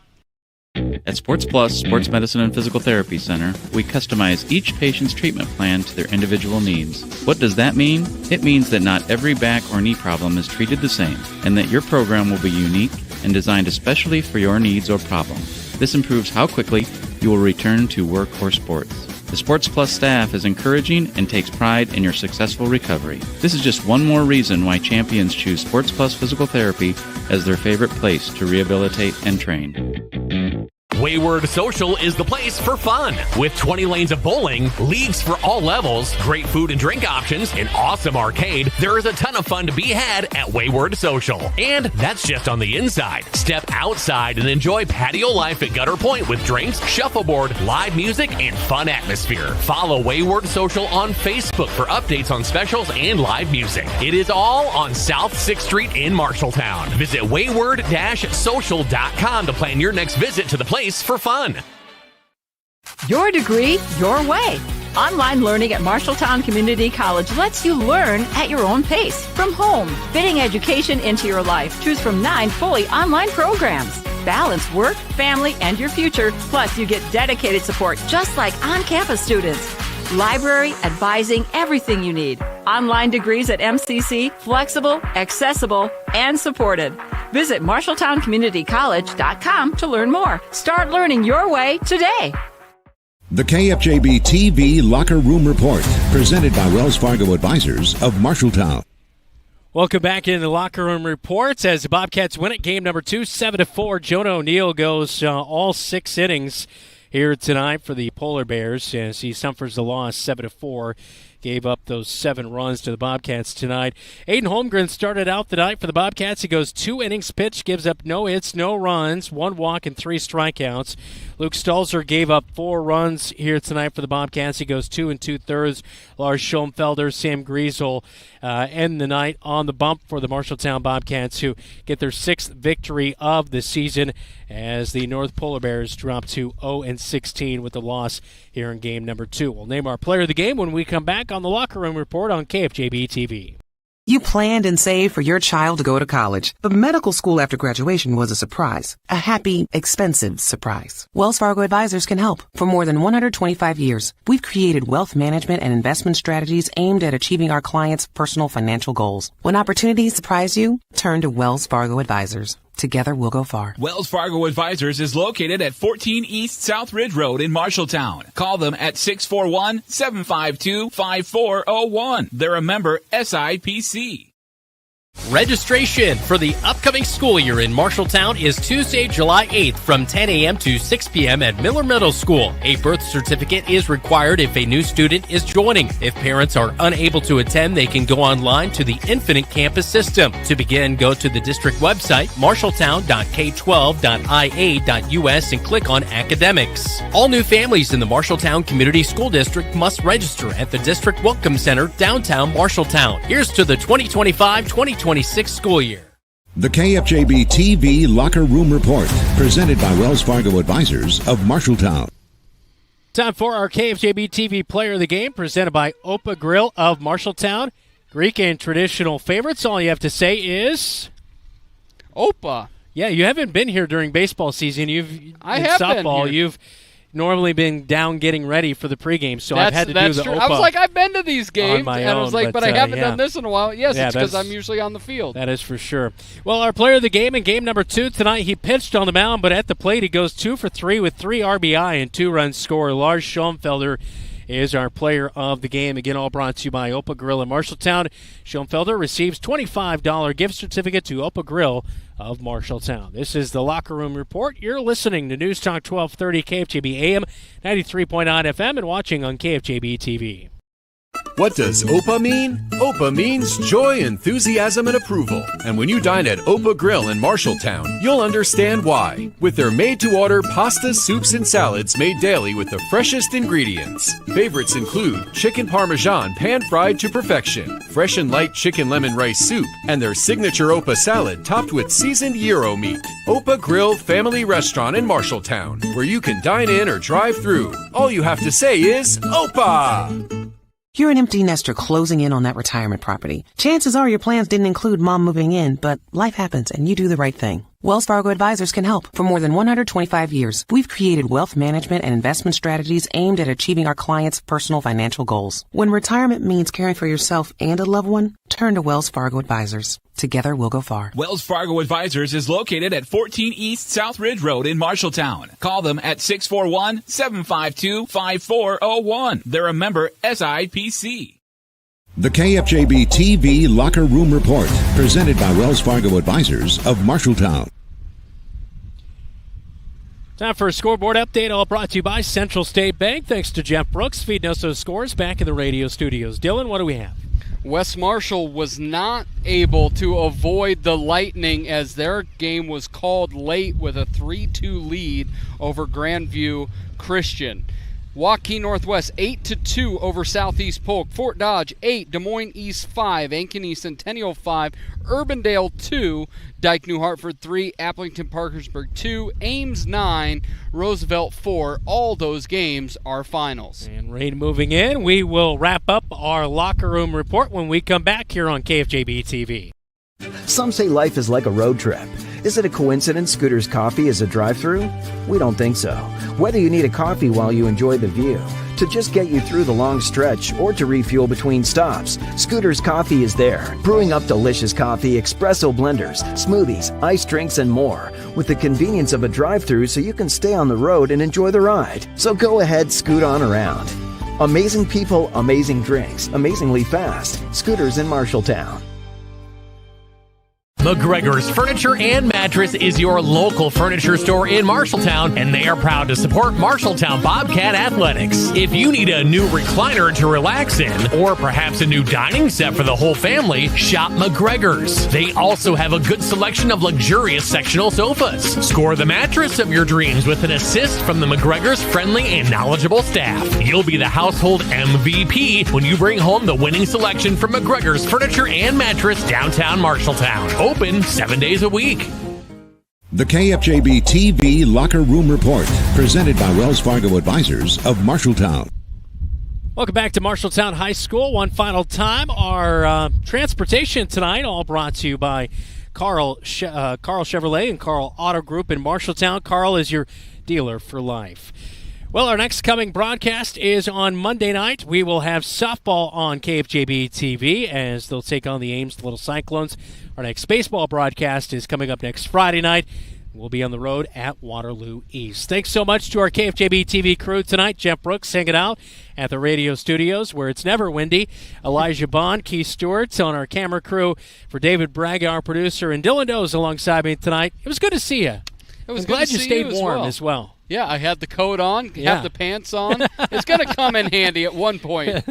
At Sports Plus Sports Medicine and Physical Therapy Center, we customize each patient's treatment plan to their individual needs. What does that mean? It means that not every back or knee problem is treated the same, and that your program will be unique and designed especially for your needs or problem. This improves how quickly you will return to work or sports. The Sports Plus staff is encouraging and takes pride in your successful recovery. This is just one more reason why champions choose Sports Plus Physical Therapy as their favorite place to rehabilitate and train. Wayward Social is the place for fun. With 20 lanes of bowling, leagues for all levels, great food and drink options, an awesome arcade, there is a ton of fun to be had at Wayward Social. And that's just on the inside. Step outside and enjoy patio life at Gutter Point with drinks, shuffleboard, live music, and fun atmosphere. Follow Wayward Social on Facebook for updates on specials and live music. It is all on South 6th Street in Marshalltown. Visit wayward-social.com to plan your next visit to the place for fun. Your degree, your way. Online learning at Marshalltown Community College lets you learn at your own pace, from home, fitting education into your life. Choose from 9 fully online programs. Balance work, family, and your future. Plus, you get dedicated support just like on-campus students. Library, advising, everything you need. Online degrees at MCC, flexible, accessible, and supported. Visit MarshalltownCommunityCollege.com to learn more. Start learning your way today. The KFJB-TV Locker Room Report, presented by Wells Fargo Advisors of Marshalltown. Welcome back into the Locker Room Reports as the Bobcats win it. Game number 2, 7-4. Jonah O'Neill goes all 6 innings here tonight for the Polar Bears as he suffers the loss 7-4. Gave up those 7 runs to the Bobcats tonight. Aiden Holmgren started out the night for the Bobcats. He goes 2 innings pitched, gives up no hits, no runs, 1 walk and 3 strikeouts. Luke Stolzer gave up 4 runs here tonight for the Bobcats. He goes 2 2/3. Lars Schoenfelder, Sam Griesel end the night on the bump for the Marshalltown Bobcats, who get their 6th victory of the season as the North Polar Bears drop to 0-6. 21-16 with the loss here in game number 2. We'll name our player of the game when we come back on the Locker Room Report on KFJB-TV. You planned and saved for your child to go to college, but medical school after graduation was a surprise. A happy, expensive surprise. Wells Fargo Advisors can help. For more than 125 years, we've created wealth management and investment strategies aimed at achieving our clients' personal financial goals. When opportunities surprise you, turn to Wells Fargo Advisors. Together, we'll go far. Wells Fargo Advisors is located at 14 East South Ridge Road in Marshalltown. Call them at 641-752-5401. They're a member SIPC. Registration for the upcoming school year in Marshalltown is Tuesday, July 8th from 10 a.m. to 6 p.m. at Miller Middle School. A birth certificate is required if a new student is joining. If parents are unable to attend, they can go online to the Infinite Campus System. To begin, go to the district website, marshalltown.k12.ia.us, and click on Academics. All new families in the Marshalltown Community School District must register at the District Welcome Center, downtown Marshalltown. Here's to the 2025-2026 school year. The KFJB-TV Locker Room Report, presented by Wells Fargo Advisors of Marshalltown. Time for our KFJB-TV Player of the Game, presented by Opa Grill of Marshalltown. Greek and traditional favorites. All you have to say is Opa. Yeah, you haven't been here during baseball season. I have been softball. here. You've normally been down getting ready for the pregame, so I've had to do the true. Opa. I was like, I've been to these games, my and I was own, like, but I haven't done this in a while. Yes, Yeah, it's because I'm usually on the field. That is for sure. Well, our player of the game in game number 2 tonight, he pitched on the mound, but at the plate he goes 2 for 3 with 3 RBI and 2 runs scored. Lars Schoenfelder is our player of the game. Again, all brought to you by Opa Grill in Marshalltown. Schoenfelder receives $25 gift certificate to Opa Grill of Marshalltown. This is the Locker Room Report. You're listening to News Talk 1230 KFJB AM, 93.9 FM, and watching on KFJB TV. What does OPA mean? OPA means joy, enthusiasm, and approval. And when you dine at OPA Grill in Marshalltown, you'll understand why. With their made-to-order pastas, soups, and salads made daily with the freshest ingredients. Favorites include chicken parmesan pan-fried to perfection, fresh and light chicken lemon rice soup, and their signature OPA salad topped with seasoned gyro meat. OPA Grill Family Restaurant in Marshalltown, where you can dine in or drive through. All you have to say is OPA! You're an empty nester closing in on that retirement property. Chances are your plans didn't include mom moving in, but life happens and you do the right thing. Wells Fargo Advisors can help. For more than 125 years, we've created wealth management and investment strategies aimed at achieving our clients' personal financial goals. When retirement means caring for yourself and a loved one, turn to Wells Fargo Advisors. Together, we'll go far. Wells Fargo Advisors is located at 14 East South Ridge Road in Marshalltown. Call them at 641-752-5401. They're a member SIPC. The KFJB-TV Locker Room Report, presented by Wells Fargo Advisors of Marshalltown. Time for a scoreboard update, all brought to you by Central State Bank. Thanks to Jeff Brooks feeding us those scores back in the radio studios. Dylan, what do we have? West Marshall was not able to avoid the Lightning as their game was called late with a 3-2 lead over Grandview Christian. Waukee Northwest 8-2 over Southeast Polk. Fort Dodge 8, Des Moines East 5, Ankeny Centennial 5, Urbandale 2, Dike New Hartford 3, Applington Parkersburg 2, Ames 9, Roosevelt 4. All those games are finals. And rain moving in. We will wrap up our Locker Room Report when we come back here on KFJB TV. Some say life is like a road trip. Is it a coincidence Scooter's Coffee is a drive-thru? We don't think so. Whether you need a coffee while you enjoy the view, to just get you through the long stretch, or to refuel between stops, Scooter's Coffee is there, brewing up delicious coffee, espresso blenders, smoothies, iced drinks, and more, with the convenience of a drive-thru so you can stay on the road and enjoy the ride. So go ahead, scoot on around. Amazing people, amazing drinks, amazingly fast. Scooters in Marshalltown. McGregor's Furniture and Mattress is your local furniture store in Marshalltown, and they are proud to support Marshalltown Bobcat Athletics. If you need a new recliner to relax in, or perhaps a new dining set for the whole family, shop McGregor's. They also have a good selection of luxurious sectional sofas. Score the mattress of your dreams with an assist from the McGregor's friendly and knowledgeable staff. You'll be the household MVP when you bring home the winning selection from McGregor's Furniture and Mattress, downtown Marshalltown. Open 7 days a week. The KFJB-TV Locker Room Report, presented by Wells Fargo Advisors of Marshalltown. Welcome back to Marshalltown High School. One final time, our transportation tonight, all brought to you by Carl Chevrolet and Carl Auto Group in Marshalltown. Carl is your dealer for life. Well, our next coming broadcast is on Monday night. We will have softball on KFJB-TV as they'll take on the Ames Little Cyclones. Our next baseball broadcast is coming up next Friday night. We'll be on the road at Waterloo East. Thanks so much to our KFJB-TV crew tonight. Jeff Brooks hanging out at the radio studios where it's never windy. Elijah Bond, Keith Stewart on our camera crew. For David Braga, our producer, and Dylan Does alongside me tonight. It was good to see you. It was I'm glad you stayed warm as well. Yeah, I had the coat on, have the pants on. It's going to come in handy at one point.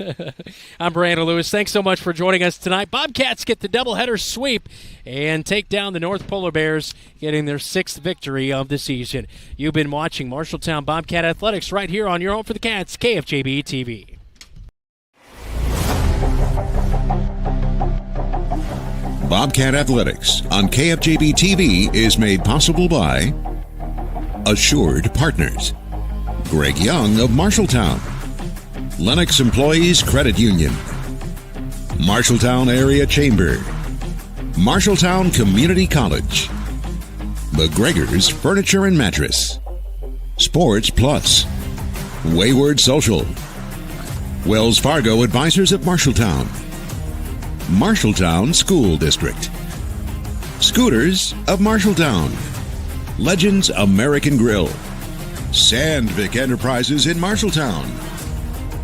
I'm Brandon Lewis. Thanks so much for joining us tonight. Bobcats get the doubleheader sweep and take down the North Polar Bears, getting their 6th victory of the season. You've been watching Marshalltown Bobcat Athletics right here on your home for the Cats, KFJB-TV. Bobcat Athletics on KFJB-TV is made possible by Assured Partners, Greg Young of Marshalltown, Lennox Employees Credit Union, Marshalltown Area Chamber, Marshalltown Community College, McGregor's Furniture and Mattress, Sports Plus, Wayward Social, Wells Fargo Advisors of Marshalltown, Marshalltown School District, Scooters of Marshalltown, Legends American Grill, Sandvik Enterprises in Marshalltown,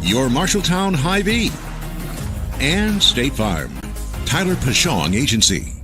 your Marshalltown Hy-Vee, and State Farm, Tyler Pashong Agency.